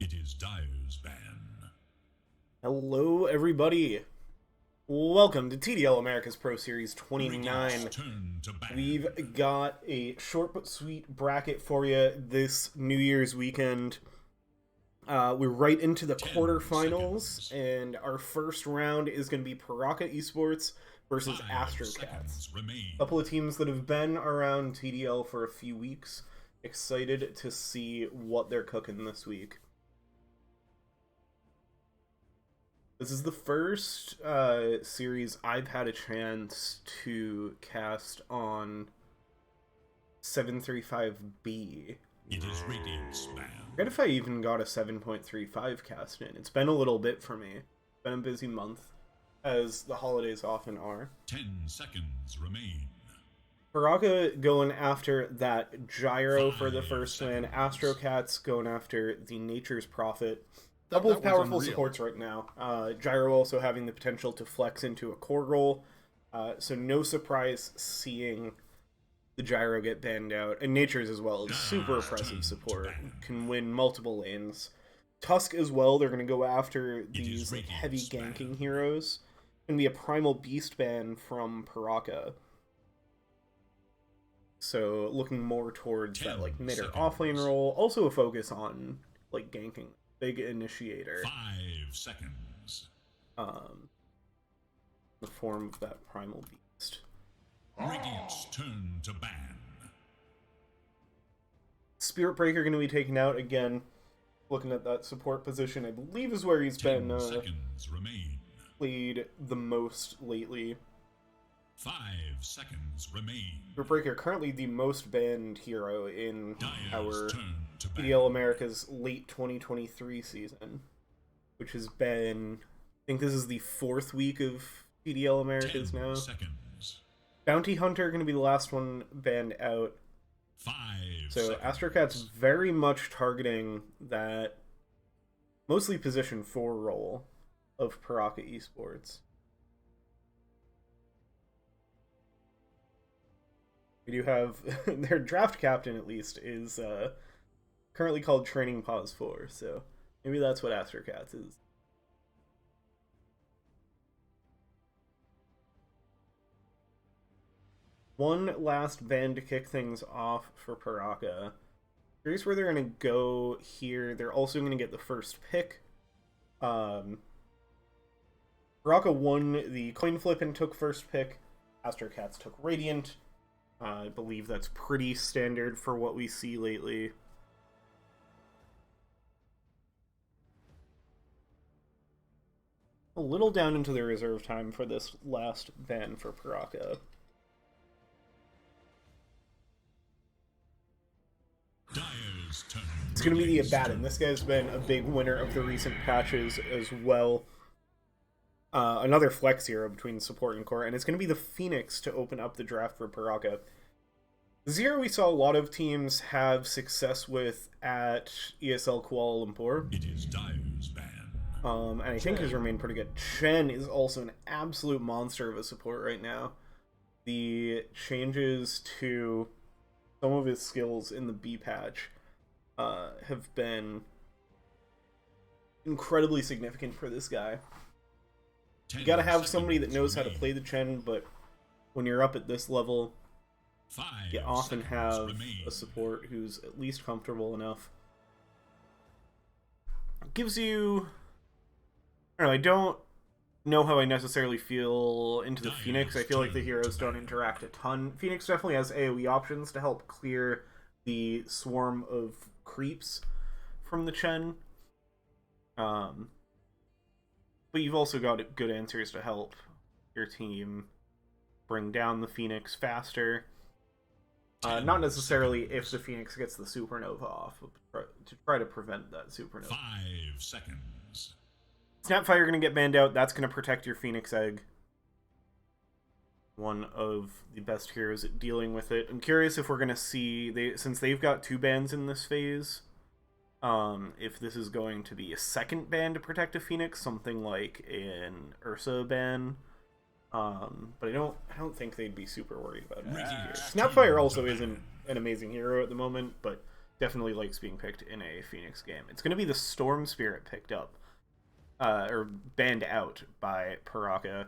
It is Dyer's ban. Hello, everybody. Welcome to TDL America's Pro Series 29. We've got a short but sweet bracket for you this New Year's weekend. We're right into the quarterfinals, and our first round is going to be Puraka Esports versus AstroCats. A couple of teams that have been around TDL for a few weeks. Excited to see what they're cooking this week. This is the first series I've had a chance to cast on 735B. It is Radiant's ban. I forget if I even got a 7.35 cast in. It's been a little bit for me. It's been a busy month, as the holidays often are. 10 seconds remain. Puraka going after that Gyro for the first win. AstroCats going after the Nature's Prophet. Double of powerful supports right now. Gyro also having the potential to flex into a core role. So no surprise seeing the Gyro get banned out. And Nature's as well is super oppressive support. Can win multiple lanes. Tusk as well, they're going to go after these heavy ganking heroes. Going to be a Primal Beast ban from Puraka. So looking more towards that like mid or offlane role. Also a focus on like ganking. Big initiator. 5 seconds. The form of that Primal Beast. Radiant's turn to ban. Spirit Breaker going to be taken out again. Looking at that support position, I believe is where he's been seconds remain. Played the most lately. 5 seconds remain. Spirit Breaker currently the most banned hero in our TDL America's late 2023 season, which has been, I think this is the 4th week of TDL America's now. Seconds. Bounty Hunter going to be the last one banned out. 5 So AstroCats very much targeting that mostly position 4 role of Puraka Esports. We do have their draft captain, at least, is currently called Training Pause 4, so maybe that's what AstroCats is. One last ban to kick things off for Puraka. Curious where they're going to go here. They're also going to get the first pick. Puraka won the coin flip and took first pick. AstroCats took Radiant. I believe that's pretty standard for what we see lately. A little down into the reserve time for this last ban for Puraka. It's going to be the Abaddon. This guy's been a big winner of the recent patches as well. Another flex hero between support and core, and it's going to be the Phoenix to open up the draft for Puraka. Zero we saw a lot of teams have success with at ESL Kuala Lumpur. It is Dyer's ban. And I think has remained pretty good. Chen is also an absolute monster of a support right now. The changes to some of his skills in the B patch have been incredibly significant for this guy. You gotta have somebody that knows how to play the Chen, but when you're up at this level, you often have a support who's at least comfortable enough. It gives you... I don't know how I necessarily feel into the Phoenix. I feel like the heroes don't interact a ton. Phoenix definitely has AoE options to help clear the swarm of creeps from the Chen. But you've also got good answers to help your team bring down the Phoenix faster. Not necessarily if the Phoenix gets the supernova off, to try to prevent that supernova. 5 seconds. Snapfire going to get banned out. That's going to protect your Phoenix Egg. One of the best heroes at dealing with it. I'm curious if we're going to see, since they've got 2 bans in this phase, if this is going to be a second ban to protect a Phoenix, something like an Ursa ban. But I don't think they'd be super worried about it. Snapfire also isn't an amazing hero at the moment, but definitely likes being picked in a Phoenix game. It's going to be the Storm Spirit picked up, or banned out by Puraka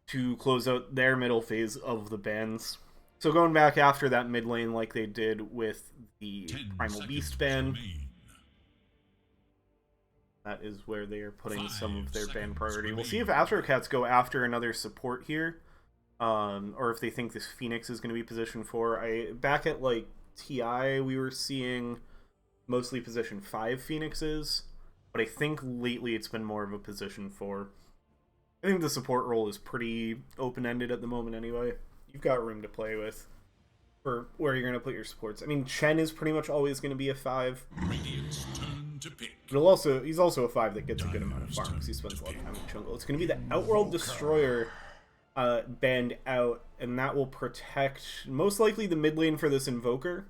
to close out their middle phase of the bans. So going back after that mid lane like they did with the Primal Beast ban, that is where they are putting some of their ban priority. We'll see if AstroCats go after another support here, or if they think this Phoenix is going to be positioned for. Back at like TI, we were seeing mostly position 5 Phoenixes, but I think lately it's been more of a position 4. I think the support role is pretty open-ended at the moment anyway. You've got room to play with for where you're going to put your supports. I mean, Chen is pretty much always going to be a 5. Radiant's turn to pick. But he's also a 5 that gets a good amount of farm because he spends a lot of time in the jungle. It's going to be the Outworld Destroyer banned out, and that will protect most likely the mid lane for this Invoker.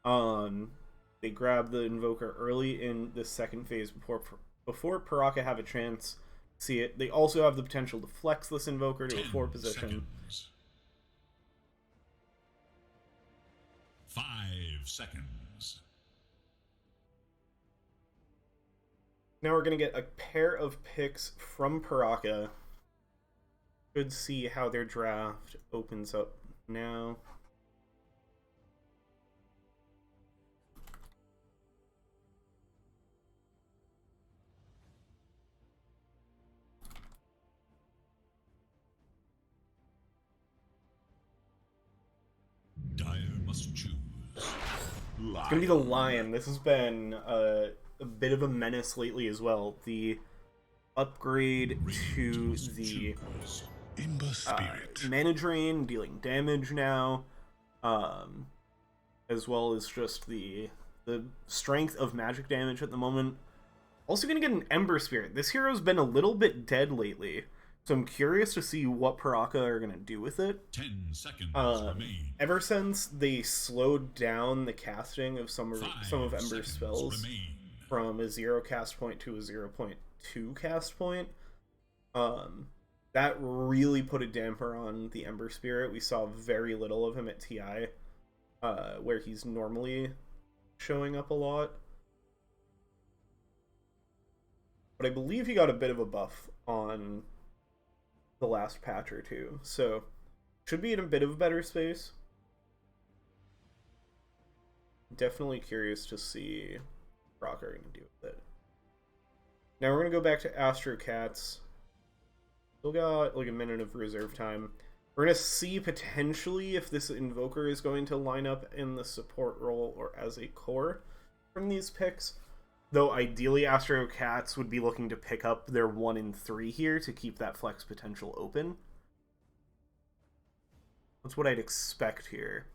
They grab the Invoker early in the second phase before Puraka have a chance to see it. They also have the potential to flex this Invoker to a 4 position. 5 seconds. Now we're going to get a pair of picks from Puraka. Should see how their draft opens up now. Dire must choose. It's gonna be the Lion. This has been a bit of a menace lately as well. The upgrade to the mana drain, dealing damage now, as well as just the strength of magic damage at the moment. Also gonna get an Ember Spirit. This hero's been a little bit dead lately, so I'm curious to see what Puraka are gonna do with it. 10 seconds remain. Ever since they slowed down the casting of some of Ember's spells from a 0 cast point to a 0.2 cast point, that really put a damper on the Ember Spirit. We saw very little of him at TI, where he's normally showing up a lot. But I believe he got a bit of a buff on the last patch or two, so should be in a bit of a better space. Definitely curious to see what Rock are going to do with it. Now we're going to go back to AstroCats. Still got like a minute of reserve time. We're going to see potentially if this Invoker is going to line up in the support role or as a core from these picks. Though ideally AstroCats would be looking to pick up their 1 in 3 here to keep that flex potential open. That's what I'd expect here.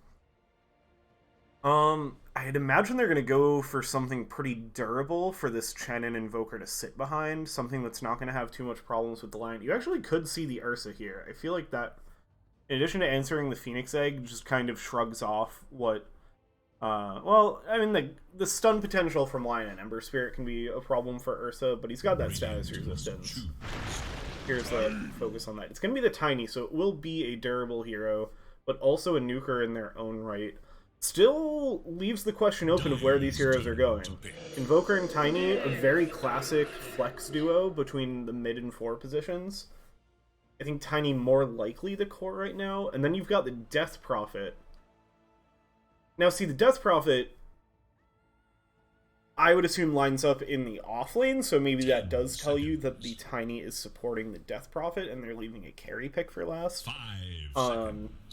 I'd imagine they're going to go for something pretty durable for this Chen and Invoker to sit behind. Something that's not going to have too much problems with the line. You actually could see the Ursa here. I feel like that, in addition to answering the Phoenix Egg, just kind of shrugs off what... well, I mean, the stun potential from Lion and Ember Spirit can be a problem for Ursa, but he's got that status resistance. Here's the focus on that. It's going to be the Tiny, so it will be a durable hero, but also a nuker in their own right. Still leaves the question open of where these heroes are going. Invoker and Tiny, a very classic flex duo between the mid and 4 positions. I think Tiny more likely the core right now, and then you've got the Death Prophet. Now, see, the Death Prophet, I would assume lines up in the off lane, so maybe that does tell you that the Tiny is supporting the Death Prophet, and they're leaving a carry pick for last. 5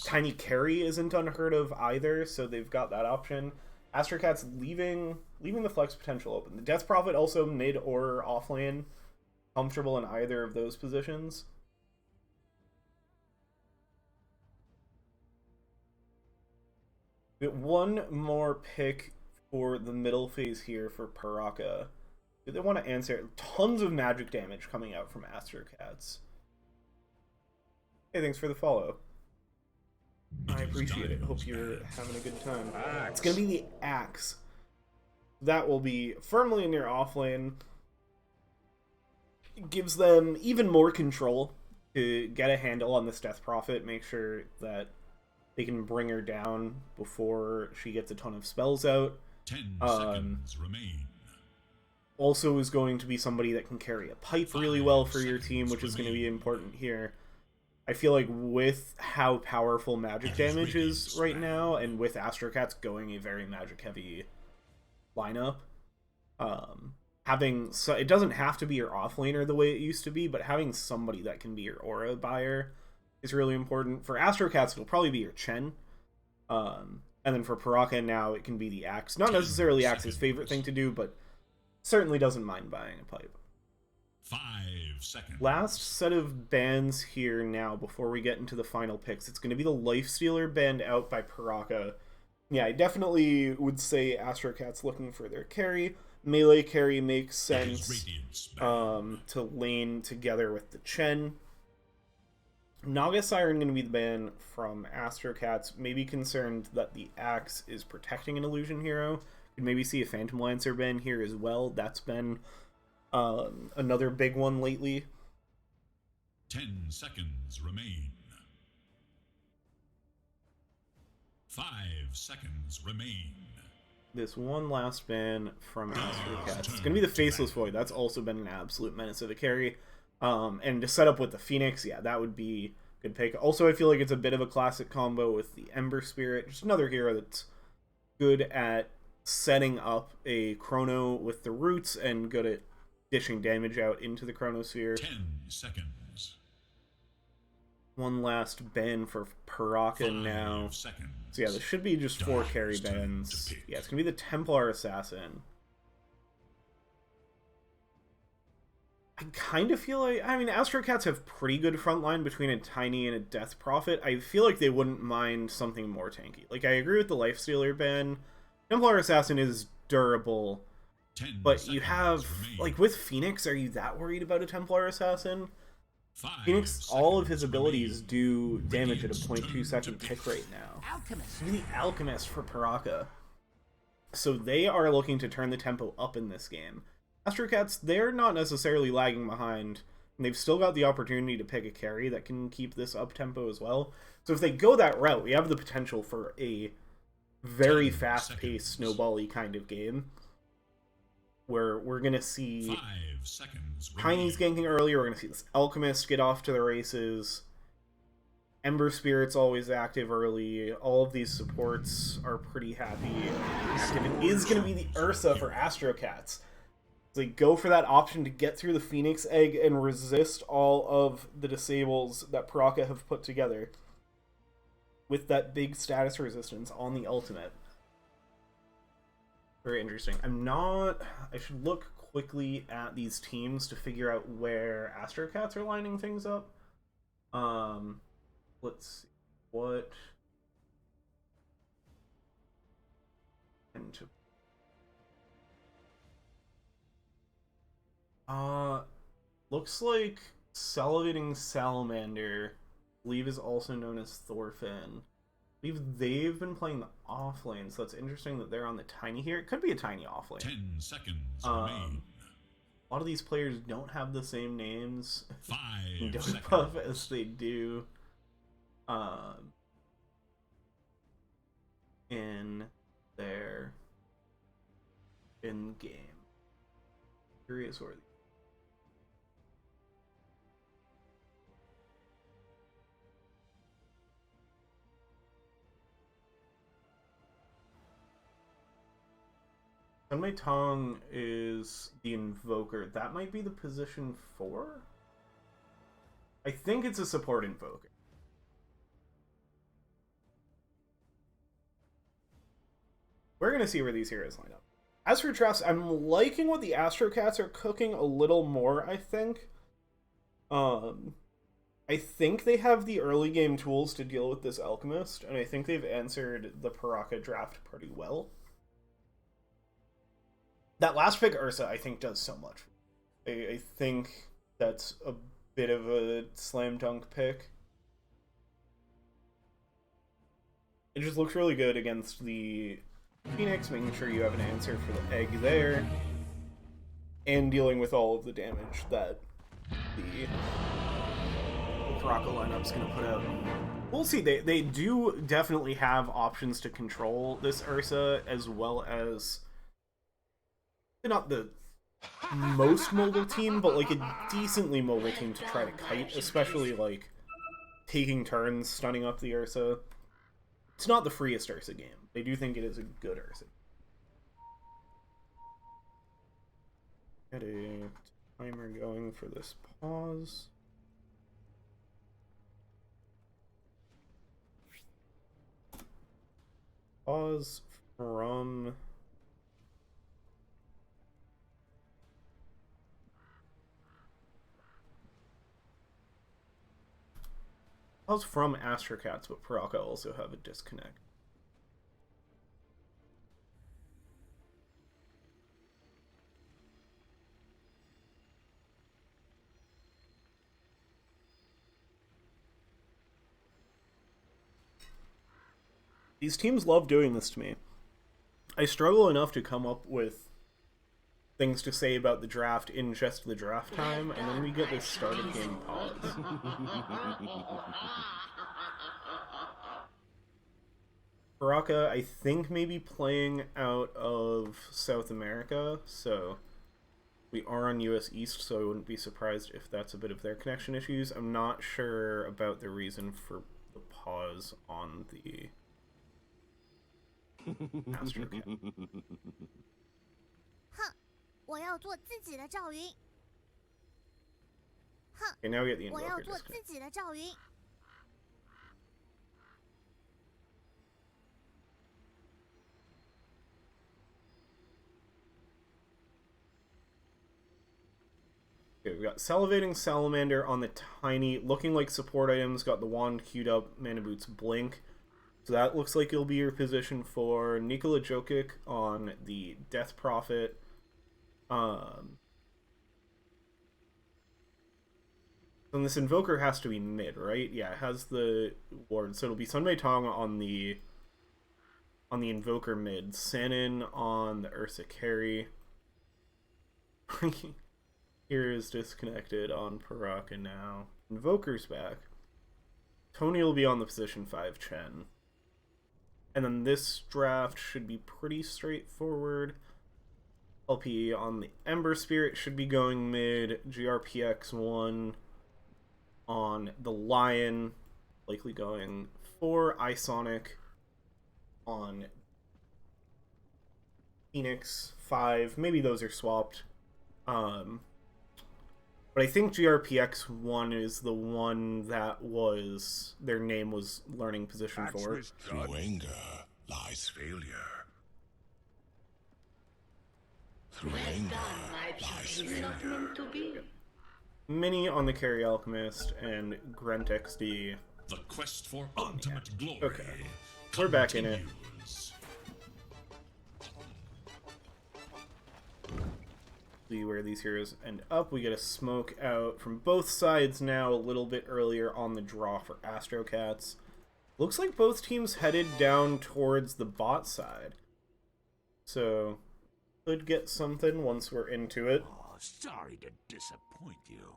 Tiny carry isn't unheard of either, so they've got that option. AstroCats leaving the flex potential open. The Death Prophet also mid or off lane, comfortable in either of those positions. One more pick for the middle phase here for Puraka. Do they want to answer? Tons of magic damage coming out from AstroCats. Hey, thanks for the follow. I appreciate it. Hope you're having a good time. It's going to be the Axe. That will be firmly in your off lane. It gives them even more control to get a handle on this Death Prophet. Make sure that they can bring her down before she gets a ton of spells out. 10 seconds remain. Also is going to be somebody that can carry a pipe really well for your team, which is going to be important here. I feel like with how powerful magic damage is right now, and with AstroCats going a very magic-heavy lineup, it doesn't have to be your offlaner the way it used to be, but having somebody that can be your aura buyer is really important. For AstroCats, it'll probably be your Chen. And then for Puraka now, it can be the Axe. Not necessarily Axe's favorite thing to do, but certainly doesn't mind buying a pipe. 5 seconds. Last set of bans here now before we get into the final picks. It's going to be the Lifestealer banned out by Puraka. Yeah, I definitely would say AstroCats looking for their carry. Melee carry makes sense to lane together with the Chen. Naga Siren going to be the ban from AstroCats. Maybe concerned that the Axe is protecting an illusion hero. Could maybe see a Phantom Lancer ban here as well. That's been another big one lately. 10 seconds remain. 5 seconds remain. This one last ban from AstroCats. It's going to be the Faceless Void. That's also been an absolute menace of a carry. And to set up with the Phoenix, yeah, that would be a good pick. Also, I feel like it's a bit of a classic combo with the Ember Spirit. Just another hero that's good at setting up a Chrono with the roots and good at dishing damage out into the Chronosphere. 10 seconds. One last ban for Puraka now. Seconds. So yeah, this should be just 4 carry bans. Yeah, it's going to be the Templar Assassin. I kind of feel like... I mean, AstroCats have pretty good frontline between a Tiny and a Death Prophet. I feel like they wouldn't mind something more tanky. Like, I agree with the Lifestealer ban. Templar Assassin is durable. But you have... Like, with Phoenix, are you that worried about a Templar Assassin? Phoenix, all of his abilities do damage at a 0.2 second tick right now. Alchemist. The Alchemist for Puraka. So they are looking to turn the tempo up in this game. AstroCats, they're not necessarily lagging behind, and they've still got the opportunity to pick a carry that can keep this up tempo as well. So if they go that route, we have the potential for a very fast-paced, snowball-y kind of game, where we're going to see 5 seconds Tiny's ganking earlier, we're going to see this Alchemist get off to the races, Ember Spirit's always active early, all of these supports are pretty happy. It is going to be the Ursa for AstroCats. They go for that option to get through the Phoenix Egg and resist all of the disables that Puraka have put together with that big status resistance on the ultimate. Very interesting. I should look quickly at these teams to figure out where AstroCats are lining things up. Let's see. What... looks like Salivating Salamander, I believe is also known as Thorfinn. I believe they've been playing the offlane, so it's interesting that they're on the Tiny here. It could be a Tiny offlane. 10 seconds remain. A lot of these players don't have the same names 5 in Dota seconds. Puff as they do in their in-game. Curious where Sunmei Tong is the Invoker. That might be the position 4? I think it's a support Invoker. We're going to see where these heroes line up. As for drafts, I'm liking what the AstroCats are cooking a little more, I think. I think they have the early game tools to deal with this Alchemist, and I think they've answered the Puraka draft pretty well. That last pick, Ursa, I think does so much. I think that's a bit of a slam dunk pick. It just looks really good against the Phoenix, making sure you have an answer for the egg there, and dealing with all of the damage that the Puraka lineup's going to put out. We'll see. They do definitely have options to control this Ursa, as well as not the most mobile team, but like a decently mobile team to try to kite, especially like taking turns stunning up the Ursa. It's not the freest Ursa game. They do think it is a good Ursa. Get a timer going for this pause. Pause from AstroCats, but Puraka also have a disconnect. These teams love doing this to me. I struggle enough to come up with things to say about the draft in just the draft time, and then we get this start of game pause. Puraka, I think, maybe playing out of South America, so we are on US East, so I wouldn't be surprised if that's a bit of their connection issues. I'm not sure about the reason for the pause on the AstroCat. Okay, now we get the Invoker disconnect. Okay, we got Salivating Salamander on the Tiny, looking like support items, got the wand queued up, Mana Boots Blink. So that looks like it'll be your position for Nikola Jokic on the Death Prophet. And this Invoker has to be mid, right? Yeah, it has the ward, so it'll be Sunbei Tong on the Invoker mid, Sanin on the Ursa carry. Here is disconnected on Puraka now. Invoker's back. Tony will be on the position 5 Chen. And then this draft should be pretty straightforward. LPE on the Ember Spirit should be going mid. GRPX1 on the Lion, likely going 4. Isonic on Phoenix 5. Maybe those are swapped. But I think GRPX1 is the one that was their name was learning position for. Through anger lies failure. Through anger lies failure. Mini on the Carry Alchemist and Grunt XD. The quest for ultimate glory. Okay, we're back in it. See where these heroes end up. We get a smoke out from both sides now, a little bit earlier on the draw for AstroCats. Looks like both teams headed down towards the bot side. So, could get something once we're into it. Oh, sorry to disappoint you.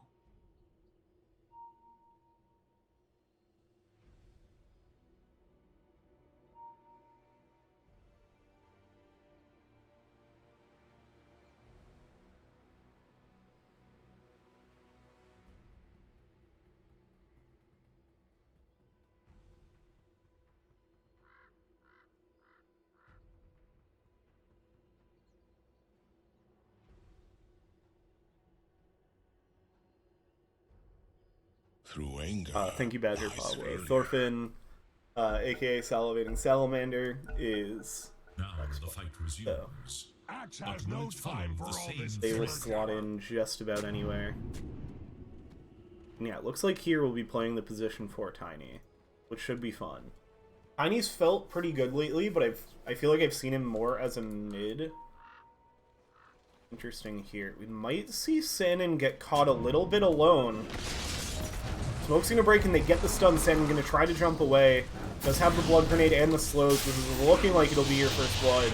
Through anger. Thank you, Badger lies Pablo. failure. Thorfinn, aka Salivating Salamander, is Now the fight resumes. Axe But has will no it follow time for the all same this. they will thread? slot in just about anywhere. And yeah, it looks like here we'll be playing the position for Tiny, which should be fun. Tiny's felt pretty good lately, but I feel like I've seen him more as a mid. Interesting here. We might see Sanin get caught a little bit alone. Smoke's gonna break and they get the stun. Sanin gonna try to jump away. Does have the blood grenade and the slows. This is looking like it'll be your first blood.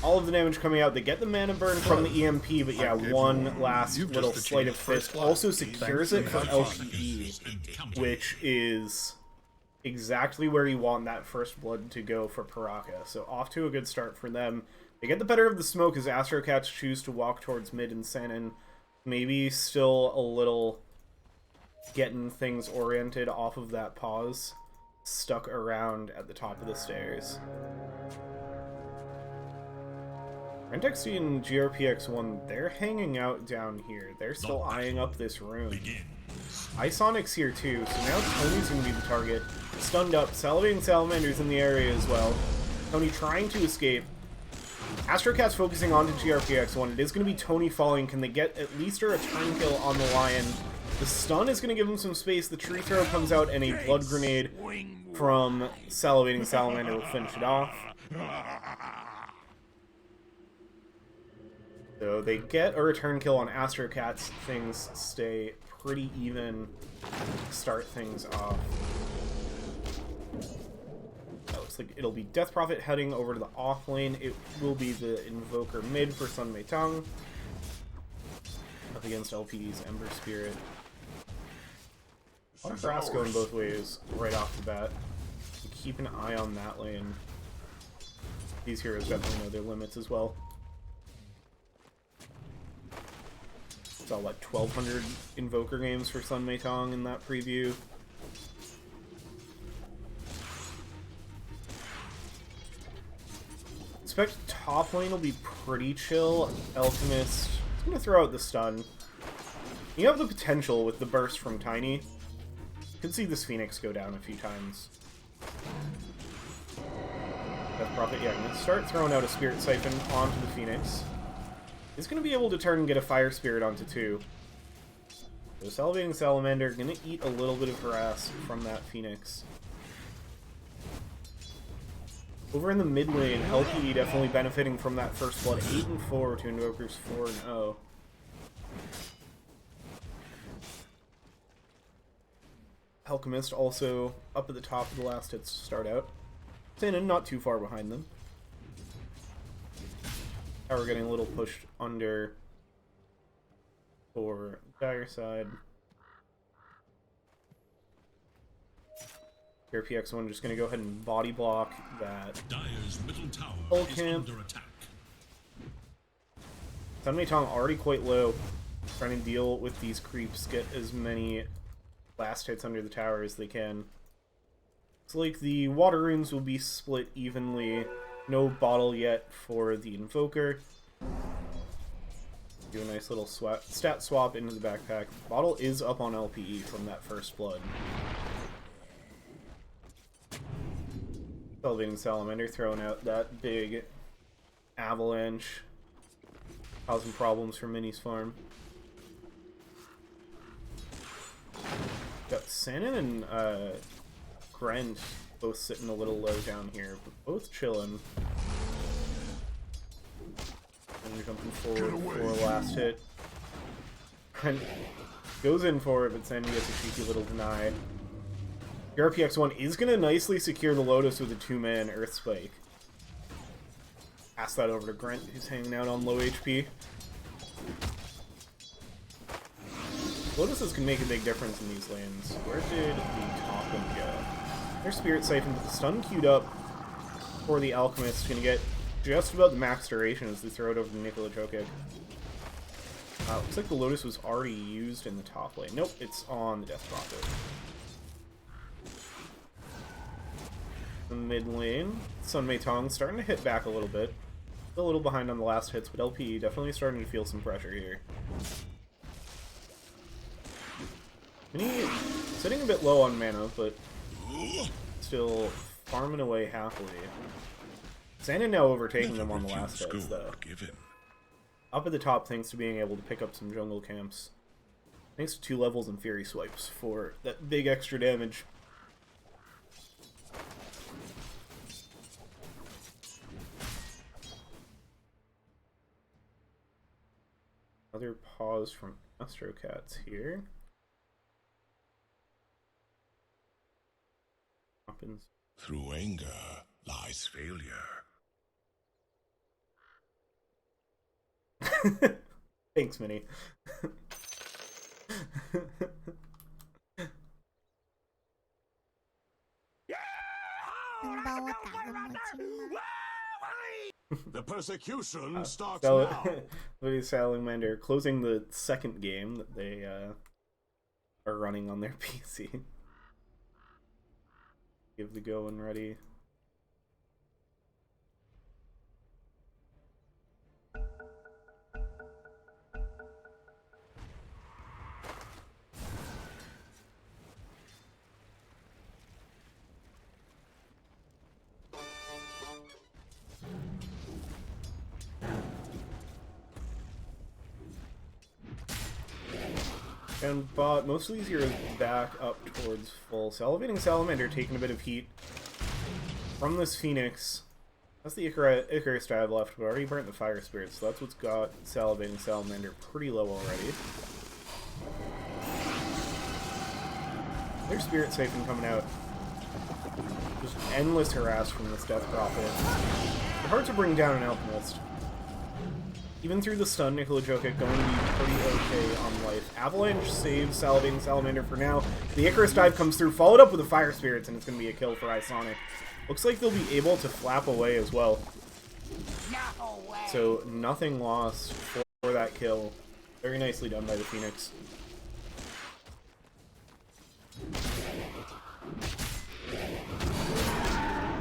All of the damage coming out. They get the mana burn from the EMP, but yeah, one last little sleight of fist also secures it for LPE. which is exactly where you want that first blood to go for Puraka. So off to a good start for them. They get the better of the smoke as AstroCats choose to walk towards mid, and Sanin maybe still a little getting things oriented off of that pause, stuck around at the top of the stairs. Rentexy and GRPX1, they're hanging out down here. They're still eyeing up this room. Isonic's here too, so now Tony's going to be the target. Stunned up, Salivating Salamander's in the area as well. Tony trying to escape. AstroCats focusing on to GRPX1. It is going to be Tony falling. Can they get at least a return kill on the Lion? The stun is going to give him some space. The tree throw comes out, and a blood grenade from Salivating Salamander will finish it off. So they get a return kill on AstroCats. Things stay pretty even. Start things off. That looks like it'll be Death Prophet heading over to the off lane. It will be the Invoker mid for Sun Mei Tang. Up against LPD's Ember Spirit. A lot of grass going both ways right off the bat. Keep an eye on that lane. These heroes definitely know their limits as well. Saw like 1,200 Invoker games for Sun Mei Tang in that preview. Expect top lane will be pretty chill. Alchemist is going to throw out the stun. You have the potential with the burst from Tiny. Could see this Phoenix go down a few times. Death Prophet, yeah, I'm going to start throwing out a Spirit Siphon onto the Phoenix. He's going to be able to turn and get a Fire Spirit onto 2. So Salivating Salamander going to eat a little bit of harass from that Phoenix. Over in the mid lane, LPE definitely benefiting from that first blood. 8-4 to Invoker's 4-0. Alchemist also up at the top of the last hits to start out. Sanin not too far behind them. Now we're getting a little pushed under for Dire side. Here PX1 just going to go ahead and body block that Dire's middle tower full is camp. under attack. Sun Mei Tang already quite low, trying to deal with these creeps, get as many last hits under the tower as they can. Looks like the water runes will be split evenly. No bottle yet for the Invoker. Do a nice little stat swap into the backpack. Bottle is up on LPE from that first blood. Salivating Salamander throwing out that big avalanche, causing problems for Minnie's farm. Got Sanin and Grant both sitting a little low down here, but both chilling. And jumping forward for last hit. Grant goes in for it, but Sanin gets a cheeky little deny. RPX1 is going to nicely secure the Lotus with a 2-man Earth Spike. Pass that over to Grant, who's hanging out on low HP. Lotuses can make a big difference in these lanes. Where did the top one go? There's Spirit Siphon, but the stun queued up for the Alchemist. Going to get just about the max duration as they throw it over to Nikola Jokic. Looks like the Lotus was already used in the top lane. Nope, it's on the Death Prophet. The mid lane, Sun Mei Tang starting to hit back a little bit. Still a little behind on the last hits, but LP definitely starting to feel some pressure here. Minnie sitting a bit low on mana, but still farming away happily. Sanin now overtaking them on the last hits, though. Up at the top thanks to being able to pick up some jungle camps. Thanks to 2 levels and Fury Swipes for that big extra damage. Another pause from AstroCats here. Happens. Through anger lies failure. Thanks, Minnie. The persecution starts So, now. Lady Salamander closing the second game that they are running on their PC. Give the go and ready. And bot, most of these heroes back up towards full. Salivating Salamander taking a bit of heat from this Phoenix. That's the Icarus dive left, but already burnt the Fire Spirit, so that's what's got Salivating Salamander pretty low already. Their Spirit Siphon coming out. Just endless harass from this Death Prophet. It's hard to bring down an Alchemist. Even through the stun, Nikola Jokic going to be pretty okay on life. Avalanche saves Salivating Salamander for now. The Icarus dive comes through, followed up with the Fire Spirits, and it's going to be a kill for Isonic. Looks like they'll be able to flap away as well. So nothing lost for that kill. Very nicely done by the Phoenix.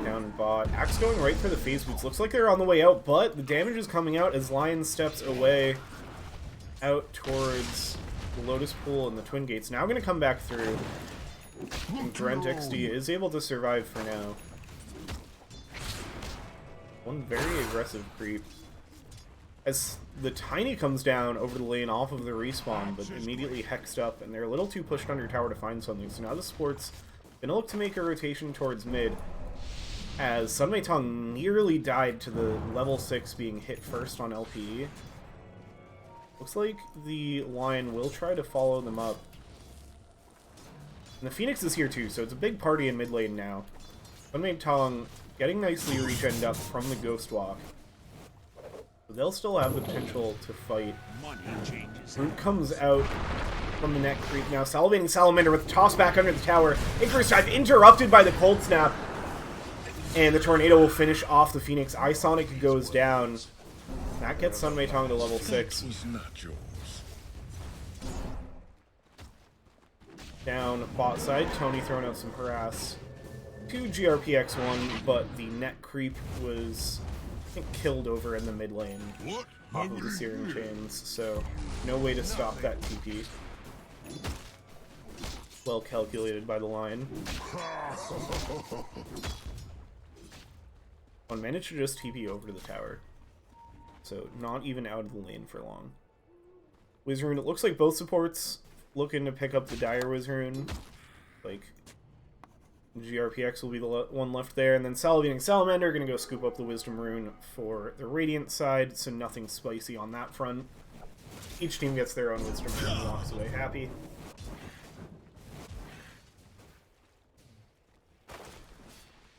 Down bot. Axe going right for the phase boots. Looks like they're on the way out, but the damage is coming out as Lion steps away out towards the Lotus Pool and the Twin Gates. Now going to come back through. And Brent XD is able to survive for now. One very aggressive creep. As the Tiny comes down over the lane off of the respawn, but immediately hexed up, and they're a little too pushed under tower to find something. So now the Sport's gonna look to make a rotation towards mid, as Sunmei Tong nearly died to the level 6 being hit first on LPE. Looks like the Lion will try to follow them up. And the Phoenix is here too, so it's a big party in mid lane now. Sunmei Tong getting nicely regened up from the Ghost Walk. So they'll still have the potential to fight. Root comes out from the neck creep now. Salivating Salamander with the toss back under the tower. Icarus dive interrupted by the Cold Snap. And the Tornado will finish off the Phoenix. Isonic goes down. That gets Sunmei Tong to level 6. Down bot side, Tony throwing out some harass to GRPX1, but the net creep was, I think, killed over in the mid lane off of the Searing Chains, so no way to stop that TP. Well calculated by the line. One managed to just TP over to the tower, so not even out of the lane for long. Wizrune, it looks like both supports looking to pick up the Dire Wizrune. Like, GRPX will be the one left there, and then Salivating Salamander are going to go scoop up the Wisdom Rune for the Radiant side, so nothing spicy on that front. Each team gets their own Wisdom Rune and walks away happy.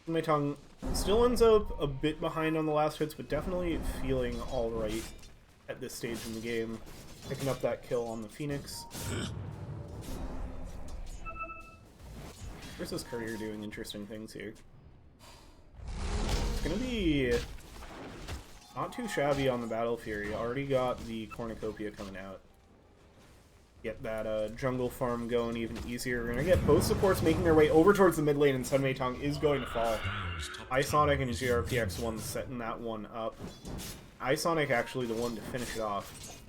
Sunmei Tong still ends up a bit behind on the last hits, but definitely feeling alright at this stage in the game. Picking up that kill on the Phoenix. Versus Courier doing interesting things here. It's gonna be not too shabby on the Battle Fury. Already got the Cornucopia coming out. Get that jungle farm going even easier. We're gonna get both supports making their way over towards the mid lane, and Sunmei Tong is going to fall. Isonic and GRPX1 setting that one up. Isonic actually the one to finish it off.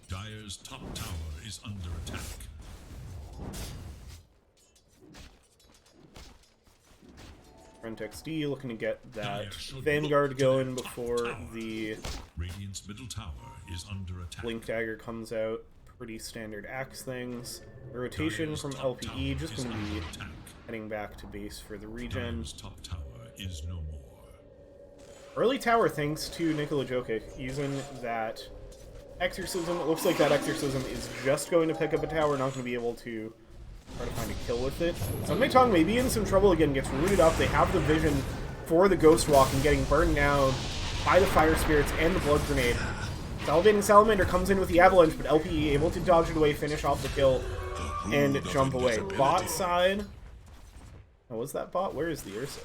Dire's top tower is under attack. Brent XD looking to get that Vanguard going before the Radiant's middle tower is under attack. Blink Dagger comes out. Pretty standard axe things. The rotation from LPE just going to be heading back to base for the regen. Dire's top tower is no more. Early tower thanks to Nikola Jokic using that Exorcism. It looks like that Exorcism is just going to pick up a tower, not going to be able to try to find a kill with it. Sunmei Tong may be in some trouble again, gets rooted up. They have the vision for the Ghost Walk and getting burned down by the Fire Spirits and the Blood Grenade. Salivating Salamander comes in with the Avalanche, but LPE able to dodge it away, finish off the kill, and jump away. Bot side. Oh, was that bot? Where is the Ursa?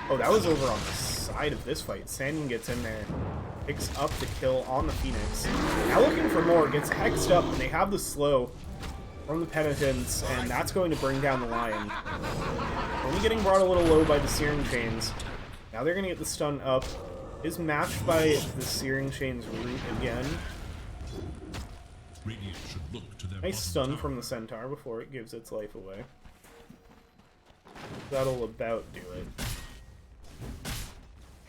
Oh, that was over on the side of this fight. Sandin gets in there, picks up the kill on the Phoenix. Now looking for more, gets hexed up, and they have the slow from the Penitents, and that's going to bring down the Lion. Only getting brought a little low by the Searing Chains. Now they're going to get the stun up. Is matched by the Searing Chains root again. Radiant should look to their Nice bottom stun tower. from the Centaur before it gives its life away. That'll about do it.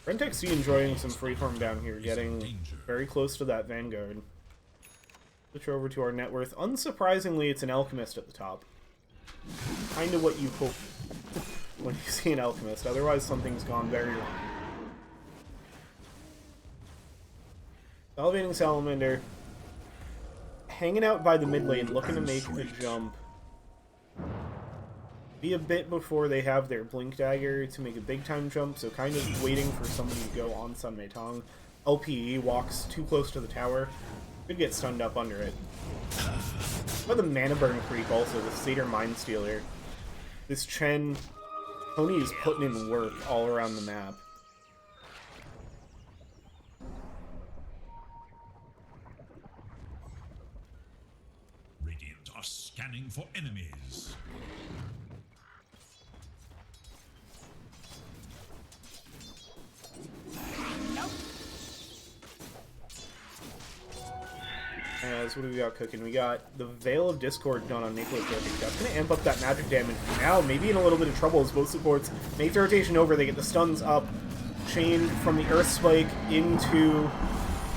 RenTXC enjoying some freeform down here, getting very close to that Vanguard. Switch over to our net worth. Unsurprisingly, it's an Alchemist at the top. Kinda what you hope when you see an Alchemist, otherwise something's gone very wrong. Elevating Salamander. Hanging out by the mid lane, looking to make a jump. Be a bit before they have their Blink Dagger to make a big time jump, so kind of waiting for somebody to go on Sun Mei Tong. LPE walks too close to the tower. Could get stunned up under it. But the Mana Burn creep also, the Satyr Mind Stealer. This Chen, Tony is putting in work all around the map. Radiant are scanning for enemies. As what do we got cooking? We got the Veil of Discord done on Nicholas Jokic. That's going to amp up that magic damage. Now, maybe in a little bit of trouble as both supports make the rotation over. They get the stuns up. Chain from the Earth Spike into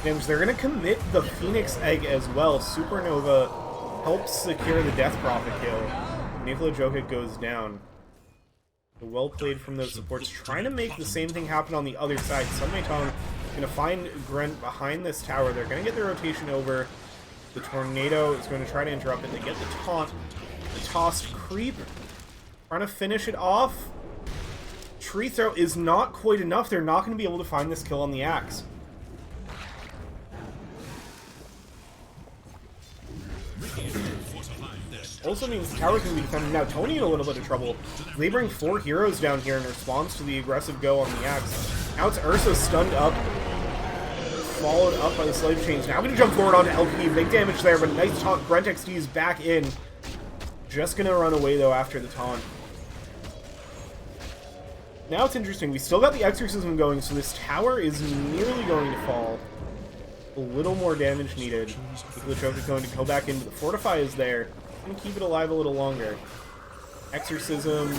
damage. They're going to commit the Phoenix Egg as well. Supernova helps secure the Death Prophet kill. Nikola Jokic goes down. Well played from those supports. Trying to make the same thing happen on the other side. Sun Mei Tong going to find Grent behind this tower. They're going to get the rotation over. The Tornado is going to try to interrupt it. They get the taunt. The tossed creep. Trying to finish it off. Tree throw is not quite enough. They're not going to be able to find this kill on the axe. Also means the tower's going to be defended. Now Tony in a little bit of trouble. They bring 4 heroes down here in response to the aggressive go on the axe. Now it's Ursa stunned up. Followed up by the Slave Chains. Now going to jump forward onto LP. Big damage there, but nice taunt. Brent XD is back in. Just going to run away, though, after the taunt. Now it's interesting. We still got the Exorcism going, so this tower is nearly going to fall. A little more damage needed. The Choke is going to go back into the Fortify is there. Going to keep it alive a little longer. Exorcism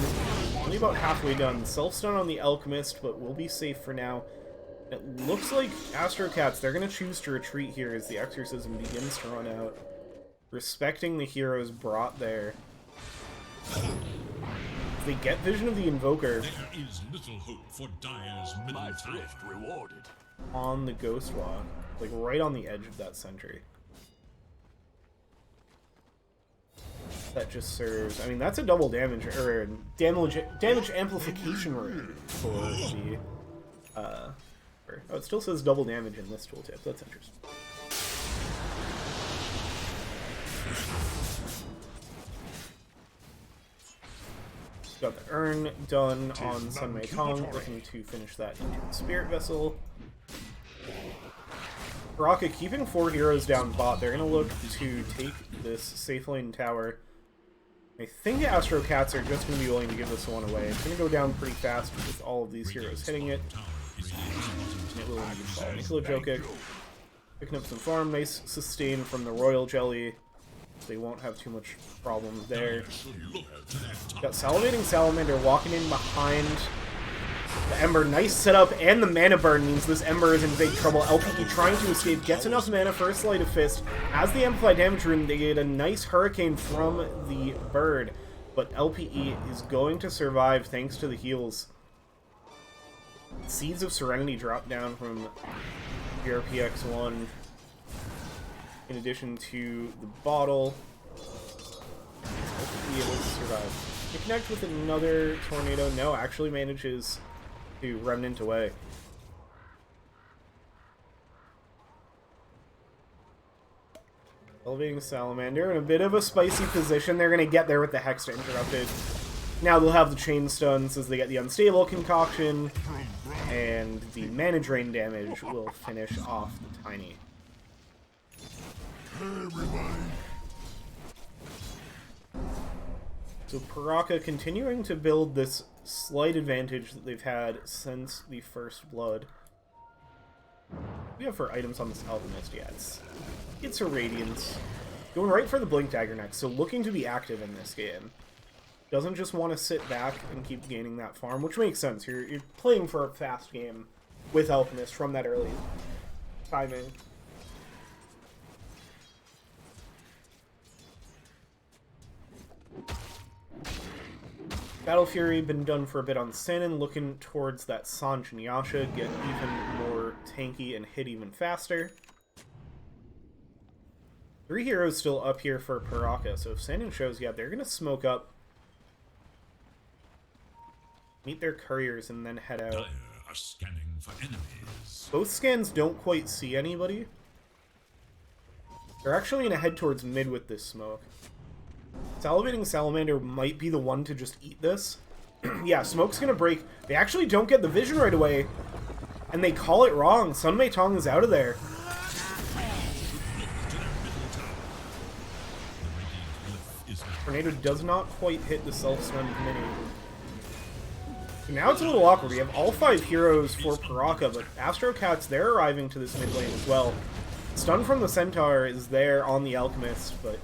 only about halfway done. Self-stun on the Alchemist, but we'll be safe for now. It looks like AstroCats, they're going to choose to retreat here as the Exorcism begins to run out. Respecting the heroes brought there. They get Vision of the Invoker. There is little hope for Dire's middle My tower. thrift rewarded. On the Ghost Walk. Like right on the edge of that sentry. That just serves... I mean, that's a double damage, or damage amplification rate for the... Oh, it still says double damage in this tooltip. That's interesting. Got the urn done on Sun Mei Tong, looking to finish that into the Spirit Vessel. Puraka keeping 4 heroes down bot. They're going to look to take this safe lane tower. I think the AstroCats are just going to be willing to give this one away. It's going to go down pretty fast with all of these heroes hitting it. It will indeed fall. Nikola Jokic picking up some farm. Nice sustain from the Royal Jelly. They won't have too much problem there. Got Salivating Salamander walking in behind the Ember. Nice setup, and the Mana Burn means this Ember is in big trouble. LPE trying to escape, gets enough mana for a Sleight of Fist. As the Amplified Damage Rune, they get a nice Hurricane from the Bird, but LPE is going to survive thanks to the heals. Seeds of Serenity drop down from BRPX1. In addition to the bottle, be able to survive. To connect with another tornado, no, actually manages to remnant away. Elevating Salamander in a bit of a spicy position. They're going to get there with the Hex to interrupt it. Now they'll have the chain stuns as they get the unstable concoction, and the mana drain damage will finish off the Tiny. So Puraka continuing to build this slight advantage that they've had since the first blood. What do we have for items on this Alchemist? Yeah, it's a Radiance. Going right for the Blink Dagger next, so looking to be active in this game. Doesn't just want to sit back and keep gaining that farm, which makes sense. You're playing for a fast game with Alchemist from that early timing. Battle Fury been done for a bit on Sanin, looking towards that Sanj and Yasha, get even more tanky and hit even faster. 3 heroes still up here for Puraka, so if Sanin shows, yeah, they're going to smoke up, meet their couriers, and then head out. Dire are scanning for enemies. Both scans don't quite see anybody. They're actually going to head towards mid with this smoke. Salivating Salamander might be the one to just eat this. Yeah, smoke's going to break. They actually don't get the vision right away, and they call it wrong. Sun Mei Tong is out of there. Tornado does not quite hit the self-stunned mini. So now it's a little awkward. We have all 5 heroes for Puraka, but AstroCats, they're arriving to this mid lane as well. Stun from the Centaur is there on the Alchemist, but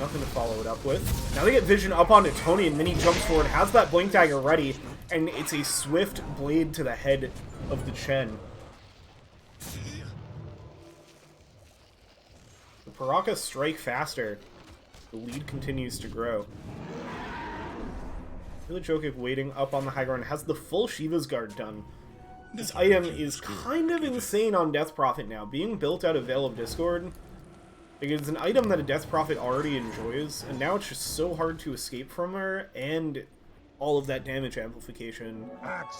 nothing to follow it up with. Now they get vision up onto Tony, and Mini jumps forward, has that Blink Dagger ready, and it's a swift blade to the head of the Chen. The Puraka strike faster. The lead continues to grow. Really Jokic waiting up on the high ground, has the full Shiva's Guard done. This item is kind of insane on Death Prophet now, being built out of Veil of Discord. It's an item that a Death Prophet already enjoys, and now it's just so hard to escape from her, and all of that damage amplification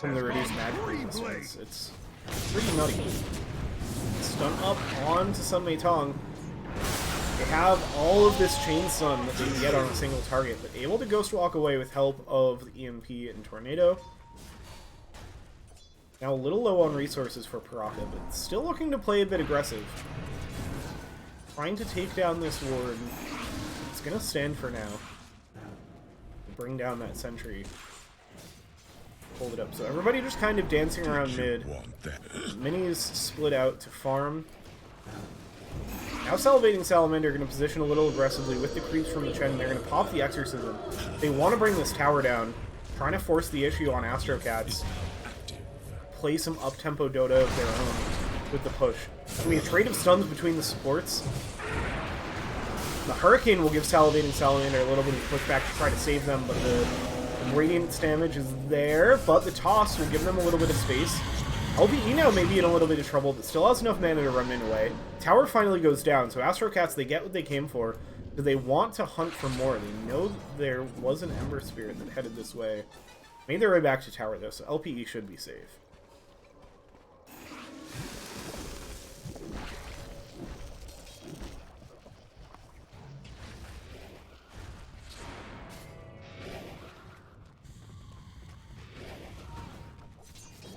from the reduced magic resistance. It's pretty nutty. Stun up onto Sun Mei Tong. They have all of this chain stun that they can get on a single target, but able to Ghost Walk away with help of the EMP and Tornado. Now a little low on resources for Puraka, but still looking to play a bit aggressive. Trying to take down this ward. It's going to stand for now. Bring down that sentry. Hold it up. So everybody just kind of dancing around mid. Minis split out to farm. Now Salivating Salamander are going to position a little aggressively with the creeps from the Chen. They're going to pop the Exorcism. They want to bring this tower down. Trying to force the issue on AstroCats. Play some up-tempo Dota of their own with the push. I mean, a trade of stuns between the supports. The Hurricane will give Salivating Salamander a little bit of pushback to try to save them, but the Radiance damage is there, but the Toss will give them a little bit of space. LBE now may be in a little bit of trouble, but still has enough mana to run min away. Tower finally goes down, so AstroCats, they get what they came for. Do they want to hunt for more? They know there was an Ember Spirit that headed this way. Made their way back to tower, though, so LPE should be safe.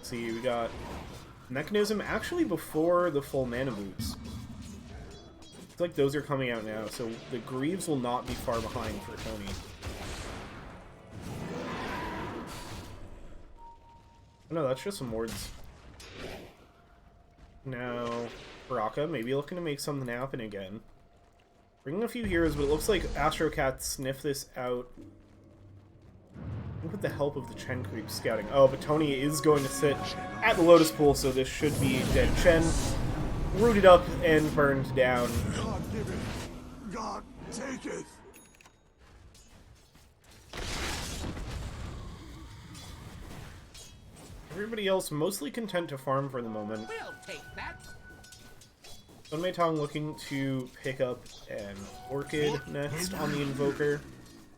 See, we got Mechanism actually before the full mana boots. It's like those are coming out now, so the Greaves will not be far behind for Tony. Oh, no, that's just some wards. Now, Puraka maybe looking to make something happen again. Bringing a few heroes, but it looks like AstroCats sniff this out. With the help of the Chen creep scouting. Oh, but Tony is going to sit at the Lotus Pool, so this should be dead Chen. Rooted up and burned down. God give it. God take it. Everybody else mostly content to farm for the moment. We'll take that. Sun Mei Tong looking to pick up an Orchid next on the Invoker.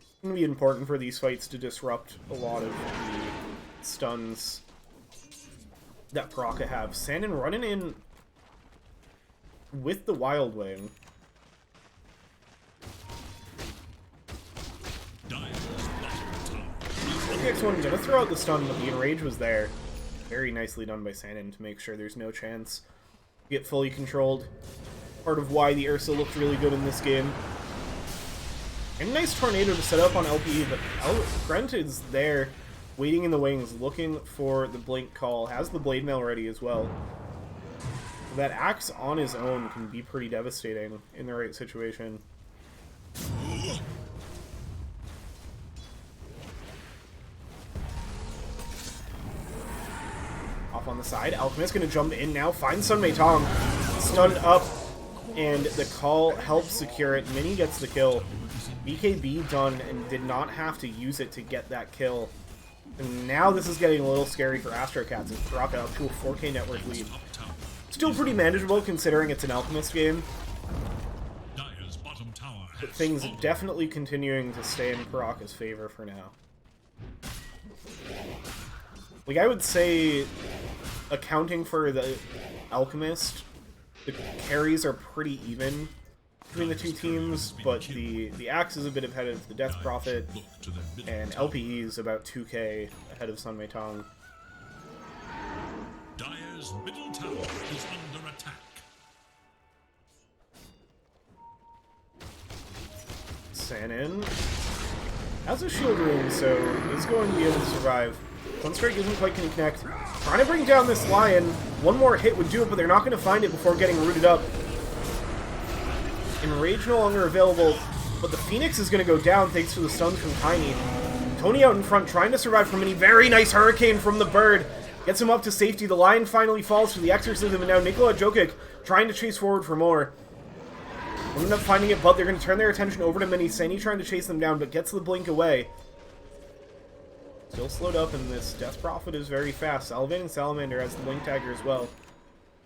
It's going to be important for these fights to disrupt a lot of the stuns that Puraka have. Sanin running in with the Wild Wing. Dire's bottom tower GRPX1 gonna throw out the stun, but the enrage was there. Very nicely done by Sanin to make sure there's no chance to get fully controlled. Part of why the Ursa looked really good in this game. And a nice tornado to set up on LPE, but Brent is there, waiting in the wings, looking for the blink call. Has the blade mail ready as well. That axe on his own can be pretty devastating in the right situation. Off on the side, Alchemist gonna jump in now, find Sun Mei Tong, stunned up, and the call helps secure it. Mini gets the kill. BKB done and did not have to use it to get that kill. And now this is getting a little scary for AstroCats as Puraka up to a 4K network lead. Still pretty manageable considering it's an Alchemist game. But things definitely continuing to stay in Puraka's favor for now. Like, I would say, accounting for the Alchemist, the carries are pretty even between the two teams, but the Axe is a bit ahead of the Death Prophet, and LPE is about 2K ahead of Sun Mei Tong. Dire's middle tower is under attack. Sanin has a shield room, so is going to be able to survive. Sunstrike isn't quite going to connect. Trying to bring down this Lion. One more hit would do it, but they're not going to find it before getting rooted up. Enrage no longer available, but the Phoenix is going to go down thanks to the stuns from Tiny. Tony out in front trying to survive from Mini. Very nice Hurricane from the Bird. Gets him up to safety. The Lion finally falls for the Exorcism, and now Nikola Jokic trying to chase forward for more. We'll end up finding it, but they're going to turn their attention over to Mini. Sani trying to chase them down, but gets the blink away. Still slowed up, and this Death Prophet is very fast. Salivating Salamander has the blink dagger as well.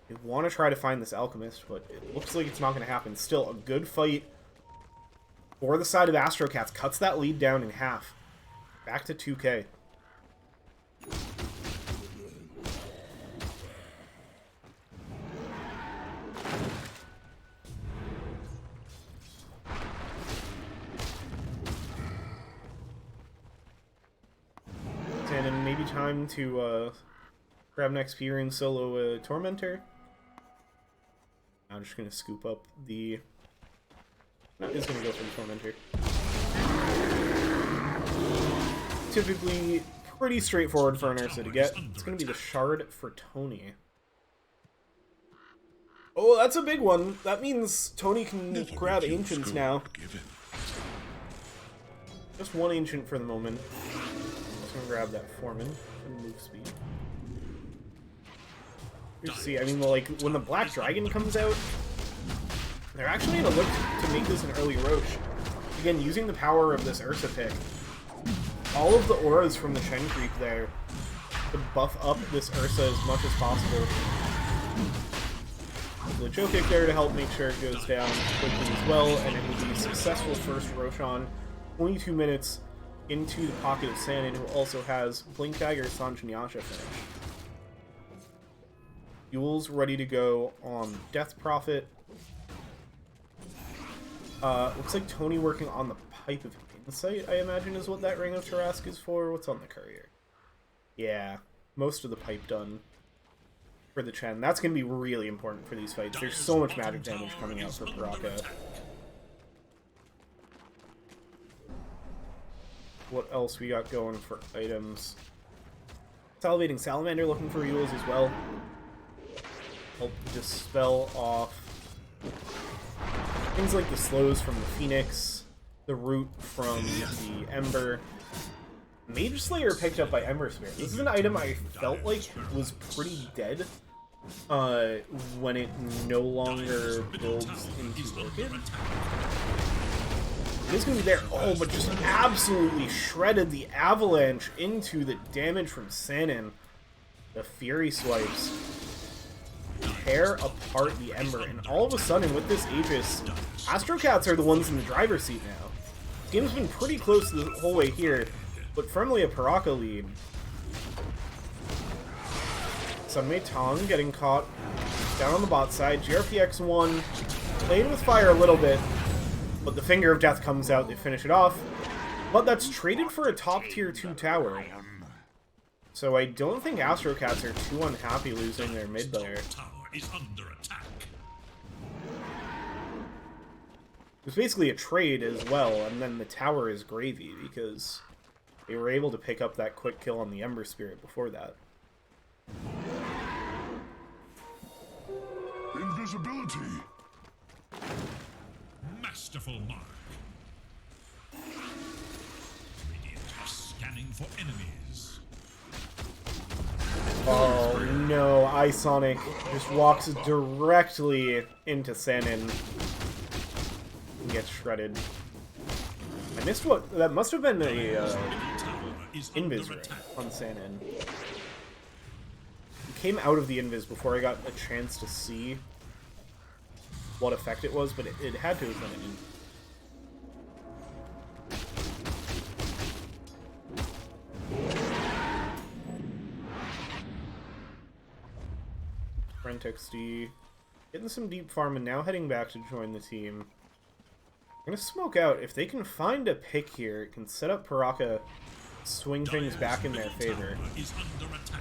They want to try to find this Alchemist, but it looks like it's not going to happen. Still, a good fight for the side of AstroCats. Cuts that lead down in half. Back to 2K. And maybe time to grab an XP and solo Tormentor. I'm just going to scoop up the... No, it's going to go for the Tormentor. Typically pretty straightforward for an Ursa to get. It's going to be the Shard for Tony. Oh, that's a big one. That means Tony can grab Ancients now. Just one Ancient for the moment. I'm gonna grab that Foreman and move speed. You see, I mean, like, when the Black Dragon comes out, they're actually gonna look to make this an early Roche. Again, using the power of this Ursa pick. All of the auras from the Shen Creep there to buff up this Ursa as much as possible. The Jokic there to help make sure it goes down quickly as well, and it will be a successful first Roshan. 22 minutes into the pocket of Sanin, who also has Blink Dagger, Sanj, and Yasha finish. Yule's ready to go on Death Prophet. Looks like Tony working on the Pipe of Insight, I imagine is what that Ring of Tarask is for. What's on the Courier? Yeah, most of the pipe done for the Chen. That's going to be really important for these fights. There's so much magic damage coming out for Puraka. What else we got going for items? Salivating Salamander looking for Yules as well. Help dispel off things like the slows from the Phoenix, the root from the Ember. Mage Slayer picked up by Ember Spirit. This is an item I felt like was pretty dead when it no longer builds into Orchid. It's going to be there. Oh, but just absolutely shredded the Avalanche into the damage from Sanin. The Fury swipes tear apart the Ember, and all of a sudden, with this Aegis, AstroCats are the ones in the driver's seat now. The game's been pretty close the whole way here, but firmly a Puraka lead. Sun Mei Tong getting caught down on the bot side. GRPX1 played with fire a little bit, but the Finger of Death comes out, they finish it off. But that's traded for a top tier 2 tower. So I don't think AstroCats are too unhappy losing their mid laner. Tower is under attack. It's basically a trade as well, and then the tower is gravy because they were able to pick up that quick kill on the Ember Spirit before that. Invisibility. Masterful mark. Radiant are scanning for enemies. Oh no, iSonic just walks directly into Sanin and gets shredded. I missed what... that must have been a invis ring on Sanin. It came out of the invis before I got a chance to see what effect it was, but it had to have been an Brent XD. Getting some deep farm and now heading back to join the team. I'm gonna smoke out. If they can find a pick here, it can set up Puraka, swing things back in their favor. Is under attack.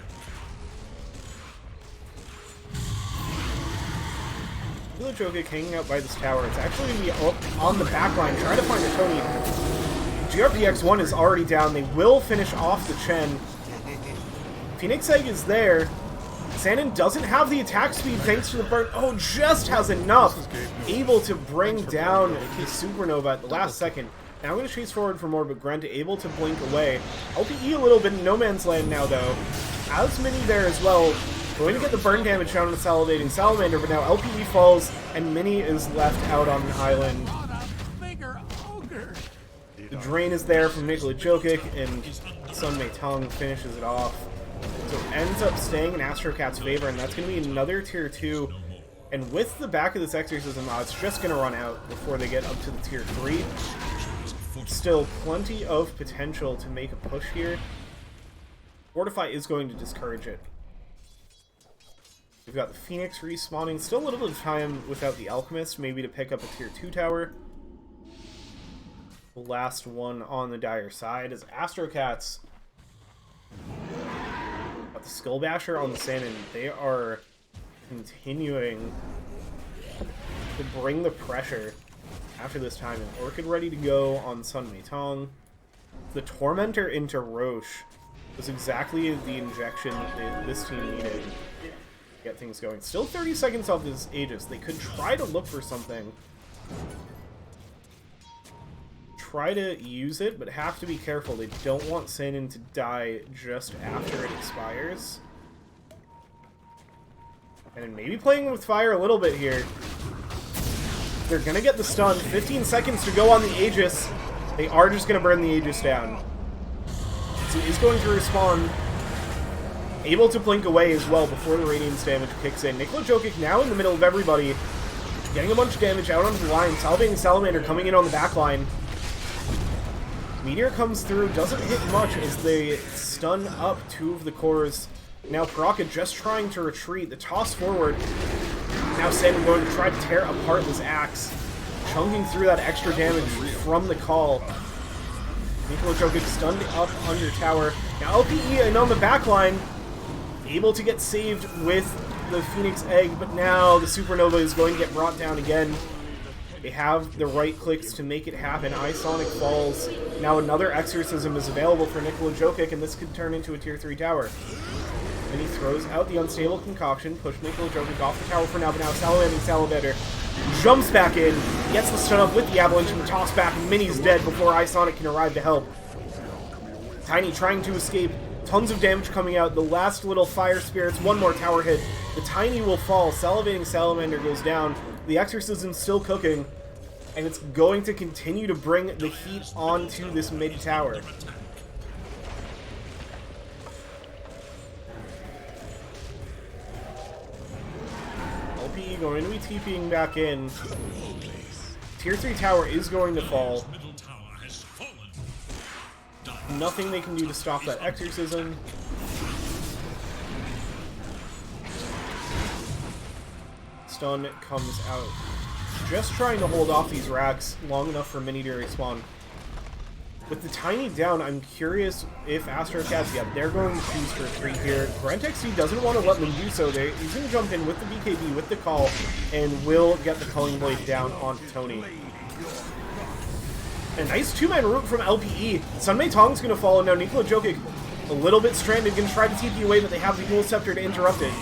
Jokic hanging out by this tower. It's actually going to be up on the back line, trying to find a Tony. GRPX1 is already down. They will finish off the Chen. Phoenix Egg is there. Sanin doesn't have the attack speed thanks to the burn. Oh, just has enough. Able to bring down his Supernova at the last second. Now I'm going to chase forward for more, but Grant able to blink away. LPE a little bit in no man's land now, though. As Mini there as well. Going to get the burn damage down on the Salivating Salamander, but now LPE falls, and Mini is left out on the island. The drain is there from Nikola Jokic, and Sun Mei Tong finishes it off. So it ends up staying in AstroCats' favor, and that's going to be another tier 2. And with the back of this Exorcism, it's just going to run out before they get up to the tier 3. Still plenty of potential to make a push here. Fortify is going to discourage it. We've got the Phoenix respawning. Still a little bit of time without the Alchemist, maybe to pick up a tier 2 tower. The last one on the Dire side is AstroCats. Got the Skull Basher on the Sanin. They are continuing to bring the pressure after this time. And Orchid ready to go on Sun Mei Tong. The Tormentor into Roche was exactly the injection that this team needed. Get things going. Still 30 seconds off this Aegis. They could try to look for something. Try to use it, but have to be careful. They don't want Sanin to die just after it expires. And maybe playing with fire a little bit here. They're going to get the stun. 15 seconds to go on the Aegis. They are just going to burn the Aegis down. So he's going to respawn. Able to blink away as well before the Radiance damage kicks in. Nikola Jokic now in the middle of everybody. Getting a bunch of damage out onto the line. Salivating Salamander coming in on the back line. Meteor comes through, doesn't hit much as they stun up 2 of the cores. Now Puraka just trying to retreat. The toss forward. Now Sanin going to try to tear apart this axe. Chunking through that extra damage from the call. Nikola Jokic stunned up under tower. Now LPE and on the back line. Able to get saved with the Phoenix Egg, but now the Supernova is going to get brought down again. They have the right clicks to make it happen. iSonic falls. Now another Exorcism is available for Nikola Jokic, and this could turn into a tier 3 tower. And he throws out the Unstable Concoction, push Nikola Jokic off the tower for now, but now Salamander jumps back in, gets the stun up with the Avalanche and the toss back, and Mini's dead before iSonic can arrive to help. Tiny trying to escape. Tons of damage coming out. The last little Fire Spirits. One more tower hit. The Tiny will fall. Salivating Salamander goes down. The Exorcism's still cooking. And it's going to continue to bring the heat onto this mid tower. LPE going to be TPing back in. Tier 3 tower is going to fall. Nothing they can do to stop that Exorcism. Stun comes out. Just trying to hold off these racks long enough for Mini to respawn. With the Tiny down, I'm curious if AstroCats, yeah, they're going to choose to retreat here. Grant XC doesn't want to let them do so. He's going to jump in with the BKB, with the call, and will get the Culling Blade down onto Tony. A nice two-man root from LPE. Sunmei Tong's going to follow now. Nikola Jokic a little bit stranded, going to try to TP away, but they have the Dual Scepter to interrupt it.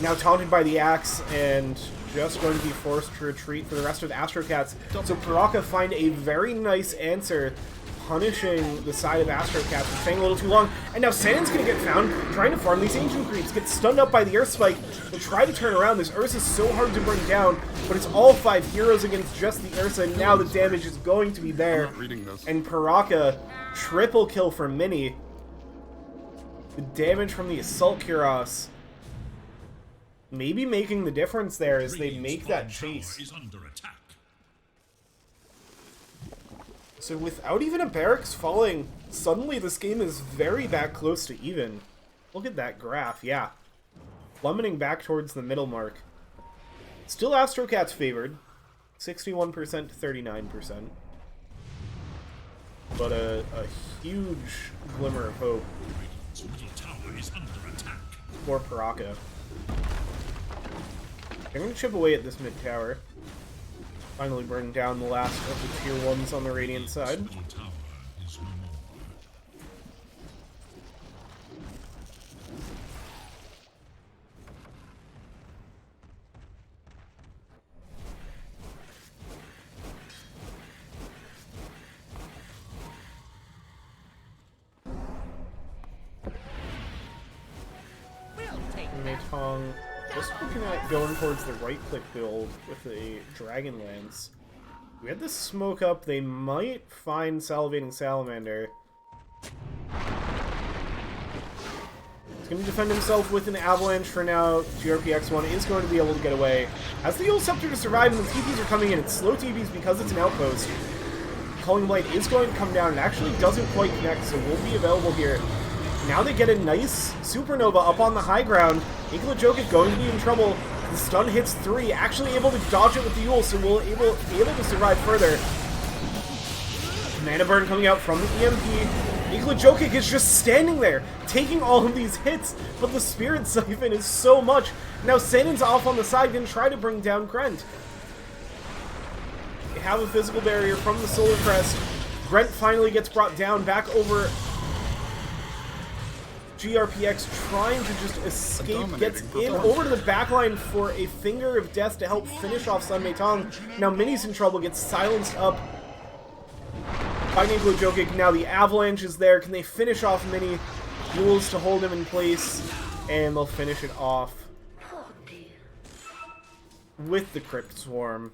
Now taunted by the Axe, and just going to be forced to retreat for the rest of the AstroCats. So Puraka find a very nice answer, punishing the side of AstroCats for staying a little too long. And now Sanon's going to get found, trying to farm these Ancient Creeps, gets stunned up by the Earth Spike. They'll try to turn around. This Ursa is so hard to bring down, but it's all 5 heroes against just the Ursa, and now the damage is going to be there. And Puraka, triple kill for Mini. The damage from the Assault Cuirass maybe making the difference there as they make that chase. So without even a barracks falling, suddenly this game is very back close to even. Look at that graph, yeah. Plummeting back towards the middle mark. Still AstroCats favored, 61% to 39%. But a huge glimmer of hope for Puraka. They're going to chip away at this mid tower. Finally bring down the last of the tier 1s on the Radiant side. Tong just looking at going towards the right-click build with a Dragon Lance. We had this smoke up. They might find Salivating Salamander. He's going to defend himself with an Avalanche for now. GRPX1 is going to be able to get away. Has the Dual Scepter to survive, and the TPs are coming in. It's slow TPs because it's an outpost. Culling Blade is going to come down. It actually doesn't quite connect, so will be available here. Now they get a nice Supernova up on the high ground. Nikola Jokic going to be in trouble. The stun hits 3, actually able to dodge it with the Yule, so we'll be able to survive further. Mana burn coming out from the EMP. Nikola Jokic is just standing there, taking all of these hits, but the Spirit Siphon is so much. Now Sanon's off on the side, going to try to bring down Grent. They have a physical barrier from the Solar Crest. Grent finally gets brought down, back over. GRPX trying to just escape, gets in over to the backline for a Finger of Death to help finish off Sunmei Tong. Now Mini's in trouble, gets silenced up by Nikola Jokic. Now the Avalanche is there. Can they finish off Mini? Duels to hold him in place, and they'll finish it off with the Crypt Swarm.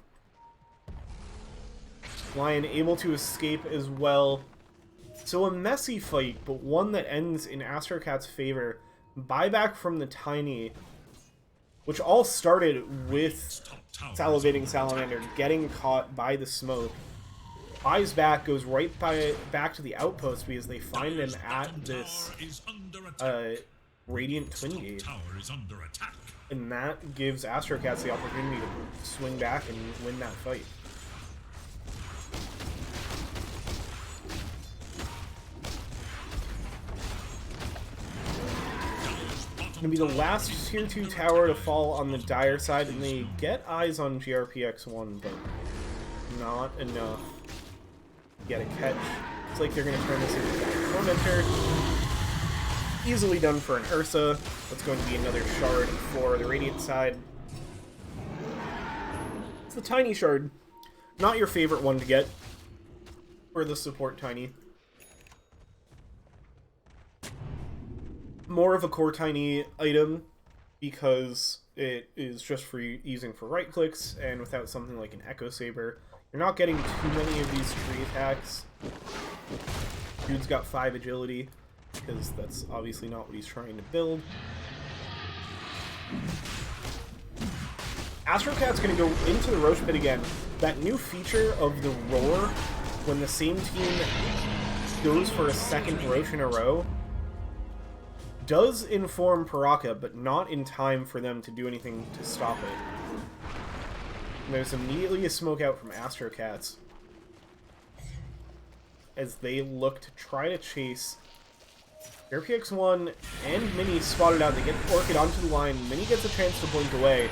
Lion able to escape as well. So a messy fight, but one that ends in AstroCats' favor. Buyback from the Tiny, which all started with Salivating Salamander getting caught by the smoke. Buys back, goes right back to the outpost because they find him at this Radiant Twin Gate. And that gives AstroCats the opportunity to swing back and win that fight. Going to be the last tier 2 tower to fall on the Dire side, and they get eyes on GRPX1, but not enough to get a catch. It's like they're going to turn this into a Tormentor. Easily done for an Ursa. That's going to be another shard for the Radiant side. It's the Tiny shard. Not your favorite one to get for the support Tiny. More of a core Tiny item because it is just for using for right clicks, and without something like an Echo Saber, you're not getting too many of these tree attacks. Dude's got 5 agility because that's obviously not what he's trying to build. AstroCat's going to go into the Roche Pit again. That new feature of the Roar, when the same team goes for a second Roche in a row, does inform Puraka, but not in time for them to do anything to stop it. And there's immediately a smoke out from AstroCats. as they look to try to chase RPX1 and Mini spotted out. They get Orchid onto the line. Mini gets a chance to blink away.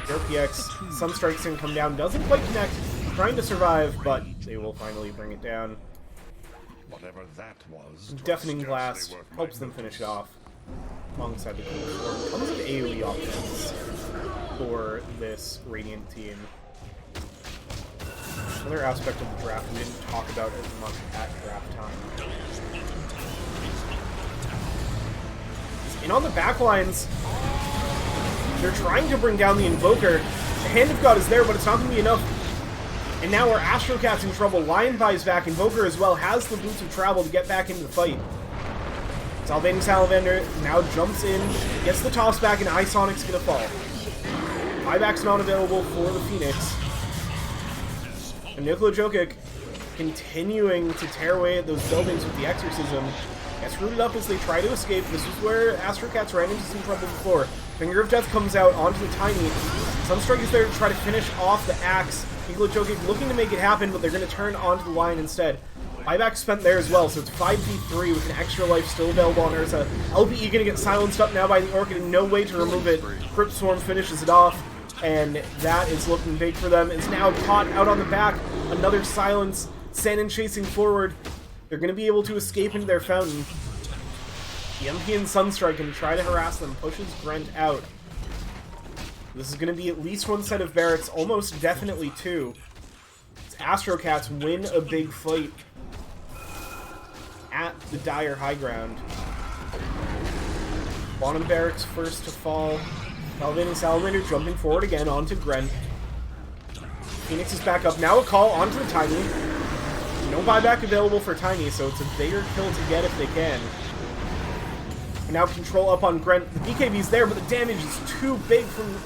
RPX, Sunstrike's gonna come down. Doesn't quite connect. Trying to survive, but they will finally bring it down. Whatever that was. Deafening Blast helps them finish it off. Alongside the Cool Tons of AoE options for this Radiant team. Another aspect of the draft we didn't talk about as much at draft time. And on the backlines, they're trying to bring down the Invoker. The Hand of God is there, but it's not going to be enough. And now our AstroCats in trouble. Lion buys back. Invoker as well has the Boots of Travel to get back into the fight. Salvating Salamander now jumps in, gets the toss back, and Isonic's going to fall. Buyback's not available for the Phoenix. And Nikola Jokic continuing to tear away at those buildings with the Exorcism. Gets rooted up as they try to escape. This is where AstroCats ran into some trouble before. Finger of Death comes out onto the Tiny. Sunstrike is there to try to finish off the Axe. Nikola Jokic looking to make it happen, but they're going to turn onto the line instead. Buyback spent there as well, so it's 5v3 with an extra life still available on Ursa. LPE going to get silenced up now by the Orchid and no way to remove it. Crypt Swarm finishes it off, and that is looking big for them. It's now caught out on the back. Another silence. Sanin chasing forward. They're going to be able to escape into their fountain. The MP and Sunstrike can try to harass them. Pushes Brent out. This is going to be at least one set of barracks, almost definitely two. AstroCats win a big fight at the dire high ground. Bottom barracks first to fall. Salvating Salamander jumping forward again onto Gren. Phoenix is back up. Now a call onto the Tiny. No buyback available for Tiny, so it's a bigger kill to get if they can. And now control up on Grent. The BKB's there, but the damage is too big from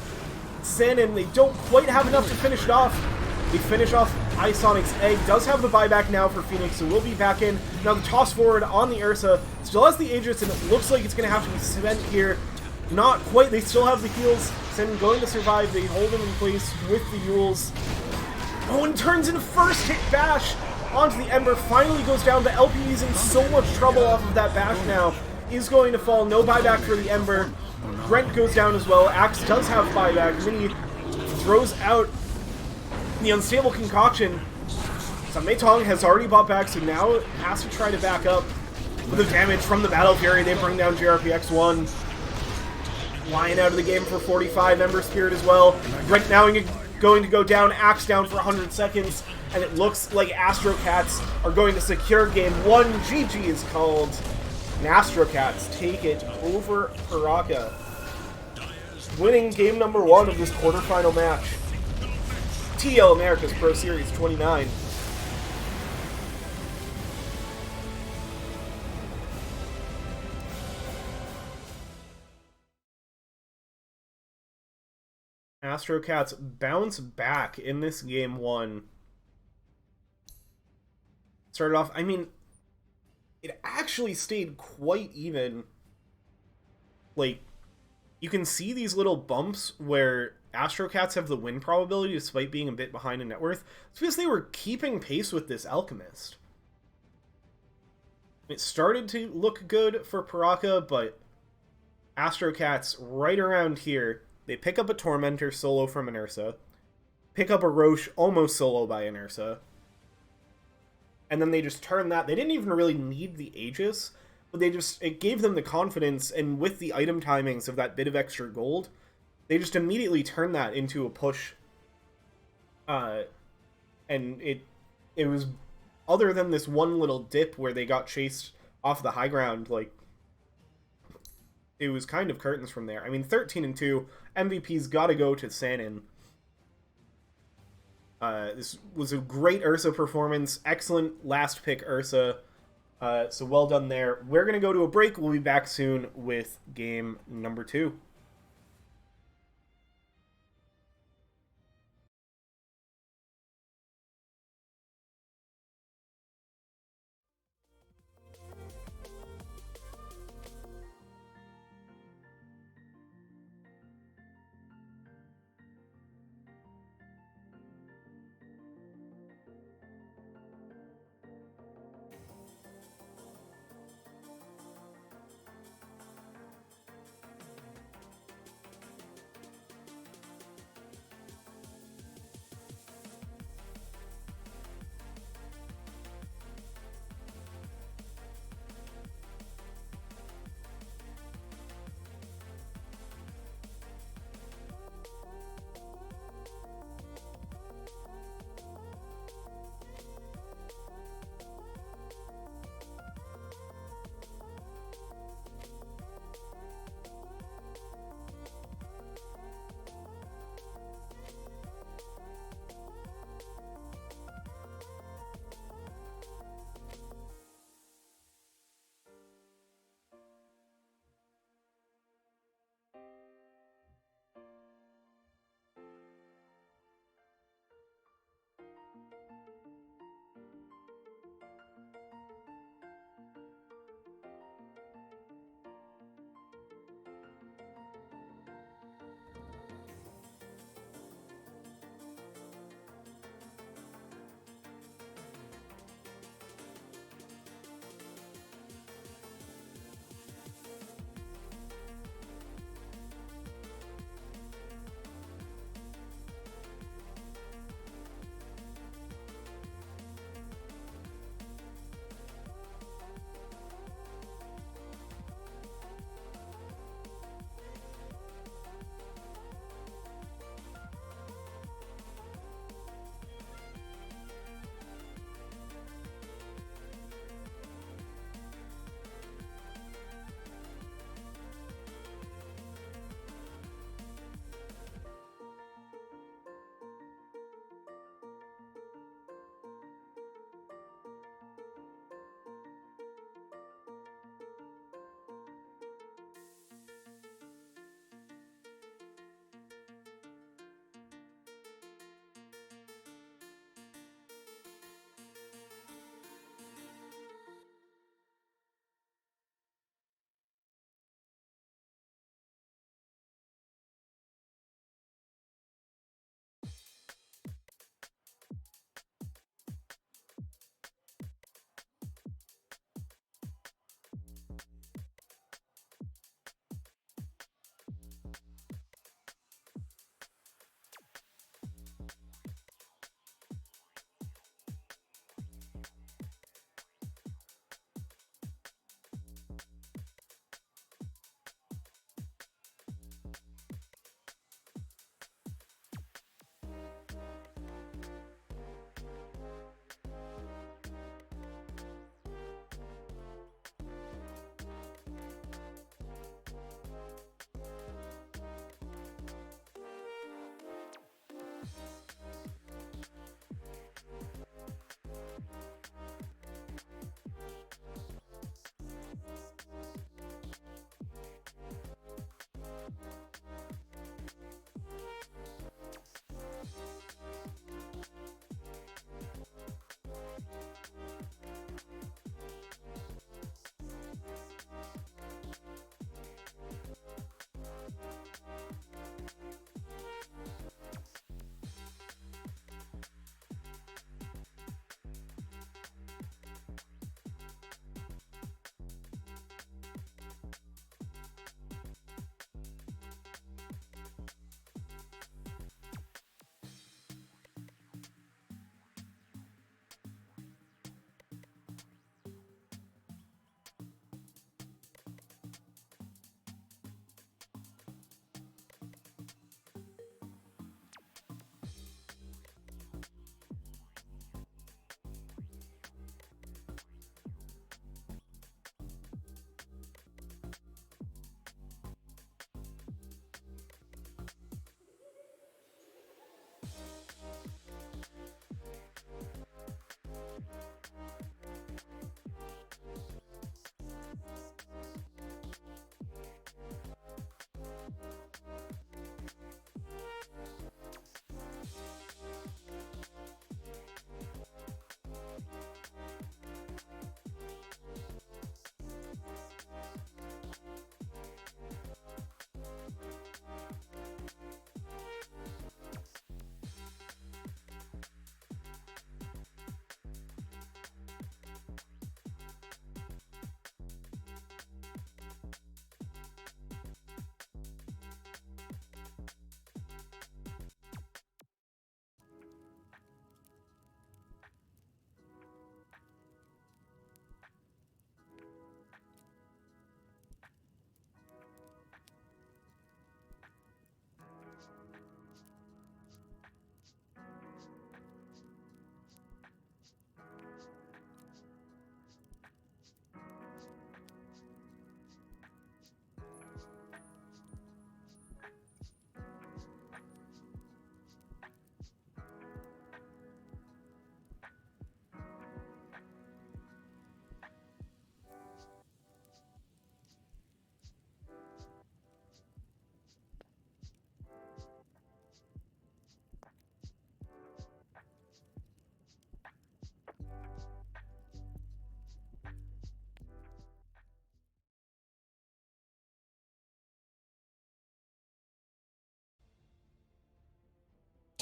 Sanin. They don't quite have enough to finish it off. They finish off Isonic's Egg. Does have the buyback now for Phoenix, so we'll be back in. Now the toss forward on the Ursa. Still has the Aegis, and it looks like it's going to have to be spent here. Not quite. They still have the heals. Sanin going to survive. They hold him in place with the Yules. Oh, and turns in a first hit bash onto the Ember. Finally goes down, but LPE's in so much trouble off of that bash now. Is going to fall. No buyback for the Ember. Brent goes down as well. Axe does have buyback. Mini throws out the Unstable Concoction. Meitong has already bought back, so now has to try to back up. With the damage from the Battle Fury, they bring down JRPX1. Lion out of the game for 45. Ember Spirit as well. Brent now going to go down. Axe down for 100 seconds. And it looks like AstroCats are going to secure game 1. GG is called. And AstroCats take it over Puraka, winning game number 1 of this quarterfinal match. TDL America's Pro Series 29. AstroCats bounce back in this game 1. Started off, I mean, it actually stayed quite even. Like, you can see these little bumps where AstroCats have the win probability despite being a bit behind in net worth. It's because they were keeping pace with this Alchemist. It started to look good for Puraka, but AstroCats right around here, they pick up a Tormentor solo from an Ursa, pick up a Roche almost solo by an Ursa, and then they just turn that. They didn't even really need the Aegis, but it gave them the confidence, and with the item timings of that bit of extra gold, they just immediately turned that into a push. And it was, other than this one little dip where they got chased off the high ground, like, it was kind of curtains from there. I mean, 13-2, MVP's gotta go to Sanin. This was a great Ursa performance. Excellent last pick Ursa. So well done there. We're going to go to a break. We'll be back soon with game number 2.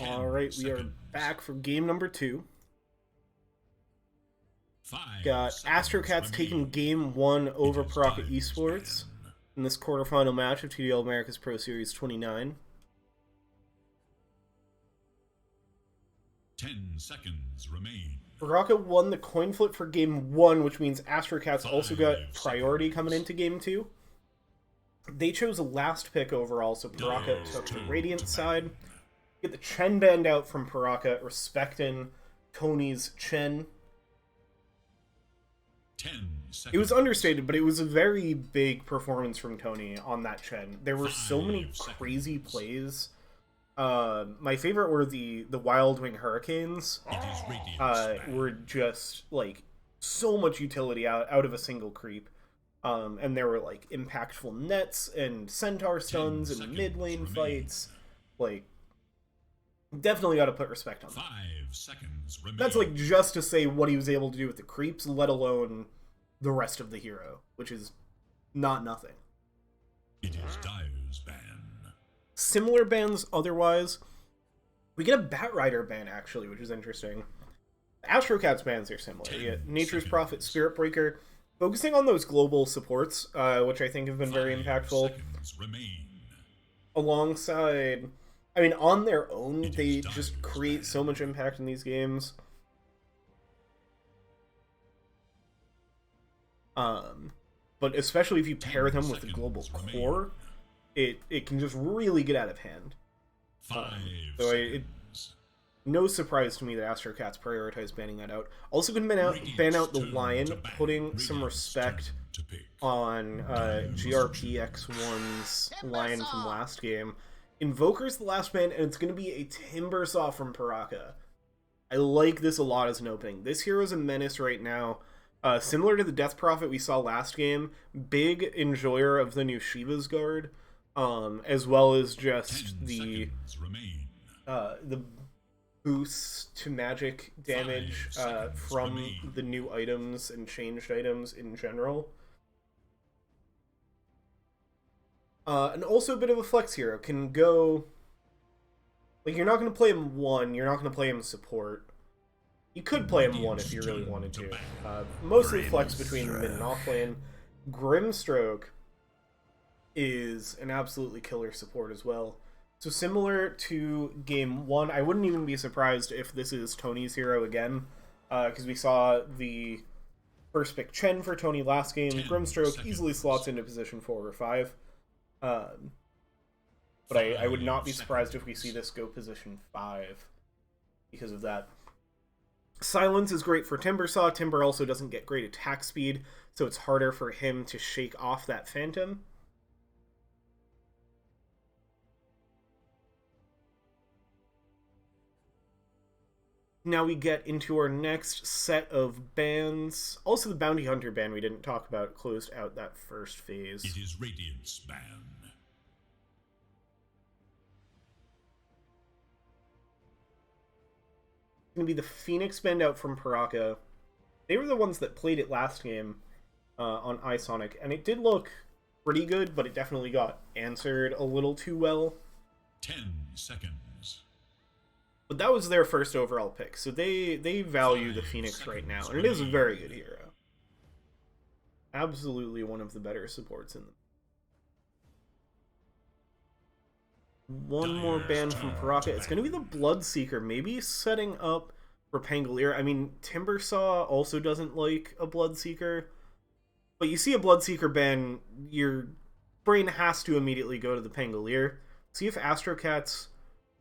Alright, we are back for game number 2. 5 Got AstroCats taking game 1 over Puraka Esports in this quarterfinal match of TDL America's Pro Series 29. 10 seconds remain. Puraka won the coin flip for game 1, which means AstroCats also got priority coming into game 2. They chose a last pick overall, so Puraka took the Radiant side. Get the Chen band out from Puraka, respecting Tony's Chen. 10 seconds. It was understated, but it was a very big performance from Tony on that Chen. There were so many crazy plays. My favorite were the Wild Wing Hurricanes. Were just, like, so much utility out of a single creep. And there were, like, impactful nets and centaur stuns and mid lane fights. Like, definitely got to put respect on that. 5 seconds remain. That's, like, just to say what he was able to do with the creeps, let alone the rest of the hero, which is not nothing. It is Dire's ban. Similar bans otherwise. We get a Batrider ban, actually, which is interesting. AstroCats bans are similar. You get Nature's Prophet, Spirit Breaker, focusing on those global supports, which I think have been very impactful. Alongside, I mean, on their own, they just create so much impact in these games. But especially if you pair them with the global core, it can just really get out of hand. So no surprise to me that AstroCats prioritized banning that out. Also can ban out the Lion, putting some respect on GRPX1's Lion from last game. Invoker's the last ban, and it's going to be a Timbersaw from Puraka. I like this a lot as an opening. This hero's a menace right now. Similar to the Death Prophet we saw last game, big enjoyer of the new Shiva's Guard, as well as just the boost to magic damage from the new items and changed items in general. And also a bit of a flex hero. Can go... Like, you're not going to play him 1, you're not going to play him support. You could play him 1 if you really wanted to. Mostly flex between mid and off lane. Grimstroke is an absolutely killer support as well. So similar to game 1, I wouldn't even be surprised if this is Tony's hero again, because we saw the first pick Chen for Tony last game. Grimstroke easily slots into position 4 or 5. But I would not be surprised if we see this go position 5 because of that. Silence is great for Timbersaw. Timber also doesn't get great attack speed, so it's harder for him to shake off that Phantom. Now we get into our next set of bans. Also, the Bounty Hunter ban we didn't talk about closed out that first phase. It is Radiant's ban. Going to be the Phoenix band out from Puraka. They were the ones that played it last game on iSonic, and it did look pretty good, but it definitely got answered a little too well. 10 seconds. But that was their first overall pick, so they value the Phoenix right now, and it is a very good hero. Absolutely one of the better supports in them. One more ban from Puraka. It's going to be the Bloodseeker, maybe setting up for Pangolier. I mean, Timbersaw also doesn't like a Bloodseeker, but you see a Bloodseeker ban, your brain has to immediately go to the Pangolier. See if AstroCats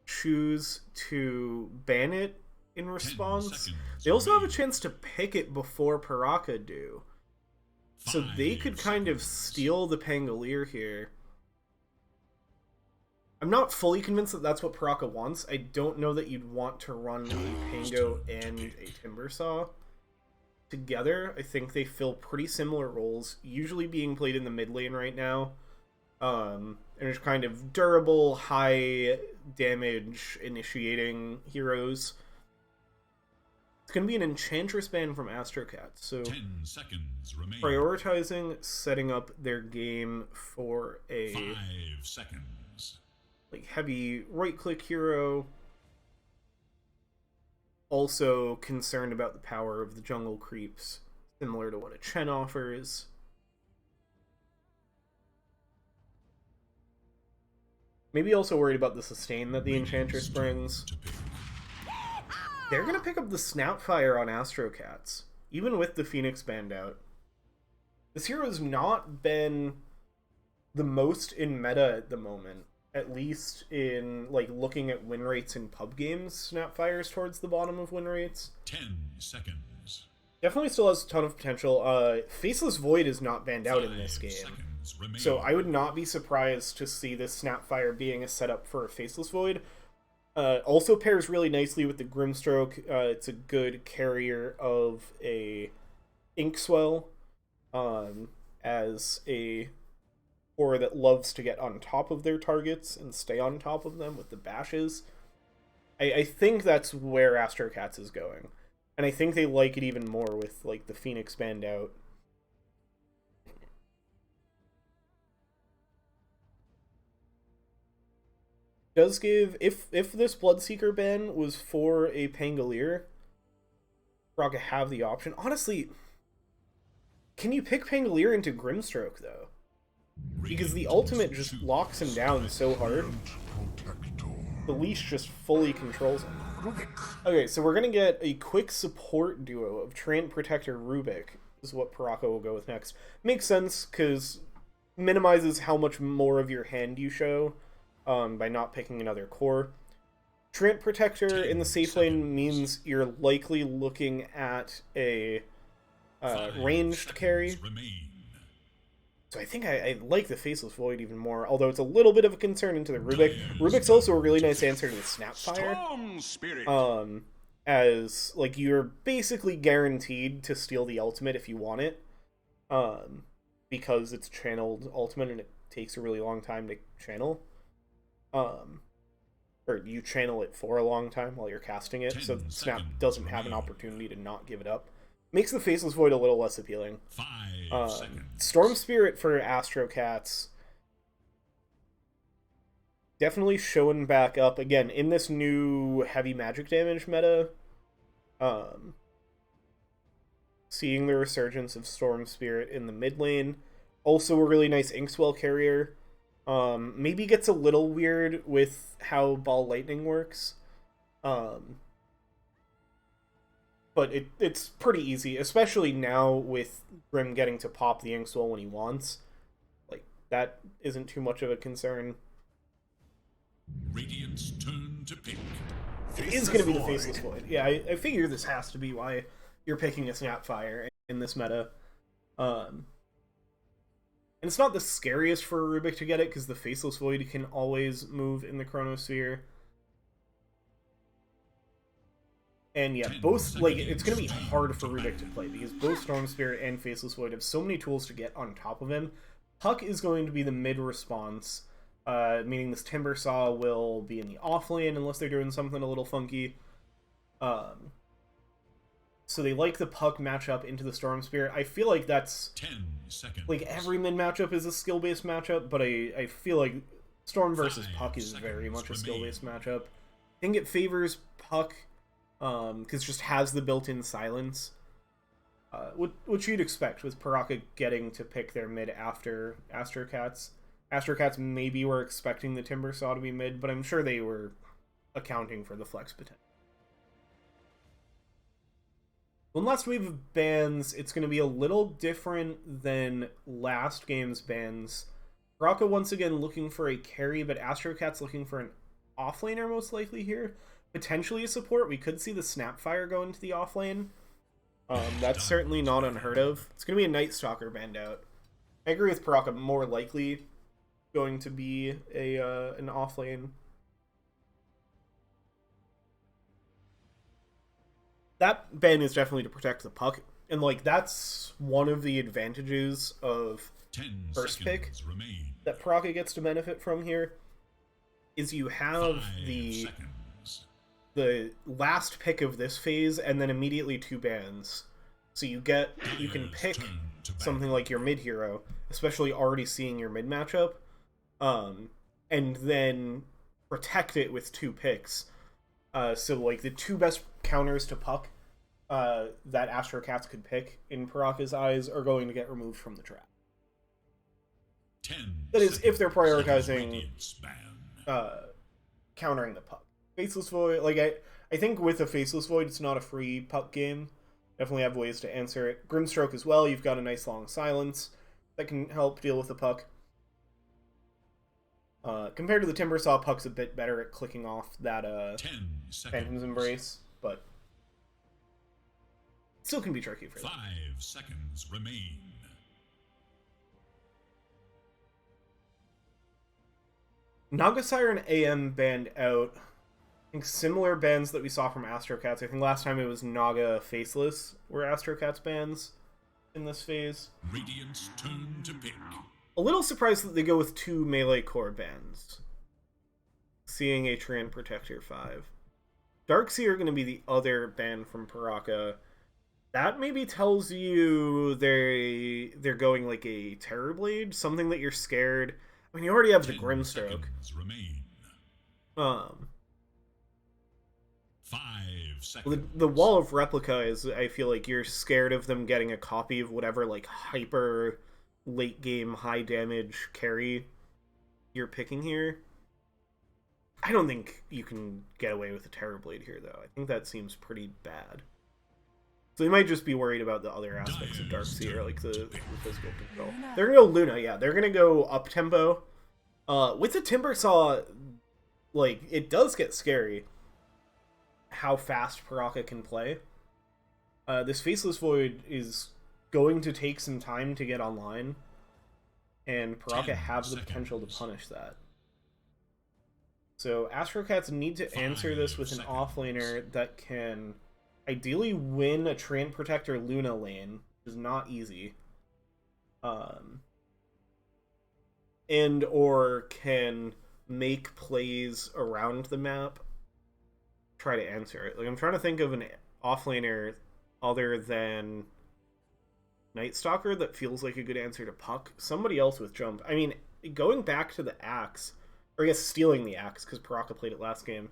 choose to ban it in response. They also have a chance to pick it before Puraka do. So they could kind of steal the Pangolier here. I'm not fully convinced that that's what Puraka wants. I don't know that you'd want to run a Pango and a Timbersaw together. I think they fill pretty similar roles, usually being played in the mid lane right now. And it's kind of durable, high damage initiating heroes. It's going to be an Enchantress ban from AstroCats, so 10 seconds remain. Prioritizing setting up their game for a 5 seconds. Like heavy right-click hero. Also concerned about the power of the jungle creeps, similar to what a Chen offers. Maybe also worried about the sustain that the Enchantress brings. They're going to pick up the Snapfire on AstroCats, even with the Phoenix banned out. This hero has not been the most in meta at the moment. At least in, like, looking at win rates in pub games, Snapfire's towards the bottom of win rates. 10 seconds. Definitely still has a ton of potential. Faceless Void is not banned out in this game. So I would not be surprised to see this Snapfire being a setup for a Faceless Void. Also pairs really nicely with the Grimstroke. It's a good carrier of a Inkswell as a or that loves to get on top of their targets and stay on top of them with the bashes. I think that's where AstroCats is going. And I think they like it even more with, like, the Phoenix banned out. Does give... If this Bloodseeker ban was for a Pangolier, Puraka have the option. Honestly, can you pick Pangolier into Grimstroke, though? Because the ultimate just locks him down so hard. The leash just fully controls him. Okay, so we're going to get a quick support duo of Treant Protector Rubik, is what Puraka will go with next. Makes sense, because minimizes how much more of your hand you show by not picking another core. Treant Protector in the safe lane means you're likely looking at a ranged carry. So I think I like the Faceless Void even more, although it's a little bit of a concern into the Rubik. Rubik's also a really nice answer to the Snapfire. as like you're basically guaranteed to steal the ultimate if you want it, because it's channeled ultimate and it takes a really long time to channel, or you channel it for a long time while you're casting it, so Snap doesn't have an opportunity to not give it up. Makes the Faceless Void a little less appealing. 5 seconds. Storm Spirit for AstroCats. Definitely showing back up again in this new heavy magic damage meta. Seeing the resurgence of Storm Spirit in the mid lane. Also a really nice Inkswell carrier. Maybe gets a little weird with how Ball Lightning works. But it's pretty easy, especially now with Grim getting to pop the Inkswell when he wants. Like, that isn't too much of a concern. Radiant's turn to pick. It is going to be the Faceless Void. Yeah, I figure this has to be why you're picking a Snapfire in this meta. And it's not the scariest for a Rubik to get it, because the Faceless Void can always move in the Chronosphere. And yeah, both, like, it's going to be hard for Rubik to play, because both Storm Spirit and Faceless Void have so many tools to get on top of him. Puck is going to be the mid-response, meaning this Timber Saw will be in the off lane, unless they're doing something a little funky. So they like the Puck matchup into the Storm Spirit. I feel like that's... 10 seconds. Like, every mid matchup is a skill-based matchup, but I feel like Storm versus Puck is very much a skill-based matchup. I think it favors Puck, because it just has the built-in silence. Which you'd expect with Puraka getting to pick their mid after AstroCats. AstroCats maybe were expecting the Timber Saw to be mid, but I'm sure they were accounting for the flex potential. One last wave of bans, it's going to be a little different than last game's bans. Puraka once again looking for a carry, but AstroCats looking for an offlaner most likely here. Potentially a support. We could see the Snapfire go into the offlane. That's certainly not unheard of. It's going to be a Night Stalker banned out. I agree with Puraka, more likely going to be an offlane. That ban is definitely to protect the Puck, and like that's one of the advantages of first pick that Puraka gets to benefit from here. Is you have the last pick of this phase, and then immediately 2 bans. So you can pick something like your mid hero, especially already seeing your mid matchup, and then protect it with 2 picks. So like the 2 best counters to Puck that AstroCats could pick in Puraka's eyes are going to get removed from the trap. That is, if they're prioritizing countering the Puck. Faceless Void, like I think with a Faceless Void, it's not a free Puck game. Definitely have ways to answer it. Grimstroke as well, you've got a nice long silence that can help deal with the Puck. Compared to the Timber Saw, Puck's a bit better at clicking off that Phantom's Embrace, but it still can be tricky for them. 5 seconds remain. Naga Siren AM banned out. I think similar bans that we saw from AstroCats. I think last time it was Naga Faceless were AstroCats bans in this phase. Radiant's turn to pick. A little surprised that they go with 2 melee core bans. Seeing Atrian Protector 5. Darkseer going to be the other ban from Puraka. That maybe tells you they're going like a Terrorblade, something that you're scared. I mean, you already have the Grimstroke. 5 seconds. The Wall of Replica is, I feel like you're scared of them getting a copy of whatever like hyper late game high damage carry you're picking here. I don't think you can get away with a Terrorblade here, though. I think that seems pretty bad. So they might just be worried about the other aspects of Darkseer, like the physical control. They're gonna go Luna, yeah. They're gonna go up tempo. With the Timber Saw, like, it does get scary how fast Puraka can play. This Faceless Void is going to take some time to get online, and Puraka have the potential to punish that. So AstroCats need to answer this with an offlaner that can ideally win a Treant Protector Luna lane, which is not easy. And or can make plays around the map, try to answer it. Like, I'm trying to think of an offlaner other than Night Stalker that feels like a good answer to Puck. Somebody else with jump. I mean, going back to the axe, or I guess stealing the axe, because Puraka played it last game.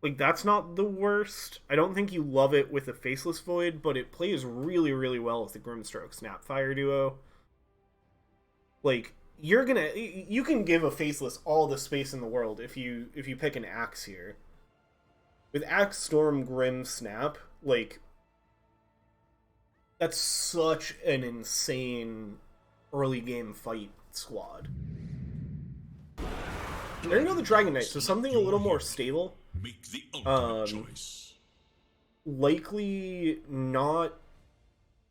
Like, that's not the worst. I don't think you love it with the Faceless Void, but it plays really, really well with the Grimstroke Snapfire duo. Like, you can give a Faceless all the space in the world if you pick an axe here. With Axe, Storm, Grim, Snap, like, that's such an insane early game fight squad. There you go, the Dragon Knight, so something a little more stable. Make the ultimate choice. Likely not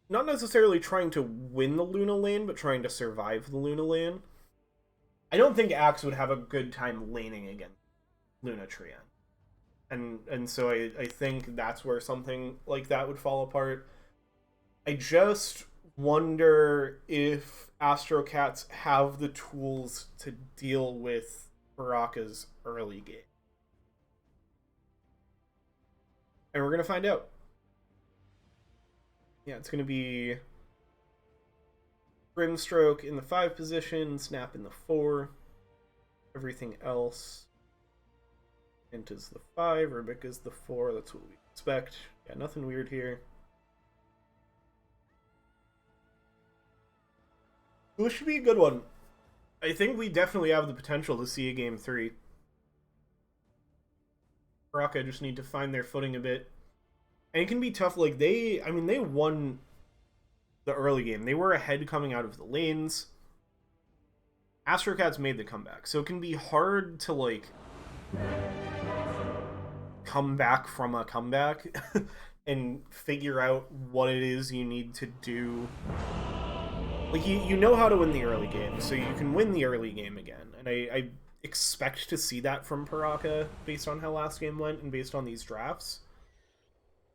necessarily trying to win the Luna lane, but trying to survive the Luna lane. I don't think Axe would have a good time laning against Luna Treant. And so I think that's where something like that would fall apart. I just wonder if AstroCats have the tools to deal with Puraka's early game. And we're going to find out. Yeah, it's going to be Grimstroke in the 5 position, Snap in the 4. Everything else. Int is the 5, Rubik is the 4. That's what we expect. Yeah, nothing weird here. This should be a good one. I think we definitely have the potential to see a game 3. Puraka just need to find their footing a bit. And it can be tough. Like, they won the early game. They were ahead coming out of the lanes. AstroCats made the comeback. So it can be hard to, like, come back from a comeback and figure out what it is you need to do. Like, you know how to win the early game, so you can win the early game again. And I expect to see that from Puraka based on how last game went and based on these drafts.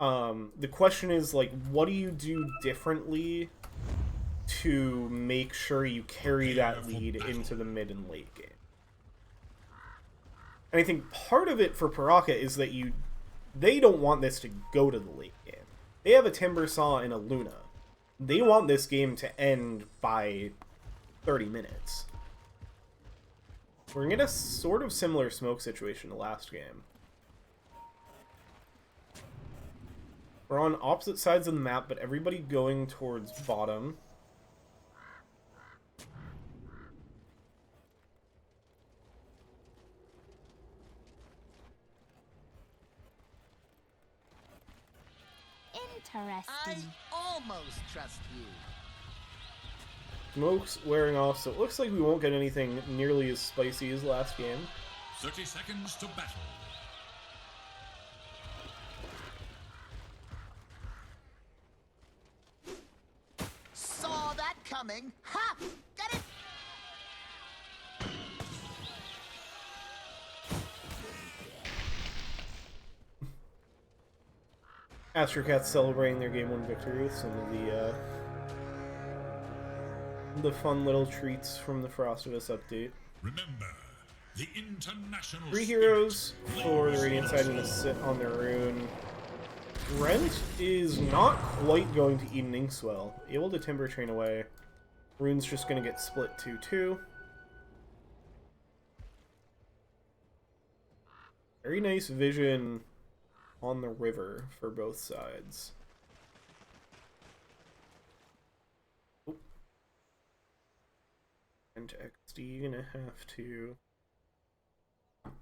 The question is, like, what do you do differently to make sure you carry that lead into the mid and late game? And I think part of it for Puraka is that they don't want this to go to the late game. They have a Timber Saw and a Luna. They want this game to end by 30 minutes. We're in a sort of similar smoke situation to last game. We're on opposite sides of the map, but everybody going towards bottom. Interesting. I almost trust you. Smoke's wearing off, so it looks like we won't get anything nearly as spicy as last game. 30 seconds to battle. Saw that coming. Ha! Got it! AstroCats celebrating their Game 1 victory with some of the fun little treats from the Frost of Us update. Remember, the international 3 heroes for the Radiant side and to sit on their rune. Rent is not quite going to eat an Inkswell. Able to Timber Train away. Rune's just going to get split 2-2. Very nice vision on the river for both sides. Oh. And XD gonna have to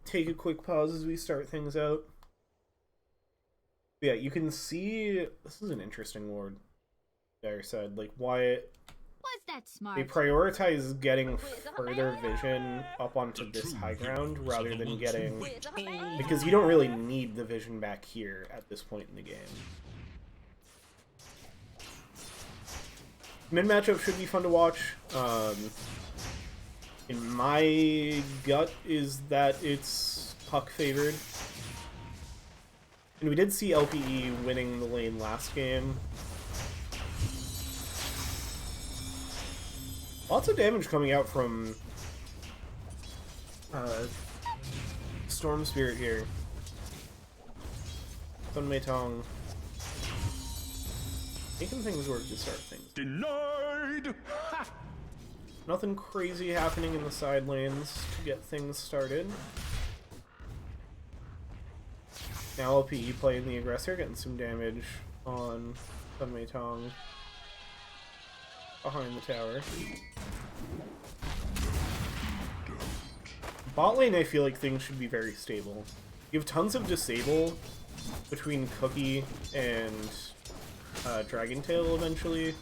take a quick pause as we start things out. Yeah, you can see this is an interesting ward. Dire side, like Wyatt. Was that smart? They prioritize getting further vision up onto this high ground rather than getting... Because you don't really need the vision back here at this point in the game. Mid matchup should be fun to watch. In my gut is that it's puck favored. And we did see LPE winning the lane last game. Lots of damage coming out from Storm Spirit here. Sun Mei Tong making things work to start things. Denied! Ha! Nothing crazy happening in the side lanes to get things started. Now LPE playing the aggressor, getting some damage on Sun Mei Tong behind the tower. Bot lane, I feel like things should be very stable. You have tons of disable between Cookie and Dragon Tail eventually,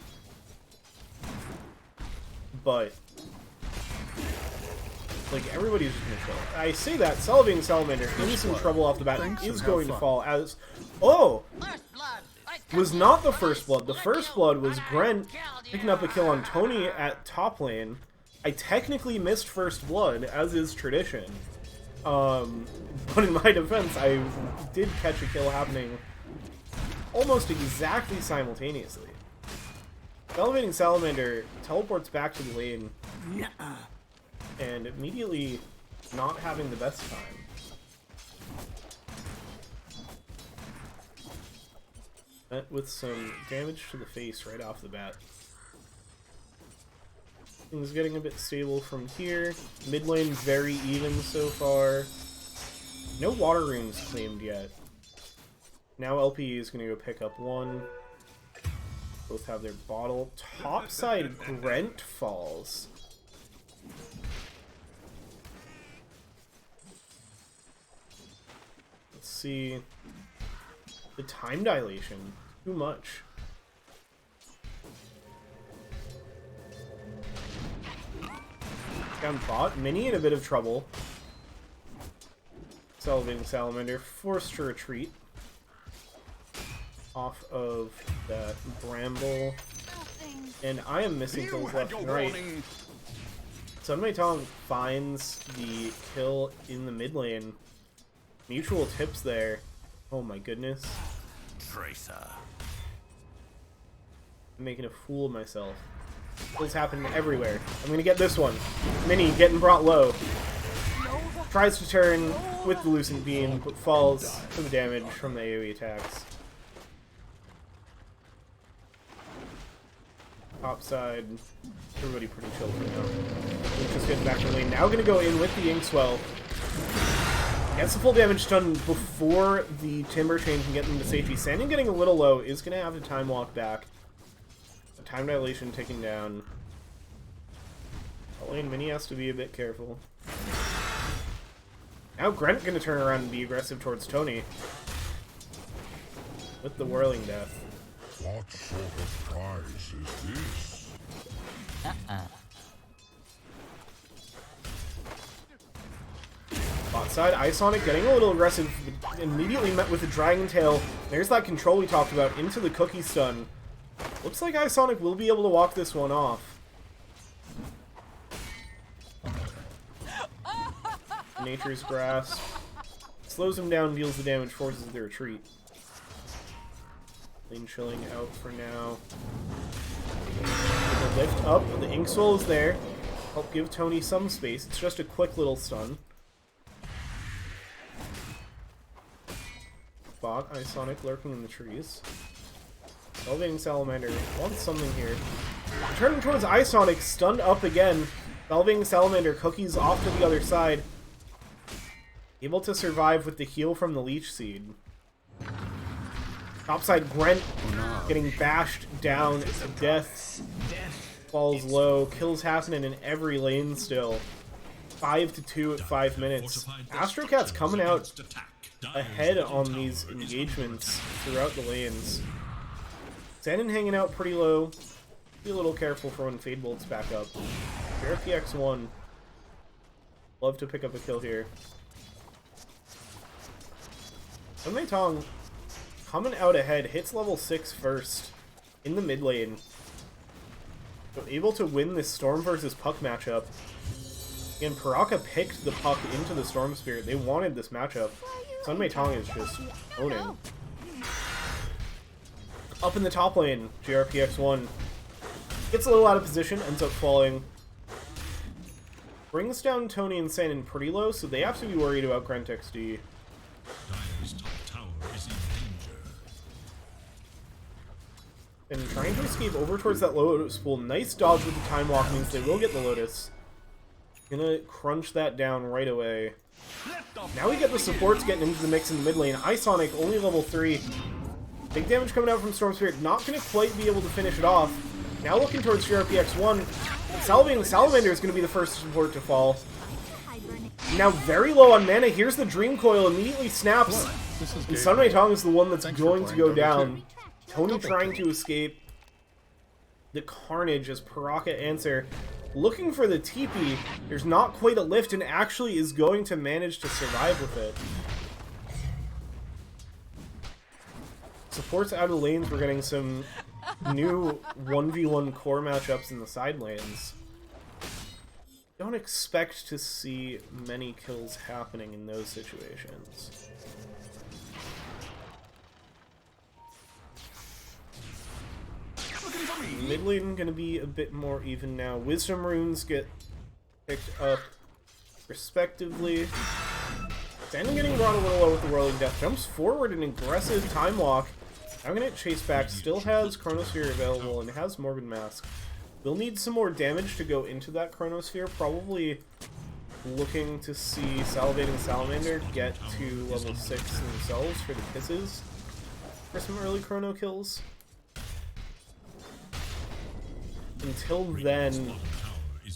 but like everybody's just gonna chill. I say that Salving Salamander in some trouble off the bat is going to fall as was not the first blood. The first blood was Grent picking up a kill on Tony at top lane. I technically missed first blood, as is tradition. But in my defense, I did catch a kill happening almost exactly simultaneously. Elevating Salamander teleports back to the lane and immediately not having the best time. Met with some damage to the face right off the bat. Things getting a bit stable from here. Mid lane very even so far. No water runes claimed yet. Now LPE is going to go pick up one. Both have their bottle. Topside Grent falls. Let's see. The time dilation. Too much. Down bot. Mini in a bit of trouble. Salving Salamander forced to retreat off of that bramble. And I am missing kills left and right. Sun Mei Tong finds the kill in the mid lane. Mutual tips there. Oh my goodness. Tracer. I'm making a fool of myself. Kills happen everywhere. I'm gonna get this one. Mini getting brought low. Tries to turn with the Lucent Beam, but falls to the damage from the AoE attacks. Top side, everybody pretty chill for now. Just getting back to the lane. Now gonna go in with the Inkswell. Gets the full damage done before the Timber Chain can get them to safety. Sanding getting a little low is gonna have to time walk back. The time dilation ticking down. Lane Mini has to be a bit careful. Now Grent gonna turn around and be aggressive towards Tony. With the Whirling Death. What sort of prize is this? Bot side, Isonic getting a little aggressive, immediately met with the Dragon Tail. There's that control we talked about into the Cookie Stun. Looks like Isonic will be able to walk this one off. Nature's Grasp. Slows him down, deals the damage, forces the retreat. Lane chilling out for now. The lift up, the Inkswell is there. Help give Tony some space. It's just a quick little stun. Bot, Isonic lurking in the trees. Elevating Salamander wants something here. Turning towards Isonic, stunned up again. Elevating Salamander, Cookie's off to the other side. Able to survive with the heal from the Leech Seed. Topside Grent getting bashed down to death. Falls low. Kills happening in every lane still. 5-2 at 5 minutes. AstroCats coming out ahead on these engagements throughout the lanes. Sandin hanging out pretty low. Be a little careful for when Fade Bolt's back up. PX1. Love to pick up a kill here. Sun Mei Tong coming out ahead, hits level 6 first in the mid lane. So able to win this Storm versus Puck matchup. And Puraka picked the puck into the Storm Spirit. They wanted this matchup. Sunmei Tong is just owning. Up in the top lane, GRPX1 gets a little out of position, ends up falling. Brings down Tony and Sanin pretty low, so they have to be worried about Grant XD. Dire's top tower is in danger. And trying to escape over towards that Lotus pool. Nice dodge with the time walk means they will get the Lotus. Gonna crunch that down right away. Now we get the supports getting into the mix in the mid lane. Isonic, only level 3. Big damage coming out from Storm Spirit. Not gonna quite be able to finish it off. Now looking towards GRPX1. Salvating Salamander is gonna be the first support to fall. Now very low on mana. Here's the Dream Coil. Immediately snaps. And Sunmei Tong is the one that's going to go down. Tony trying to escape the carnage as Puraka answer. Looking for the TP. There's not quite a lift and actually is going to manage to survive with it. Supports out of lanes. We're getting some new 1v1 core matchups in the side lanes. Don't expect to see many kills happening in those situations. Mid lane gonna be a bit more even now. Wisdom runes get picked up respectively. Sanin getting brought a little low with the Whirling Death. Jumps forward an aggressive time walk. I'm gonna chase back. Still has Chronosphere available and has Morbid Mask. We'll need some more damage to go into that Chronosphere. Probably looking to see Salivating Salamander get to level 6 themselves for the kisses for some early Chrono kills. Until then, you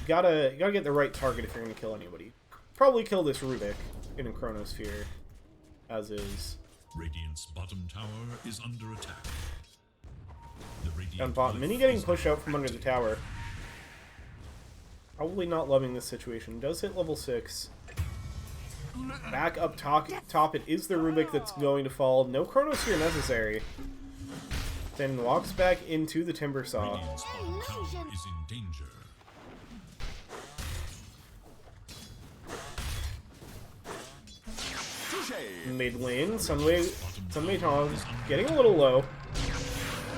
gotta get the right target if you're gonna kill anybody. Probably kill this Rubik in a Chronosphere, as is. Radiant's bottom tower is under attack. The Radiant And bot Mini getting pushed out from under the tower. Probably not loving this situation. Does hit level 6. Back up top, it is the Rubik that's going to fall. No Chronosphere necessary. Then walks back into the Timber Saw. Radiant's bottom tower is in danger. Mid lane, Sunmei Tong getting a little low.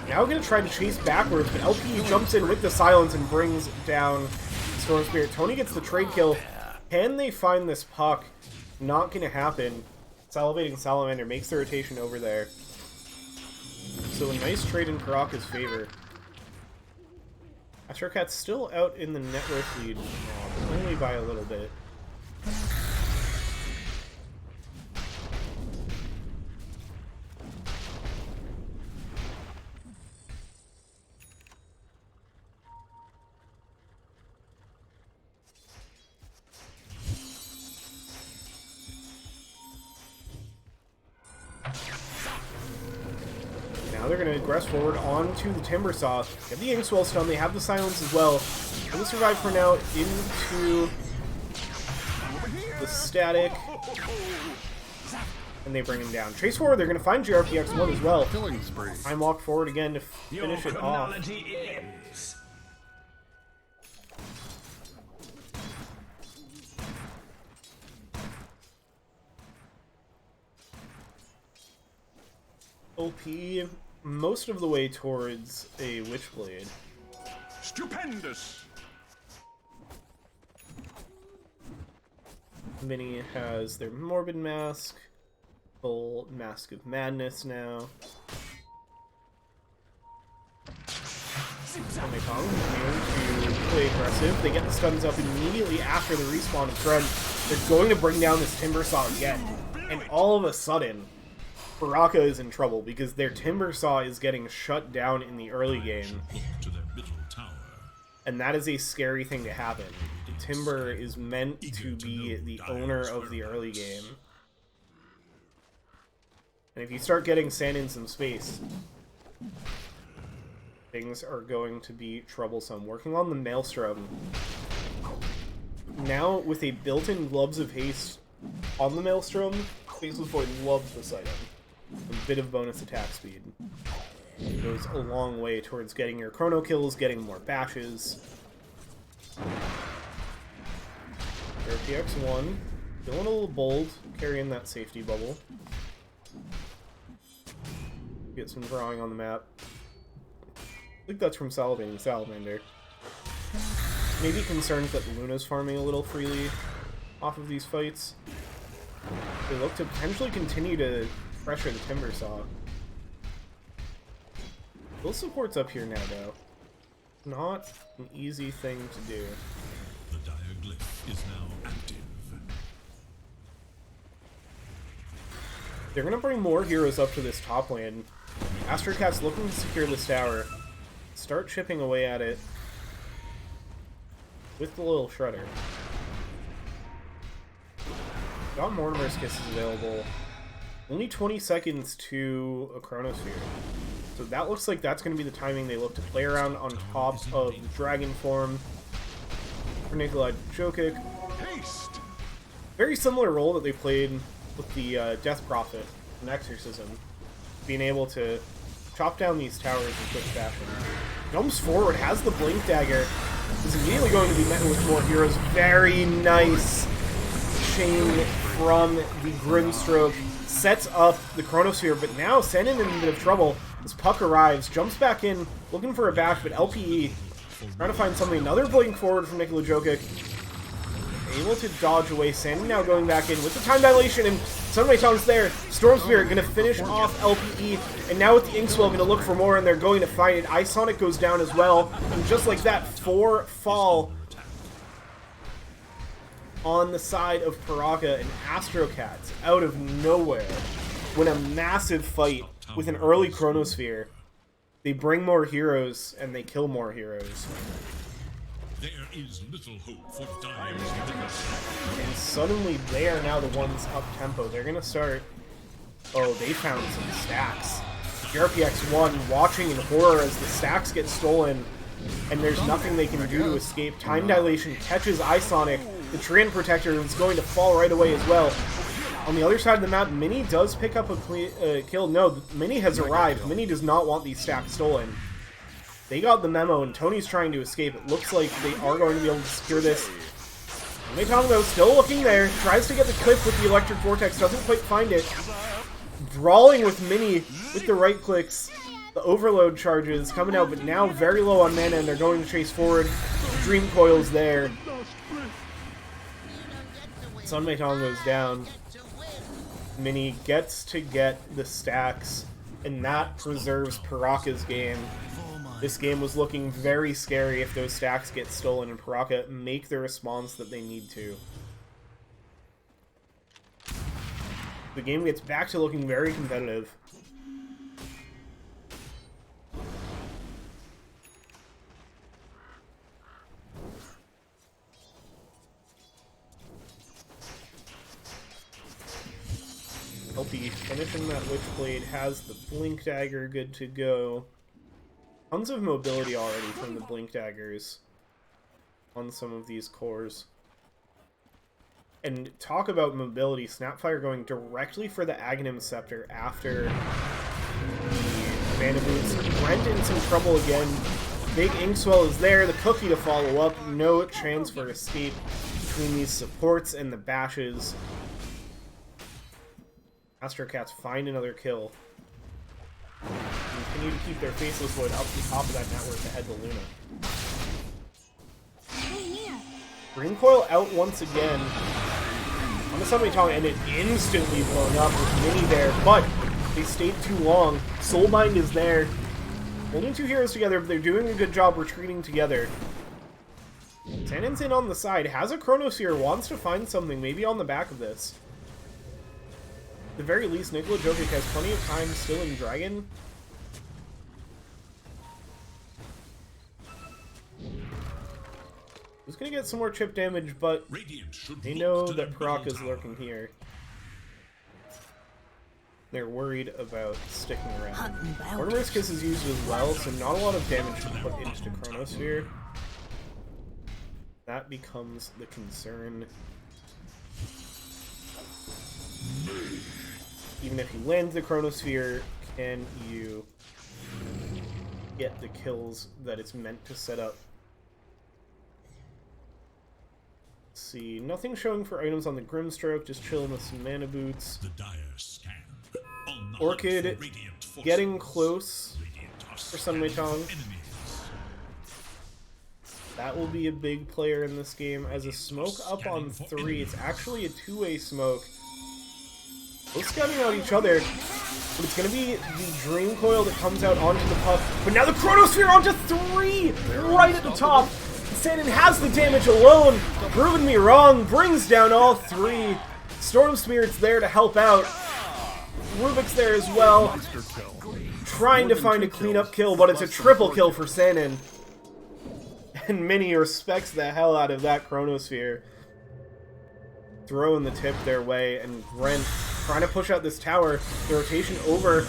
Now gonna try to chase backwards, but LP jumps in with the silence and brings down Storm Spirit. Tony gets the trade kill. Can they find this puck? Not gonna happen. Salivating Salamander makes the rotation over there. So a nice trade in Puraka's favor. AstroCats still out in the network lead now, but only by a little bit. Now they're going to aggress forward onto the Timber Saw. They have the Inkswell stun, they have the silence as well. They will survive for now into the static. And they bring him down. Chase forward, they're going to find GRPX1 as well. Time walk forward again to finish it off. OP most of the way towards a Witchblade. Stupendous! Mini has their Morbid Mask, full Mask of Madness now. Sunmei Tong continuing to play aggressive. They get the stuns up immediately after the respawn of Trent. They're going to bring down this Timber Saw again. And all of a sudden, Puraka is in trouble because their Timber Saw is getting shut down in the early game. To their middle tower. And that is a scary thing to happen. Timber is meant to be the owner of the early game. And if you start getting sand in some space, things are going to be troublesome. Working on the Maelstrom. Now, with a built-in Gloves of Haste on the Maelstrom, Faceless Void loves this item. A bit of bonus attack speed. It goes a long way towards getting your chrono kills, getting more bashes. RPX1, feeling a little bold, carrying that safety bubble. Get some drawing on the map. I think that's from Salivating Salamander. Maybe concerned that Luna's farming a little freely off of these fights. They look to potentially continue to pressure the Timber Saw. Full support's up here now, though. Not an easy thing to do. The diaglyph is now active. They're gonna bring more heroes up to this top lane. AstroCats looking to secure this tower. Start chipping away at it with the little shredder. Got Mortimer's Kisses available. Only 20 seconds to a Chronosphere. So that looks like that's going to be the timing they look to play around on top of Dragon Form for Nikolai Jokic. Haste. Very similar role that they played with the Death Prophet in Exorcism. Being able to chop down these towers in quick fashion. Jumps forward, has the Blink Dagger. Is immediately going to be met with more heroes. Very nice chain from the Grimstroke. Sets up the Chronosphere, but now Senin in a bit of trouble. As Puck arrives, jumps back in, looking for a back, but LPE trying to find something. Another blink forward from Nikola Jokic. Able to dodge away. Senin now going back in with the time dilation, and Sunray Tongue's there. Storm Spirit going to finish off LPE, and now with the Inkswell going to look for more, and they're going to find it. Ice Sonic goes down as well, and just like that, 4 fall on the side of Puraka, and AstroCats out of nowhere win a massive fight with an early Chronosphere. They bring more heroes and they kill more heroes. There is little hope for dying. And suddenly they are now the ones up tempo. They're gonna start. Oh, they found some stacks. JRPX1 watching in horror as the stacks get stolen, and there's nothing they can do to escape. Time dilation catches Isonic. The Treant Protector is going to fall right away as well. On the other side of the map, Mini does pick up a kill. No, Mini has arrived. Mini does not want these stacks stolen. They got the memo, and Tony's trying to escape. It looks like they are going to be able to secure this. Meitong, though, still looking there. Tries to get the clip with the Electric Vortex. Doesn't quite find it. Brawling with Mini with the right clicks. The Overload charges coming out, but now very low on mana, and they're going to chase forward. Dream Coil's there. Sun Meitong goes down. Mini gets to get the stacks, and that preserves Puraka's game. This game was looking very scary if those stacks get stolen and Puraka make the response that they need to. The game gets back to looking very competitive. LP finishing that Witchblade, has the Blink Dagger good to go. Tons of mobility already from the Blink Daggers on some of these cores. And talk about mobility, Snapfire going directly for the Aghanim Scepter after the Mana Boots. Brent in some trouble again. Big Inkswell is there, the Cookie to follow up. No chance for escape between these supports and the bashes. AstroCats find another kill. Continue to keep their Faceless Void up the top of that network to head to Luna. Green Coil out once again on the Sunway Tongue, and it instantly blown up with Mini there, but they stayed too long. Soulbind is there, holding two heroes together, but they're doing a good job retreating together. Tannen's in on the side, has a Chronosphere, wants to find something, maybe on the back of this. At the very least, Nikola Jokic has plenty of time still in Dragon. He's gonna get some more chip damage, but they know that Puraka's lurking here. They're worried about sticking around. Mortimer's Kiss is used as well, so not a lot of damage to put into Chronosphere. That becomes the concern. Even if you land the Chronosphere, can you get the kills that it's meant to set up? Let's see. Nothing showing for items on the Grimstroke, just chilling with some mana boots. The dire scan. On the Orchid hunt for radiant forces. getting close Radiant are for Sunway Tong. enemies. That will be a big player in this game. As a smoke up on 3, it's actually a two-way smoke. Both scouting out each other, but it's going to be the Dream Coil that comes out onto the puck. But now the Chronosphere onto 3, right at the top. Sandin has the damage alone, proving me wrong, brings down all 3. Storm Spirit's there to help out. Rubik's there as well, trying to find a cleanup kill, but it's a triple kill for Sandin. And Mini respects the hell out of that Chronosphere. Throwing the tip their way, and Brent trying to push out this tower. The rotation over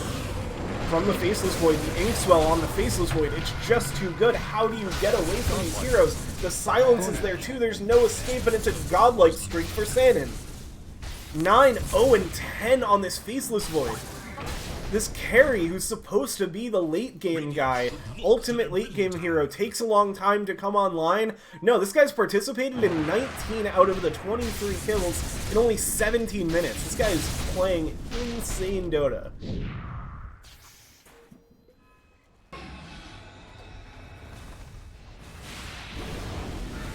from the Faceless Void, the Inkswell on the Faceless Void. It's just too good. How do you get away from these heroes? The silence is there too. There's no escape, and it's a godlike streak for Sandin. 9-0-10 on this Faceless Void. This carry, who's supposed to be the late game guy, ultimate late game hero, takes a long time to come online. No, this guy's participated in 19 out of the 23 kills in only 17 minutes. This guy is playing insane Dota.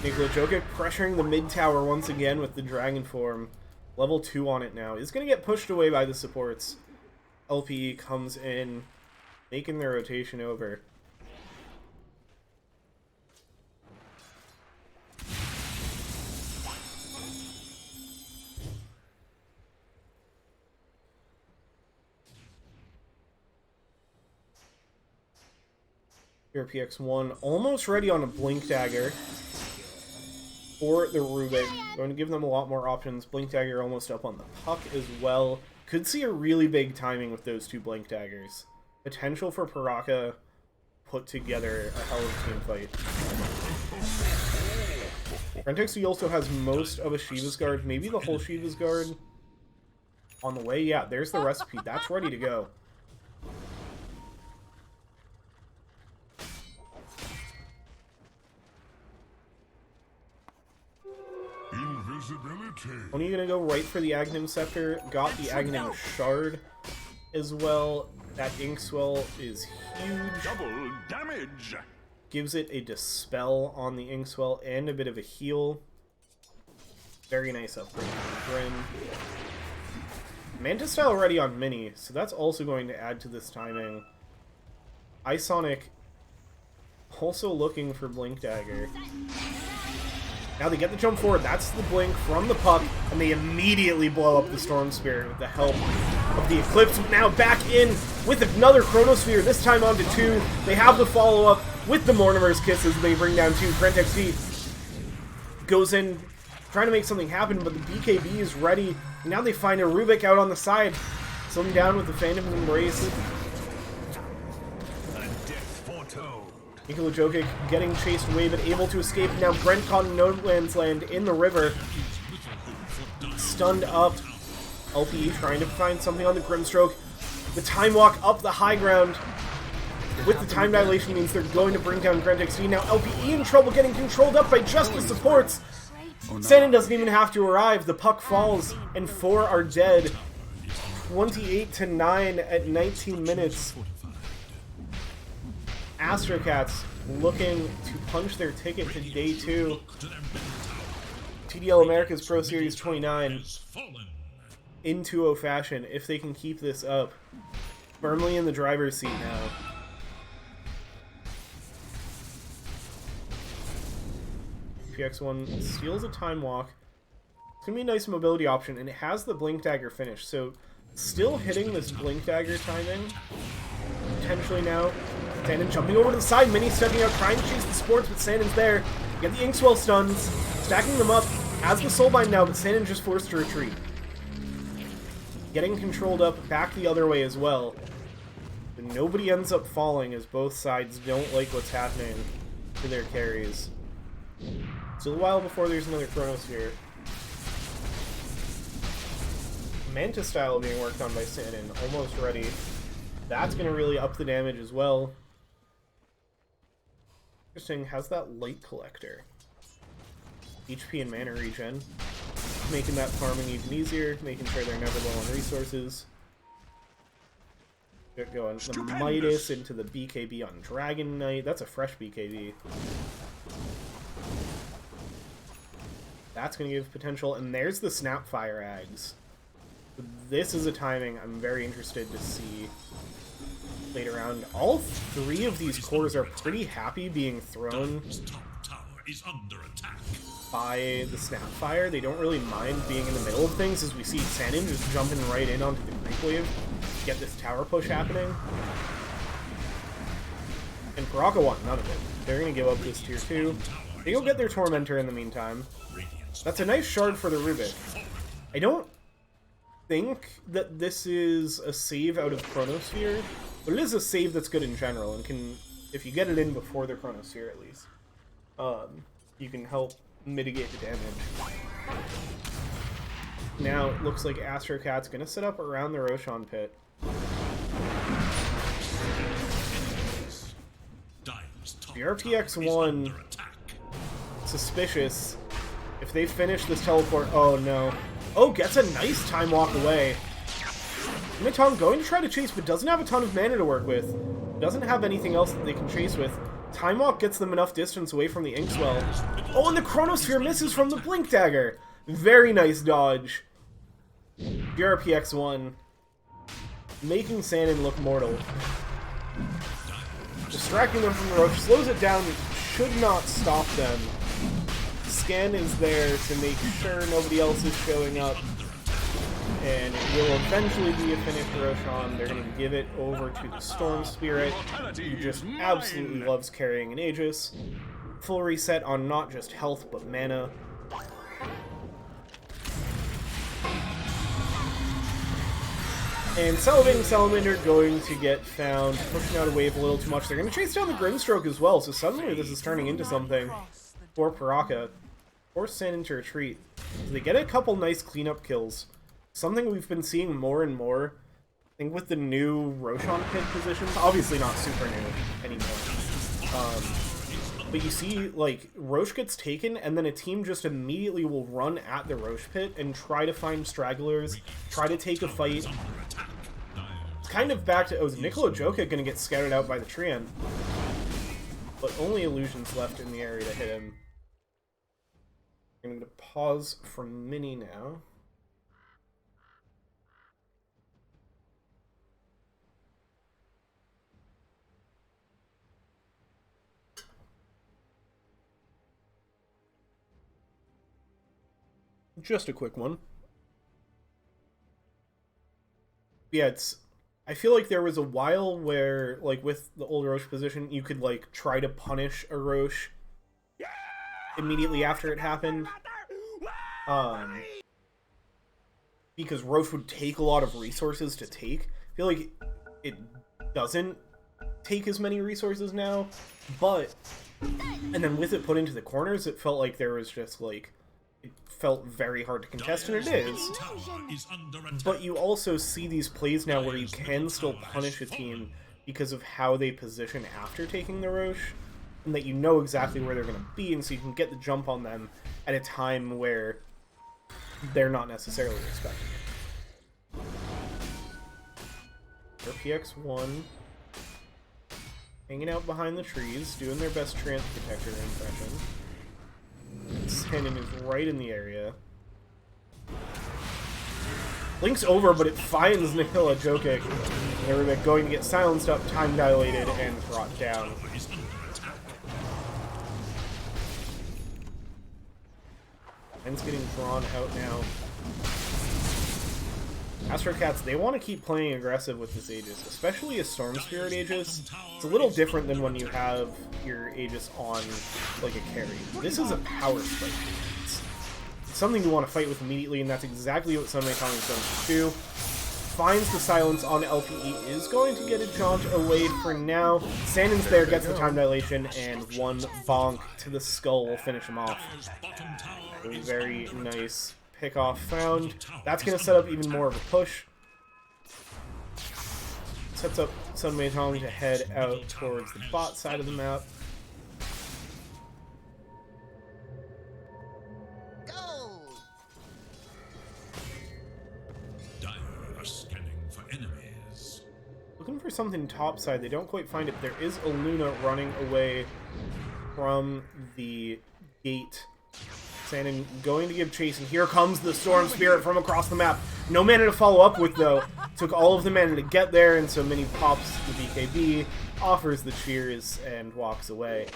Nikola Jokic pressuring the mid tower once again with the Dragon Form. Level 2 on it now. Is going to get pushed away by the supports. LPE comes in, making their rotation over. Here PX1 almost ready on a Blink Dagger for the Rubik. Going to give them a lot more options. Blink Dagger almost up on the puck as well. Could see a really big timing with those two Blink Daggers. Potential for Puraka put together a hell of a team fight. Rentexy also has most of a Shiva's Guard, maybe the whole Shiva's Guard on the way. Yeah, there's the recipe. That's ready to go. Only gonna go right for the Aghanim Scepter. Got the Aghanim Shard as well. That Inkswell is huge. Double damage. Gives it a Dispel on the Inkswell and a bit of a heal. Very nice upgrade for Grim. Manta Style already on Mini, so that's also going to add to this timing. Isonic also looking for Blink Dagger. Now they get the jump forward, that's the blink from the puck, and they immediately blow up the Storm Spirit with the help of the Eclipse. Now back in with another Chronosphere, this time onto 2. They have the follow-up with the Mortimer's Kisses. They bring down 2. Brentexy goes in, trying to make something happen, but the BKB is ready. Now they find a Rubik out on the side. Slowing down with the Phantom Embrace. Nikola Jokic getting chased away, but able to escape. Now Brent caught in No Man's Land in the river. Stunned up. LPE trying to find something on the Grimstroke. The Time Walk up the high ground. With the time dilation means they're going to bring down Grand XP. Now LPE in trouble, getting controlled up by just the supports. Sandin doesn't even have to arrive. The puck falls, and 4 are dead. 28-9 at 19 minutes. AstroCats looking to punch their ticket to Day 2. TDL America's Pro Series 29 in 2-0 fashion, if they can keep this up. Firmly in the driver's seat now. PX1 steals a Time Walk. It's going to be a nice mobility option, and it has the Blink Dagger finish, so still hitting this Blink Dagger timing. Potentially now. Sandin jumping over to the side, Mini stepping out, trying to chase the sports, but Sandin's there. Get the Inkswell stuns, stacking them up, has the Soulbind now, but Sandin just forced to retreat. Getting controlled up back the other way as well. But nobody ends up falling as both sides don't like what's happening to their carries. Still a while before there's another Chronosphere. Manta Style being worked on by Sandin, almost ready. That's going to really up the damage as well. Interesting, how's that Light Collector? HP and mana regen, making that farming even easier, making sure they're never low on resources. Get going the Midas into the BKB on Dragon Knight. That's a fresh BKB. That's going to give potential, and there's the Snapfire Ags. This is a timing I'm very interested to see later on. All three of these cores are pretty happy being thrown by the Snapfire. They don't really mind being in the middle of things, as we see Sanin just jumping right in onto the creep wave to get this tower push happening. And Puraka want none of it. They're going to give up this tier 2. They go get their Tormentor in the meantime. That's a nice shard for the Rubik. I don't think that this is a save out of Chronosphere, but it is a save that's good in general, and can, if you get it in before the Chronosphere at least, you can help mitigate the damage. Now it looks like AstroCats gonna set up around the Roshan pit. The RPX1 suspicious. If they finish this teleport, oh no. Oh, gets a nice time walk away. Mitong going to try to chase, but doesn't have a ton of mana to work with. Doesn't have anything else that they can chase with. Time walk gets them enough distance away from the Inkswell. Oh, and the Chronosphere misses from the Blink Dagger. Very nice dodge. GRPX1 making Sanin look mortal. Distracting them from the Roach, slows it down, should not stop them. Scan is there to make sure nobody else is showing up, and it will eventually be a finished Roshan. They're going to give it over to the Storm Spirit, who just absolutely loves carrying an Aegis. Full reset on not just health, but mana. And Salivating Salamander going to get found, pushing out a wave a little too much. They're going to chase down the Grimstroke as well, so suddenly this is turning into something for Puraka. Force Sanin to retreat. So they get a couple nice cleanup kills. Something we've been seeing more and more. I think with the new Roshan pit positions, obviously not super new anymore. But you see, like, Roche gets taken, and then a team just immediately will run at the Roche pit and try to find stragglers, try to take a fight. It's kind of back to, oh, is Nicola Jokic going to get scouted out by the Treant? But only illusions left in the area to hit him. I'm going to pause for Mini now. Just a quick one. Yeah, I feel like there was a while where, like, with the old Roche position, you could, like, try to punish a Roche immediately after it happened. Because Roche would take a lot of resources to take. I feel like it doesn't take as many resources now, but... And then with it put into the corners, it felt like there was just, like... It felt very hard to contest, and it is. But you also see these plays now where you can still punish a team because of how they position after taking the Roche, and that you know exactly where they're going to be, and so you can get the jump on them at a time where they're not necessarily expecting it. RPX1 hanging out behind the trees, doing their best Trance Protector impression. Sanin is right in the area. Link's over, but it finds Nicola Jokic. Rubik going to get silenced up, time dilated, and brought down. End's getting drawn out now. AstroCats, they want to keep playing aggressive with this Aegis, especially a Storm Spirit Aegis. It's a little different than when you have your Aegis on, like, a carry. This is a power spike. It's something you want to fight with immediately, and that's exactly what Sunmei Kong is going to do. Finds the silence on LPE, is going to get a jaunt away for now. Sanin's there, gets the time dilation, and one bonk to the skull will finish him off. A very nice pick-off found. That's going to set up even more of a push. Sets up Sunmei Tong to head out towards the bot side of the map. something topside. They don't quite find it. There is a Luna running away from the gate. Sandin going to give chase, and here comes the Storm Spirit from across the map. No mana to follow up with, though. Took all of the mana to get there, and so Mini pops the BKB, offers the cheers, and walks away.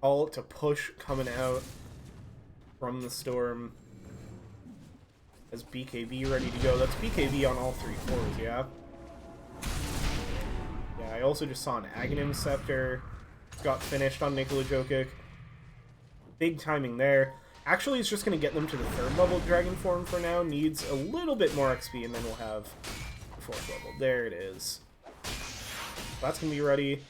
All to push coming out from the Storm. As BKB ready to go. That's BKB on all 3 floors, yeah? Yeah, I also just saw an Aghanim Scepter. Got finished on Nikola Jokic. Big timing there. Actually, it's just going to get them to the 3rd level Dragon form for now. Needs a little bit more XP, and then we'll have the 4th level. There it is. That's going to be ready.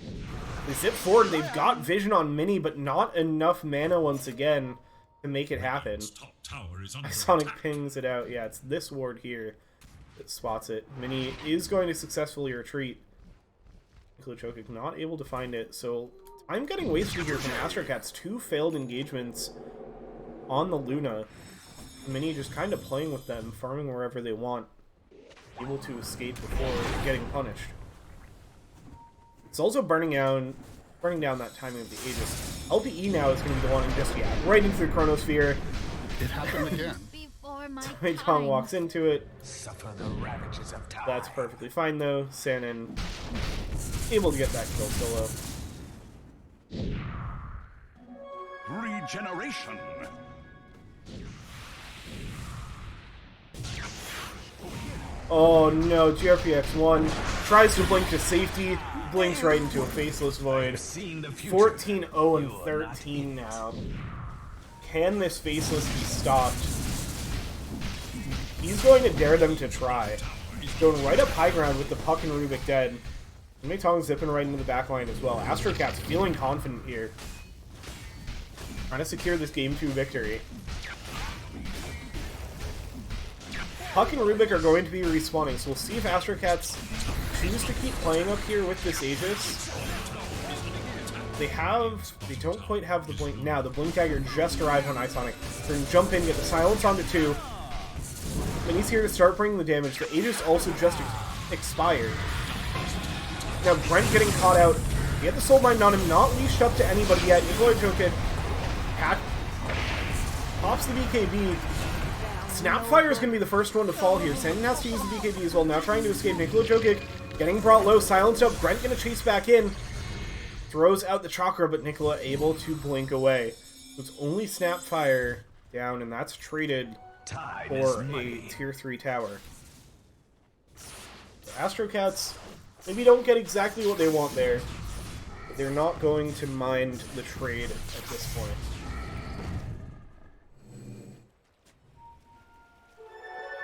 They zip forward. They've got vision on Mini, but not enough mana once again to make it happen. Sonic pings it out. Yeah, it's this ward here that spots it. Mini is going to successfully retreat. Nikola Jokic not able to find it, so I'm getting wasted here from AstroCats. 2 failed engagements on the Luna. Mini just kind of playing with them, farming wherever they want, able to escape before getting punished. It's also burning down that timing of the Aegis. LPE now is going to be the one just, yeah, right into the Chronosphere. It happened again. Tom walks into it. Suffer the ravages of time. That's perfectly fine, though. Sandin able to get that kill solo. Regeneration. Oh no, GRPX1 tries to blink to safety, blinks right into a Faceless Void. 14-0 and 13 now. Can this Faceless be stopped? He's going to dare them to try. He's going right up high ground with the Puck and Rubik dead. Tong zipping right into the backline as well. AstroCats feeling confident here. Trying to secure this Game 2 victory. Puck and Rubik are going to be respawning, so we'll see if AstroCats choose to keep playing up here with this Aegis. They don't quite have the Blink now. The Blink Dagger just arrived on Isonic. They're going to jump in, get the Silence onto 2. And he's here to start bringing the damage. The Aegis also just expired. Now Brent getting caught out. He had the Soulbind on him, not leashed up to anybody yet. Nikola Jokic pops the BKB. Snapfire is going to be the first one to fall here. Sandin has to use the BKB as well. Now trying to escape. Nikola Jokic getting brought low, silenced up. Brent going to chase back in. Throws out the Chakra, but Nikola able to blink away. So it's only Snapfire down, and that's traded for a tier 3 tower. So AstroCats maybe don't get exactly what they want there, but they're not going to mind the trade at this point.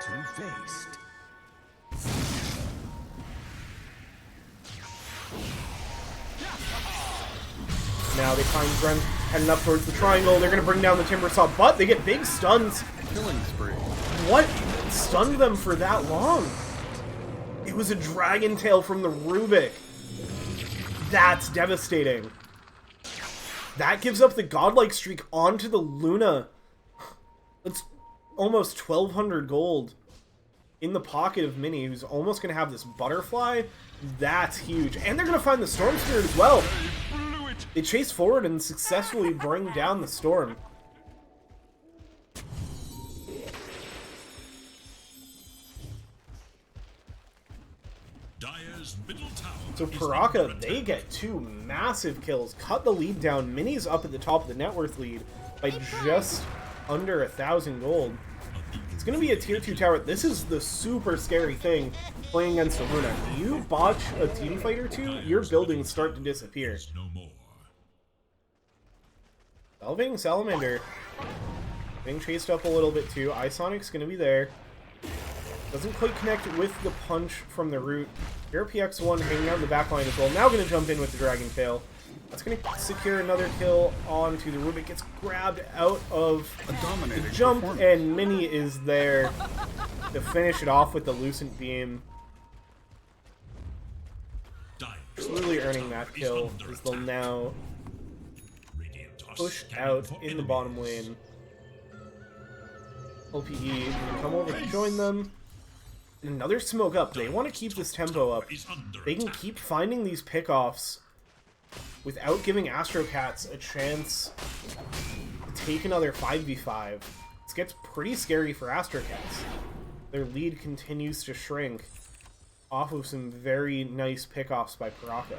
Two-faced. Now they find Brent heading up towards the triangle. They're going to bring down the Timber Saw, but they get big stuns. Killing spree. What stunned them for that long? It was a Dragon Tail from the Rubik. That's devastating. That gives up the godlike streak onto the Luna. It's almost 1,200 gold in the pocket of Mini, who's almost going to have this Butterfly. That's huge. And they're going to find the Storm Spirit as well. They chase forward and successfully bring down the Storm. So Puraka, they get 2 massive kills, cut the lead down. Mini's up at the top of the net worth lead by just under 1,000 gold. It's going to be a tier 2 tower. This is the super scary thing playing against a Luna. You botch a team fight or 2, your buildings start to disappear. Elevating Salamander. Being chased up a little bit too. Isonic's going to be there. Doesn't quite connect with the punch from the root. RPX1 hanging out in the backline as well. Now going to jump in with the Dragon Tail. That's going to secure another kill onto the Rubik. Gets grabbed out of the jump, and Mini is there to finish it off with the Lucent Beam. Just really earning that kill, as they'll now push out in the bottom lane. LPE can come over to join them. Another smoke up. They want to keep this tempo up. They can keep finding these pickoffs without giving AstroCats a chance to take another 5v5. This gets pretty scary for AstroCats. Their lead continues to shrink off of some very nice pickoffs by Puraka.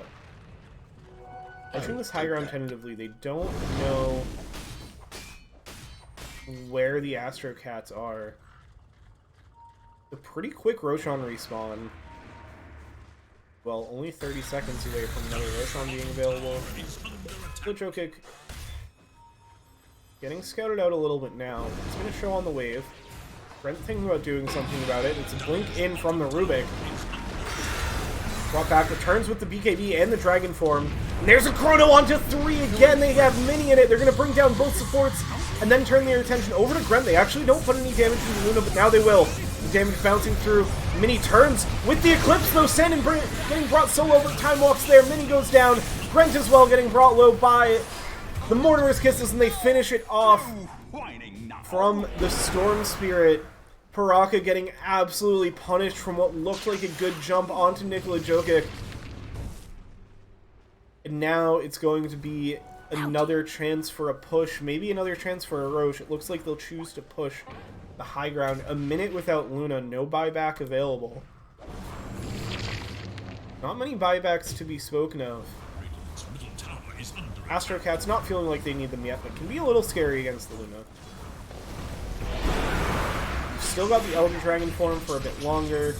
Pushing this high ground tentatively, they don't know where the AstroCats are. A pretty quick Roshan respawn. Well, only 30 seconds away from another Roshan being available. Split kick. Getting scouted out a little bit now. It's going to show on the wave. Brent thinking about doing something about it. It's a blink in from the Rubik. Brought back, returns with the BKB and the Dragon Form. And there's a Chrono onto 3 again. They have Mini in it. They're going to bring down both supports and then turn their attention over to Grent. They actually don't put any damage into Luna, but now they will. The damage bouncing through. Mini turns with the Eclipse, though. Sandin getting brought solo, but Time Walk's there. Mini goes down. Grent as well getting brought low by the Mortimer's Kisses, and they finish it off from the Storm Spirit. Puraka getting absolutely punished from what looked like a good jump onto Nikola Jokic. And now it's going to be another chance for a push, maybe another chance for a Roche. It looks like they'll choose to push the high ground. A minute without Luna, no buyback available. Not many buybacks to be spoken of. AstroCats not feeling like they need them yet, but can be a little scary against the Luna. Still got the Elder Dragon form for a bit longer.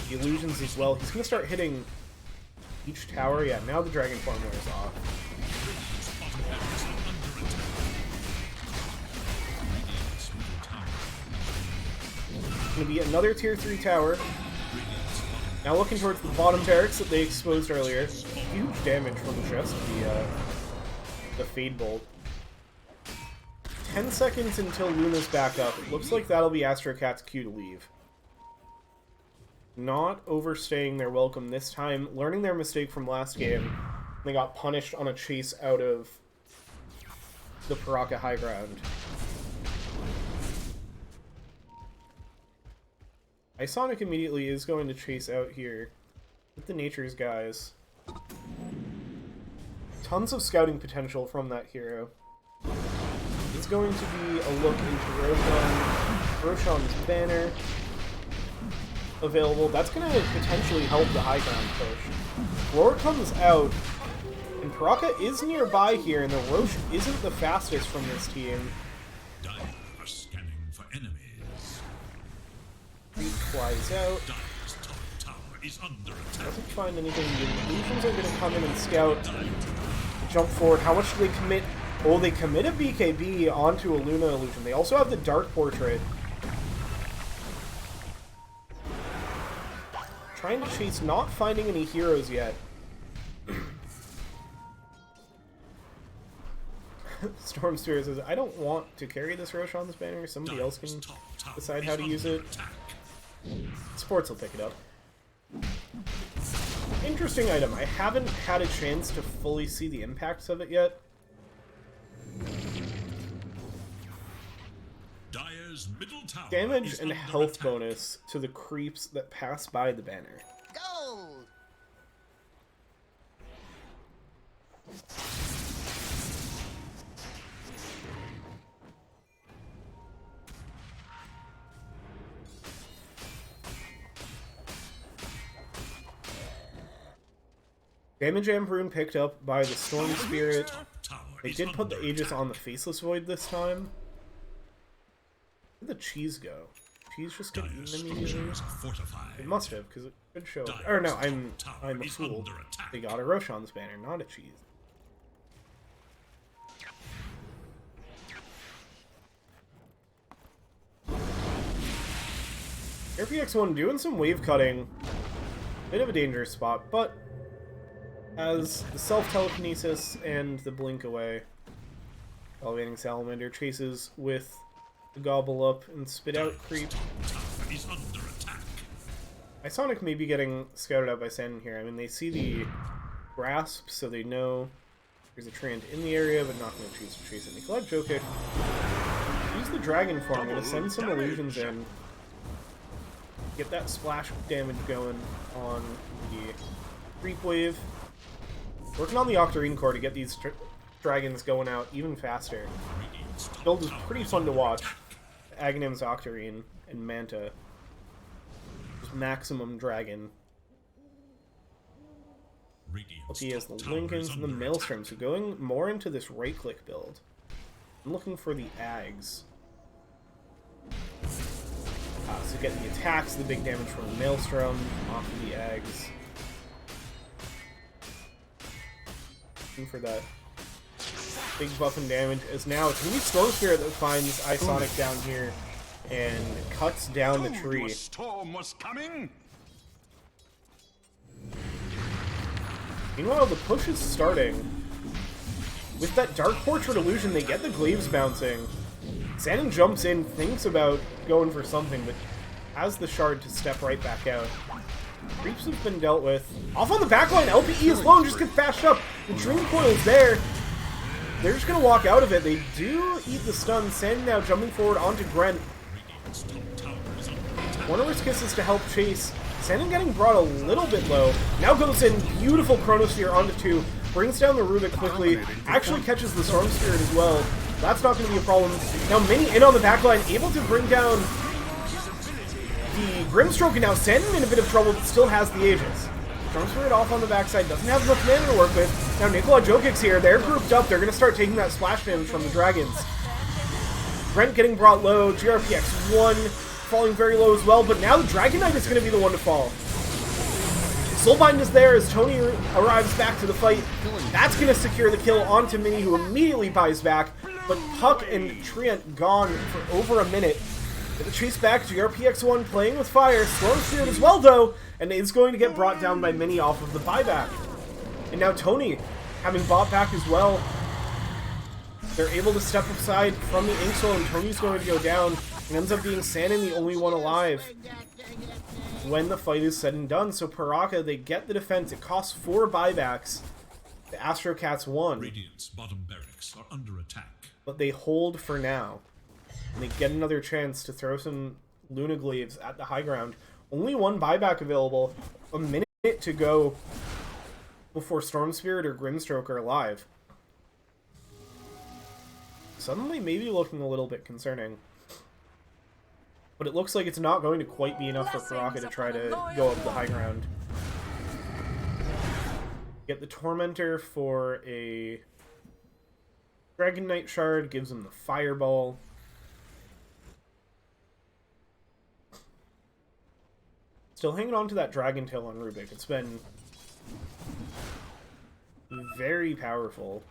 The illusions as well. He's going to start hitting each tower. Yeah, now the Dragon form wears off. Going to be another tier 3 tower. Now looking towards the bottom barracks that they exposed earlier. Huge damage from just the Fade Bolt. 10 seconds until Luna's back up. It looks like that'll be AstroCats' cue to leave. Not overstaying their welcome this time. Learning their mistake from last game. They got punished on a chase out of the Puraka high ground. Isonic immediately is going to chase out here with the Nature's guys. Tons of scouting potential from that hero. It's going to be a look into Roshan's banner available. That's going to potentially help the high ground push. Roar comes out, and Puraka is nearby here, and the Roche isn't the fastest from this team. Dire are scanning for enemies. Creep flies out. Dire's top tower is under attack. Doesn't find anything. The illusions are going to come in and scout. Jump forward. How much do they commit? Oh, they commit a BKB onto a Luna illusion. They also have the Dark Portrait. Trying to chase, not finding any heroes yet. Storm Spirit says, I don't want to carry this Roshan's banner. Somebody else can decide how to use it. Sports will pick it up. Interesting item. I haven't had a chance to fully see the impacts of it yet. Dire's middle tower Damage is and under health attack. bonus to the creeps that pass by the banner. Gold! Damage Amp Rune picked up by the Storm Spirit. Tower They is did put the under Aegis attack. on the Faceless Void this time. Where'd the Cheese go? Cheese just got Dire's eaten immediately? structures are fortified. It must have, because it could show. Dire's Or no, top I'm tower a is fool. under attack. They got a Roshan's banner, not a Cheese. RPX1 doing some wave cutting. Bit of a dangerous spot, but as the self-telekinesis and the blink away, Elevating Salamander chases with the Gobble Up and Spit Out creep. Tower is under attack. Isonic may be getting scouted out by Sandin here. I mean, they see the grasp, so they know There's a Treant in the area, but not going to choose to chase it. Nikolai Jokic. Use the Dragon form. Going to send some illusions in. Get that splash damage going on the Creep Wave. Working on the Octarine core to get these dragons going out even faster. Build is pretty fun to watch. Aghanim's Octarine and Manta. Just maximum dragon. LP has the Lincolns and the Maelstrom, so going more into this right-click build. I'm looking for the Ags. So get the attacks, the big damage from the Maelstrom, off of the Ags. Looking for that big buff and damage, as now it's going to be Storm Spirit that finds Isonic down here and cuts down the tree. Storm was coming. Meanwhile, the push is starting. With that Dark Portrait illusion, they get the glaives bouncing. Sandin jumps in, thinks about going for something, but has the shard to step right back out. Creeps have been dealt with. Off on the backline, LPE is low and just gets bashed up. The Dream Coil is there. They're just going to walk out of it. They do eat the stun. Sandin now jumping forward onto Grent. Warner's Kisses to help chase. Sandin getting brought a little bit low. Now goes in, beautiful Chronosphere onto 2. Brings down the Rubik quickly. Actually catches the Storm Spirit as well. That's not going to be a problem. Now Mini in on the backline, able to bring down the Grimstroke, and now Sandin in a bit of trouble, but still has the Aegis. Storm Spirit off on the backside, doesn't have enough mana to work with. Now Nikolai Jokic's here, they're grouped up, they're going to start taking that splash damage from the Dragons. Brent getting brought low, GRPX 1 falling very low as well, but now the Dragon Knight is going to be the one to fall. Soulbind is there as Tony arrives back to the fight. That's going to secure the kill onto Mini, who immediately buys back, but Puck and Treant gone for over a minute. Get the chase back, GRPX1 playing with fire, Storm Spirit as well though, and is going to get brought down by Mini off of the buyback. And now Tony, having bought back as well, they're able to step aside from the Inksoul, and Tony's going to go down. It ends up being Sandin the only one alive when the fight is said and done. So Puraka, they get the defense. It costs 4 buybacks. The AstroCats won. Radiant's bottom barracks are under attack. But they hold for now. And they get another chance to throw some Luna Glaives at the high ground. Only 1 buyback available. A minute to go before Storm Spirit or Grimstroke are alive. Suddenly maybe looking a little bit concerning. But it looks like it's not going to quite be enough for Puraka to try to go up the high ground. Get the Tormentor for a Dragon Knight Shard, gives him the Fireball. Still hanging on to that Dragon Tail on Rubik. It's been very powerful.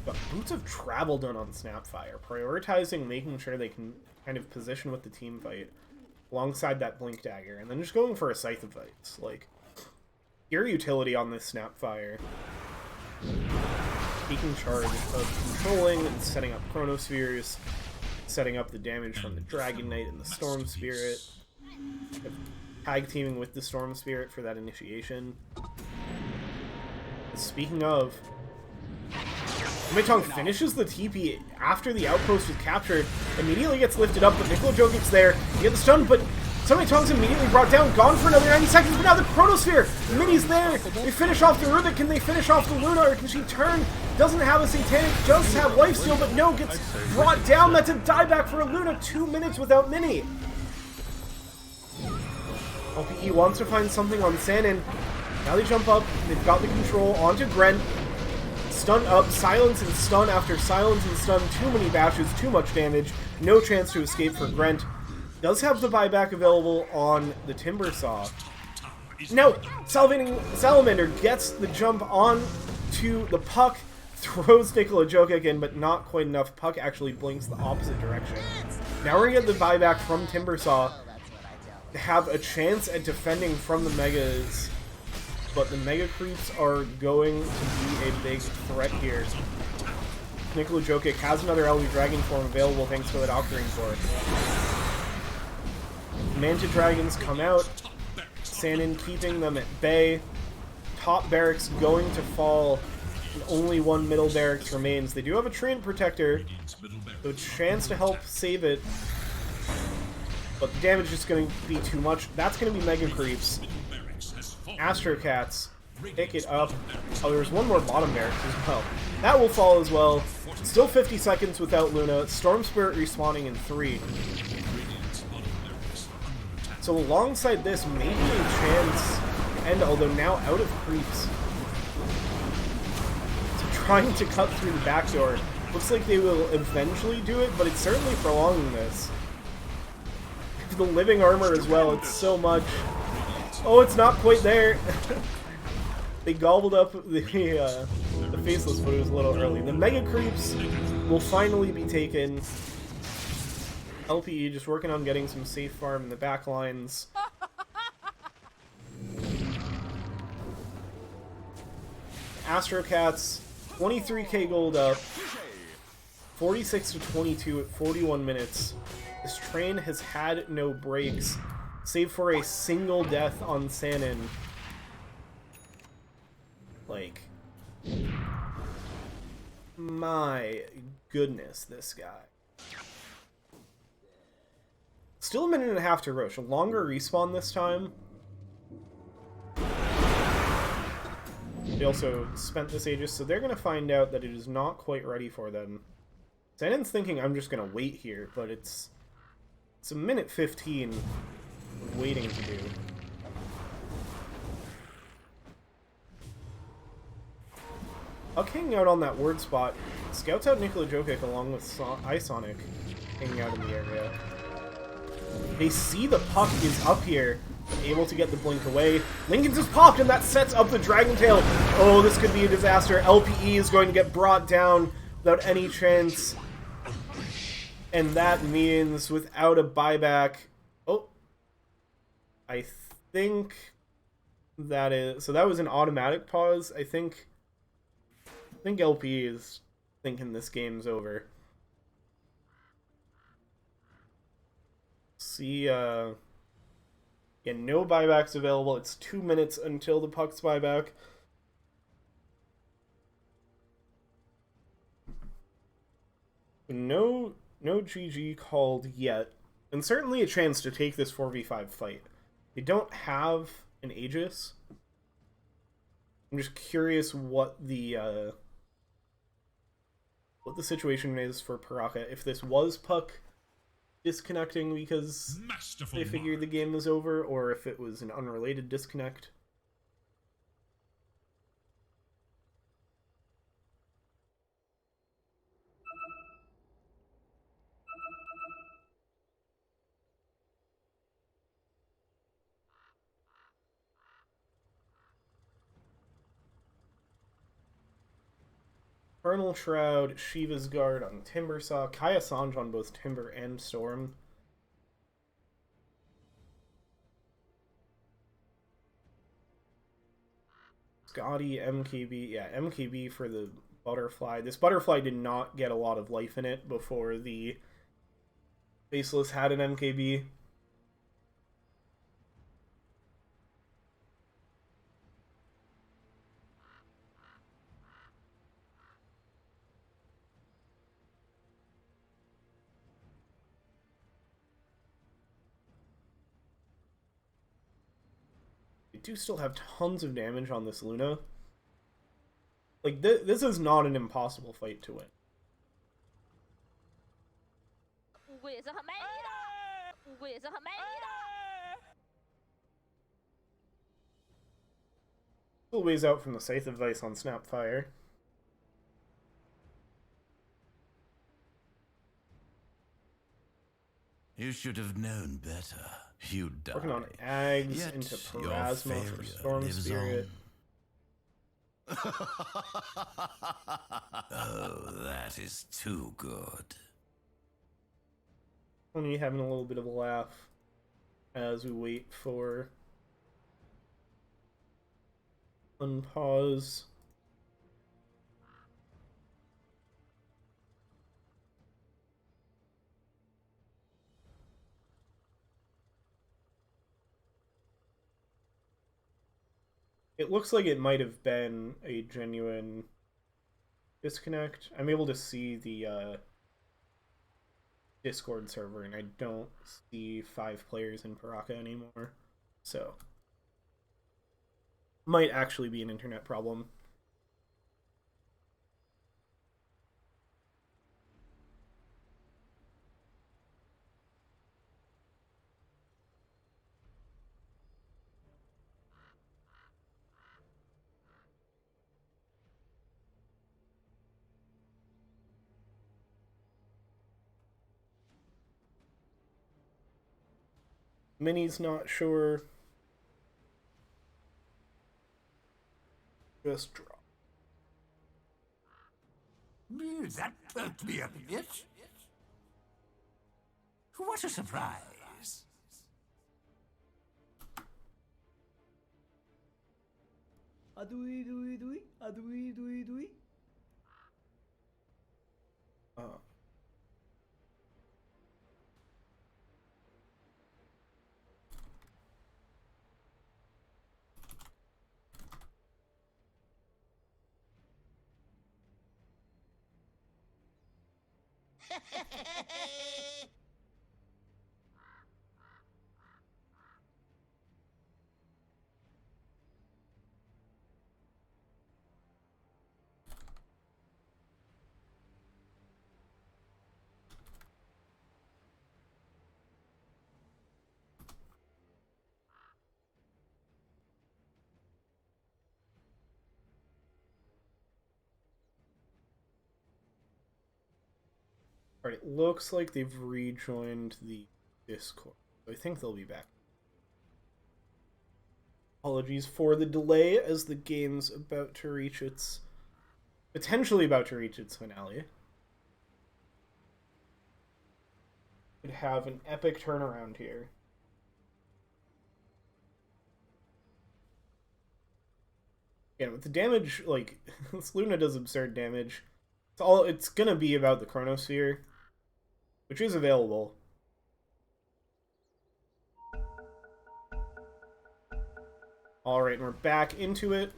But Boots of Travel done on Snapfire, prioritizing making sure they can kind of position with the team fight alongside that Blink Dagger, and then just going for a Scythe of Fights. Like, pure utility on this Snapfire. Taking charge of controlling and setting up Chronospheres, setting up the damage from the Dragon Knight and the Storm Spirit, tag teaming with the Storm Spirit for that initiation. Speaking of, Sumitong finishes the TP after the outpost is captured, immediately gets lifted up, but Nikolai Jokic's there. He gets the stun, but Sumitong's immediately brought down, gone for another 90 seconds, but now the Chronosphere! Mini's there! They finish off the Rubik, can they finish off the Luna, or can she turn? Doesn't have a Satanic, does have Lifesteal, but no, gets brought down. That's a dieback for a Luna, 2 minutes without Mini. LPE wants to find something on Sandin. Now they jump up, they've got the control onto Grent. Stun up, silence and stun after silence and stun, too many bashes, too much damage, no chance to escape for Grent. Does have the buyback available on the Timber Saw. Now, Salamander gets the jump on to the Puck, throws Nikolai Jokic in, but not quite enough. Puck actually blinks the opposite direction. Now we're going to get the buyback from Timber Saw to have a chance at defending from the Megas. But the Mega Creeps are going to be a big threat here. Nikolai Jokic has another LV Dragon form available thanks to that Octarine Core. Manta Dragons come out. Sanin keeping them at bay. Top barracks going to fall, and only one middle barracks remains. They do have a Treant Protector, so a chance to help save it. But the damage is going to be too much. That's going to be Mega Creeps. AstroCats pick it up. Oh, there's one more bottom barracks as well. That will fall as well. Still 50 seconds without Luna. Storm Spirit respawning in 3. So alongside this, maybe a chance, and although now out of creeps, so trying to cut through the back door. Looks like they will eventually do it, but it's certainly prolonging this. The living armor as well, it's so much. Oh, it's not quite there. They gobbled up the faceless, but it was a little early. The Mega Creeps will finally be taken. LPE just working on getting some safe farm in the back lines. AstroCats, 23k gold up. 46 to 22 at 41 minutes. This train has had no breaks, save for a single death on Sanin. Like, my goodness, this guy. Still a minute and a half to Roche. A longer respawn this time. They also spent this Aegis, so they're going to find out that it is not quite ready for them. Sanin's thinking, I'm just going to wait here, but it's a minute 15 of waiting to do. Huck hanging out on that word spot. Scouts out Nikola Jokic along with iSonic hanging out in the area. They see the puck is up here, able to get the blink away. Lincoln's is popped, and that sets up the Dragon Tail. Oh, this could be a disaster. LPE is going to get brought down without any chance. And that means without a buyback... Oh. I think that is... So that was an automatic pause. I think LPE is thinking this game's over. See, yeah, no buybacks available. It's 2 minutes until the puck's buyback. No GG called yet. And certainly a chance to take this 4v5 fight. They don't have an Aegis. I'm just curious what the situation is for Puraka. If this was puck disconnecting because they figured the game was over, or if it was an unrelated disconnect. Infernal Shroud, Shiva's Guard on Timbersaw, Kaya Sanj on both Timber and Storm. Scotty, MKB, yeah, MKB for the Butterfly. This Butterfly did not get a lot of life in it before the Faceless had an MKB. Do still have tons of damage on this Luna. Like, this is not an impossible fight to win. Still ways out from the Scythe of Vice on Snapfire. You should have known better. You died. Working on Ags Yet into your Parasma for failure Storm lives Spirit. Oh, that is too good. Only having a little bit of a laugh as we wait for unpause. It looks like it might have been a genuine disconnect. I'm able to see the Discord server, and I don't see 5 players in Puraka anymore. So, might actually be an internet problem. Minnie's not sure. Just draw. That perked me up a bit. What a surprise. Oh. Alright, it looks like they've rejoined the Discord. I think they'll be back. Apologies for the delay as the game's about to reach its... potentially about to reach its finale. Could have an epic turnaround here. Again, with the damage, like, Luna does absurd damage. It's gonna be about the Chronosphere, which is available. Alright, and we're back into it.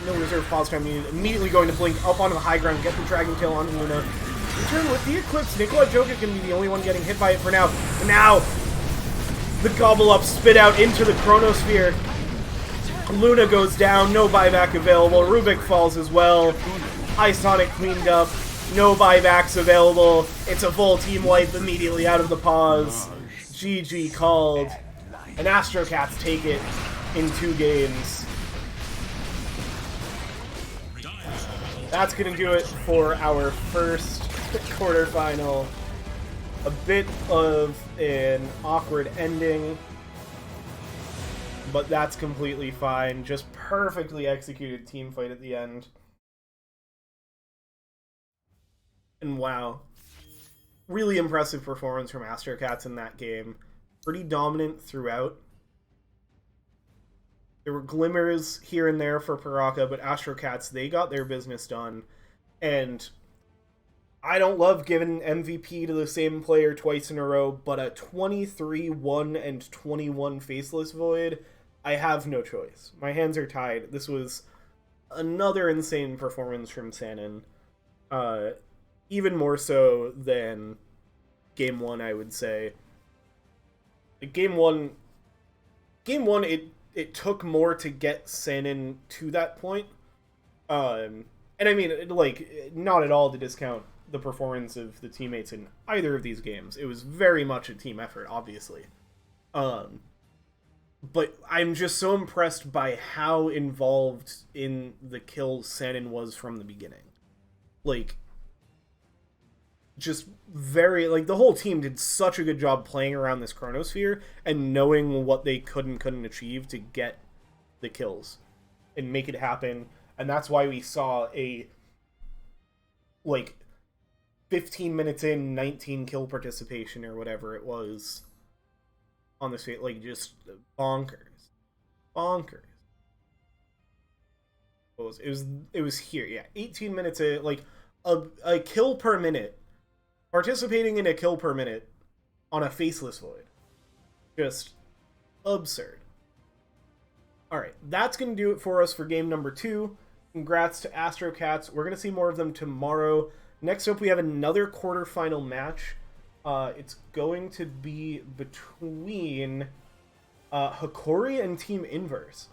No reserve pause time needed. Immediately going to blink up onto the high ground, get the dragon kill on Luna. Return with the Eclipse. Nikola Jokic can be the only one getting hit by it for now. And now, the Gobble Up spit out into the Chronosphere. Luna goes down, no buyback available. Rubik falls as well. High Sonic cleaned up. No buybacks available. It's a full team wipe immediately out of the pause. GG called. And AstroCats take it in 2 games. That's going to do it for our first quarterfinal. A bit of an awkward ending, but that's completely fine. Just perfectly executed team fight at the end. And wow, really impressive performance from AstroCats in that game. Pretty dominant throughout. There were glimmers here and there for Puraka, but AstroCats, they got their business done. And I don't love giving MVP to the same player twice in a row, but a 23-1 and 21 Faceless Void, I have no choice. My hands are tied. This was another insane performance from Sanin. Even more so than Game 1, I would say. Game 1, it took more to get Sanin to that point. And I mean, like, not at all to discount the performance of the teammates in either of these games. It was very much a team effort, obviously. But I'm just so impressed by how involved in the kills Sanin was from the beginning. Like, just very, like, the whole team did such a good job playing around this Chronosphere and knowing what they could and couldn't achieve to get the kills and make it happen. And that's why we saw a, like, 15 minutes in, 19 kill participation or whatever it was on this, like, just bonkers. Bonkers. It was here, yeah. 18 minutes, like, a kill per minute. Participating in a kill per minute on a Faceless Void. Just absurd. Alright, that's going to do it for us for game number 2. Congrats to AstroCats. We're going to see more of them tomorrow. Next up, we have another quarterfinal match. It's going to be between Hikori and Team Inverse.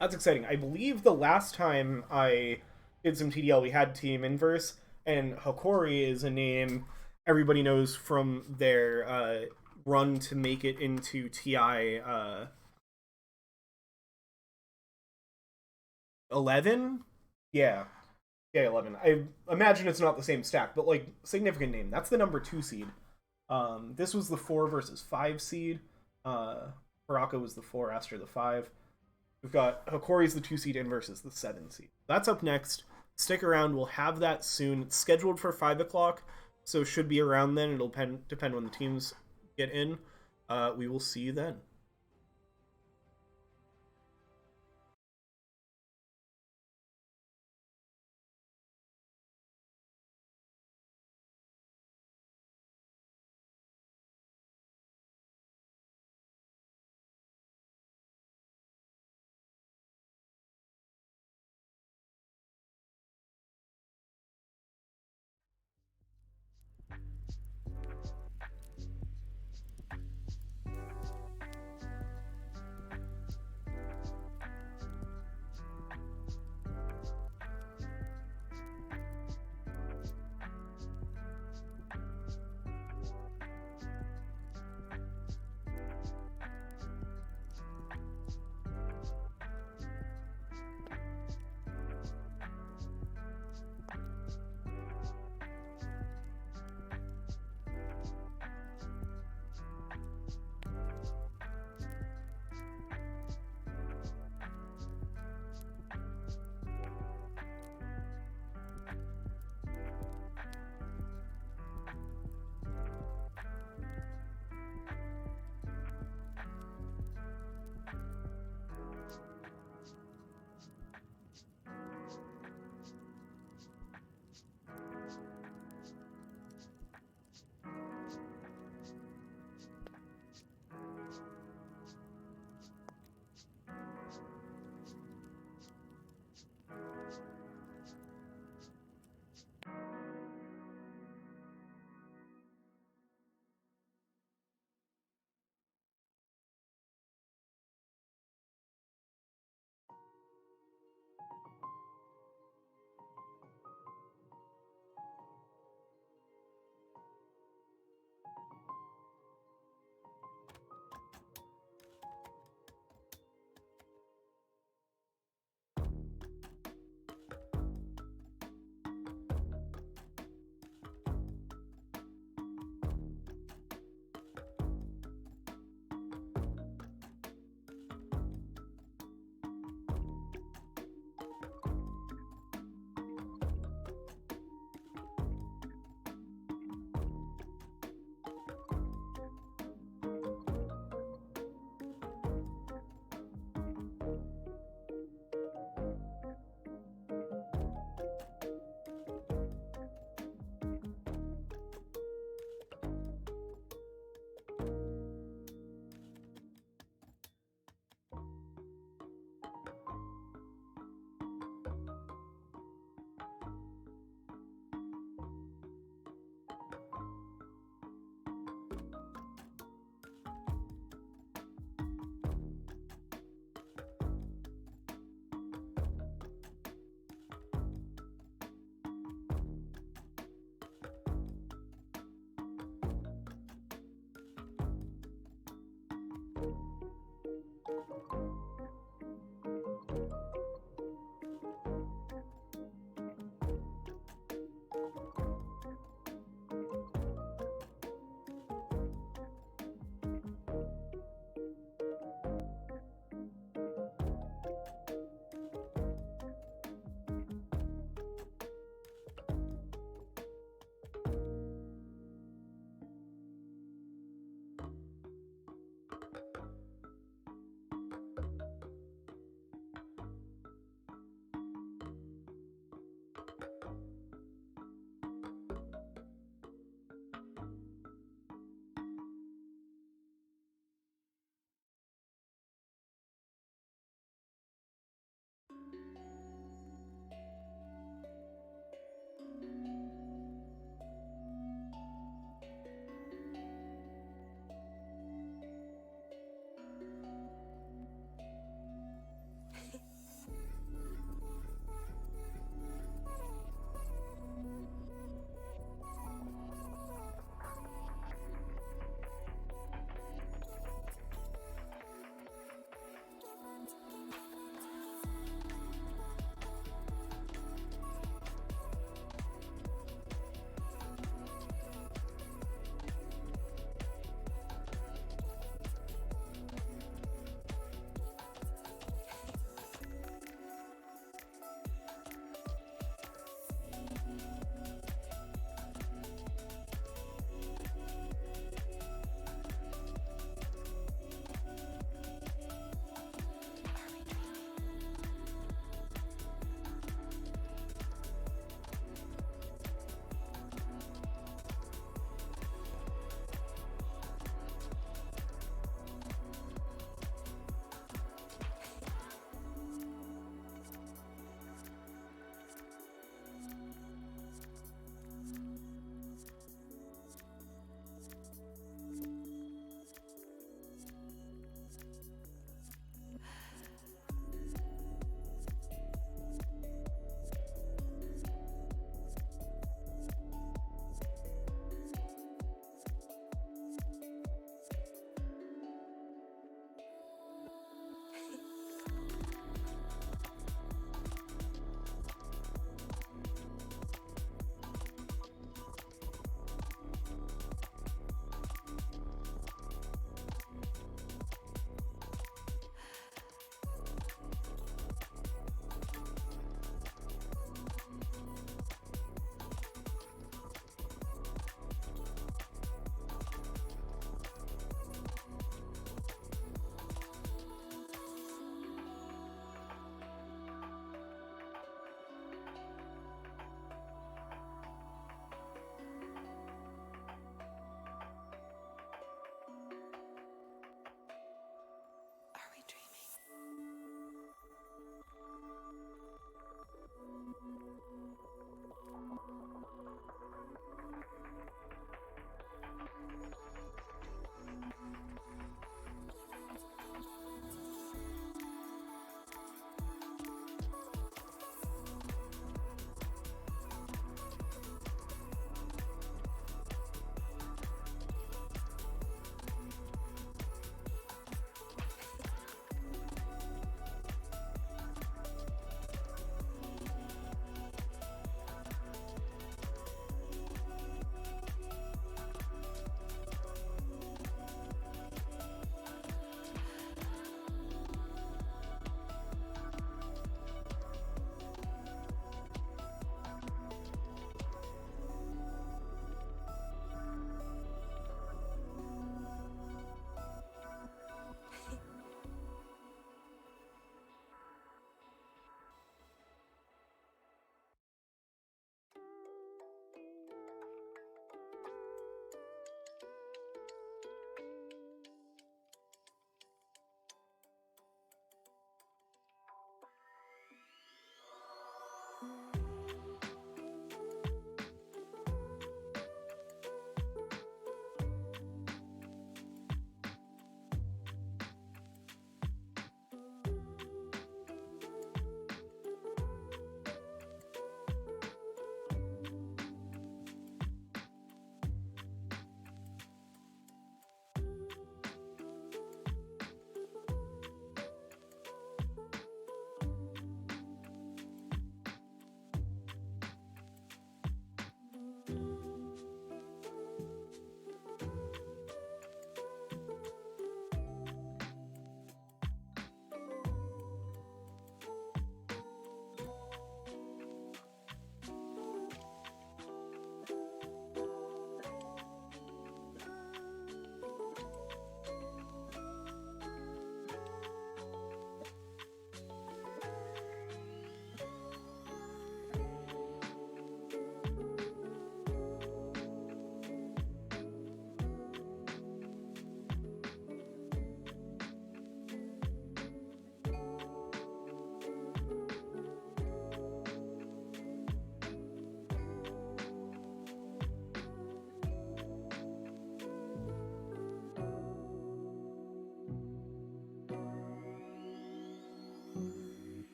That's exciting. I believe the last time I did some TDL, we had Team Inverse, and Hikori is a name everybody knows from their run to make it into TI 11? Yeah. Yeah, 11. I imagine it's not the same stack, but, like, significant name. That's the number 2 seed. This was the 4 versus 5 seed. Puraka was the 4, Astro the 5. We've got Hikori's the 2 seed, Inverse is the 7 seed. That's up next. Stick around. We'll have that soon. It's scheduled for 5 o'clock, so should be around then. It'll depend when the teams get in. We will see you then.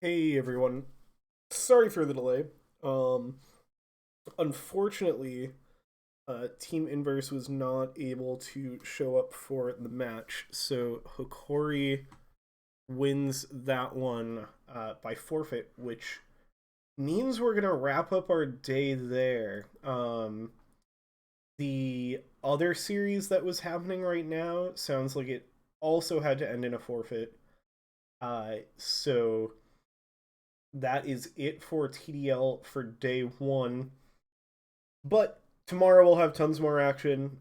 Hey everyone, sorry for the delay. Unfortunately, Team Inverse was not able to show up for the match, so Hokori wins that one by forfeit, which means we're gonna wrap up our day there. The other series that was happening right now sounds like it also had to end in a forfeit. So that is it for TDL for day one. But tomorrow we'll have tons more action.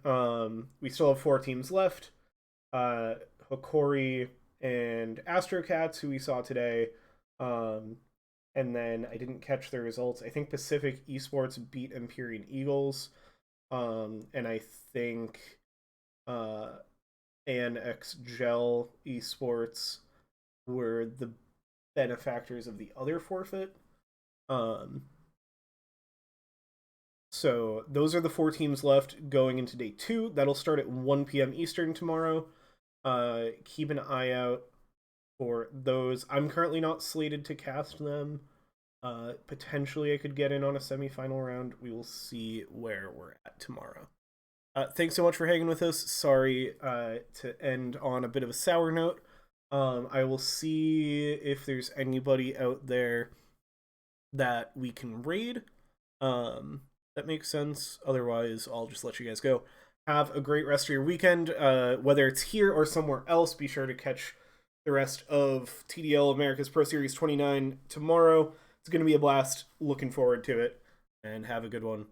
We still have 4 teams left. Hokori and AstroCats, who we saw today. And then I didn't catch the results. I think Pacific Esports beat Empyrean Eagles. And I think ANX Gel Esports were the benefactors of the other forfeit. So those are the 4 teams left going into day 2. That'll start at 1 p.m. Eastern tomorrow. Keep an eye out for those. I'm currently not slated to cast them. Potentially I could get in on a semifinal round. We will see where we're at tomorrow. Thanks so much for hanging with us. Sorry to end on a bit of a sour note. I will see if there's anybody out there that we can raid. That makes sense. Otherwise, I'll just let you guys go. Have a great rest of your weekend. Whether it's here or somewhere else, be sure to catch the rest of TDL America's Pro Series 29 tomorrow. It's going to be a blast. Looking forward to it. And have a good one.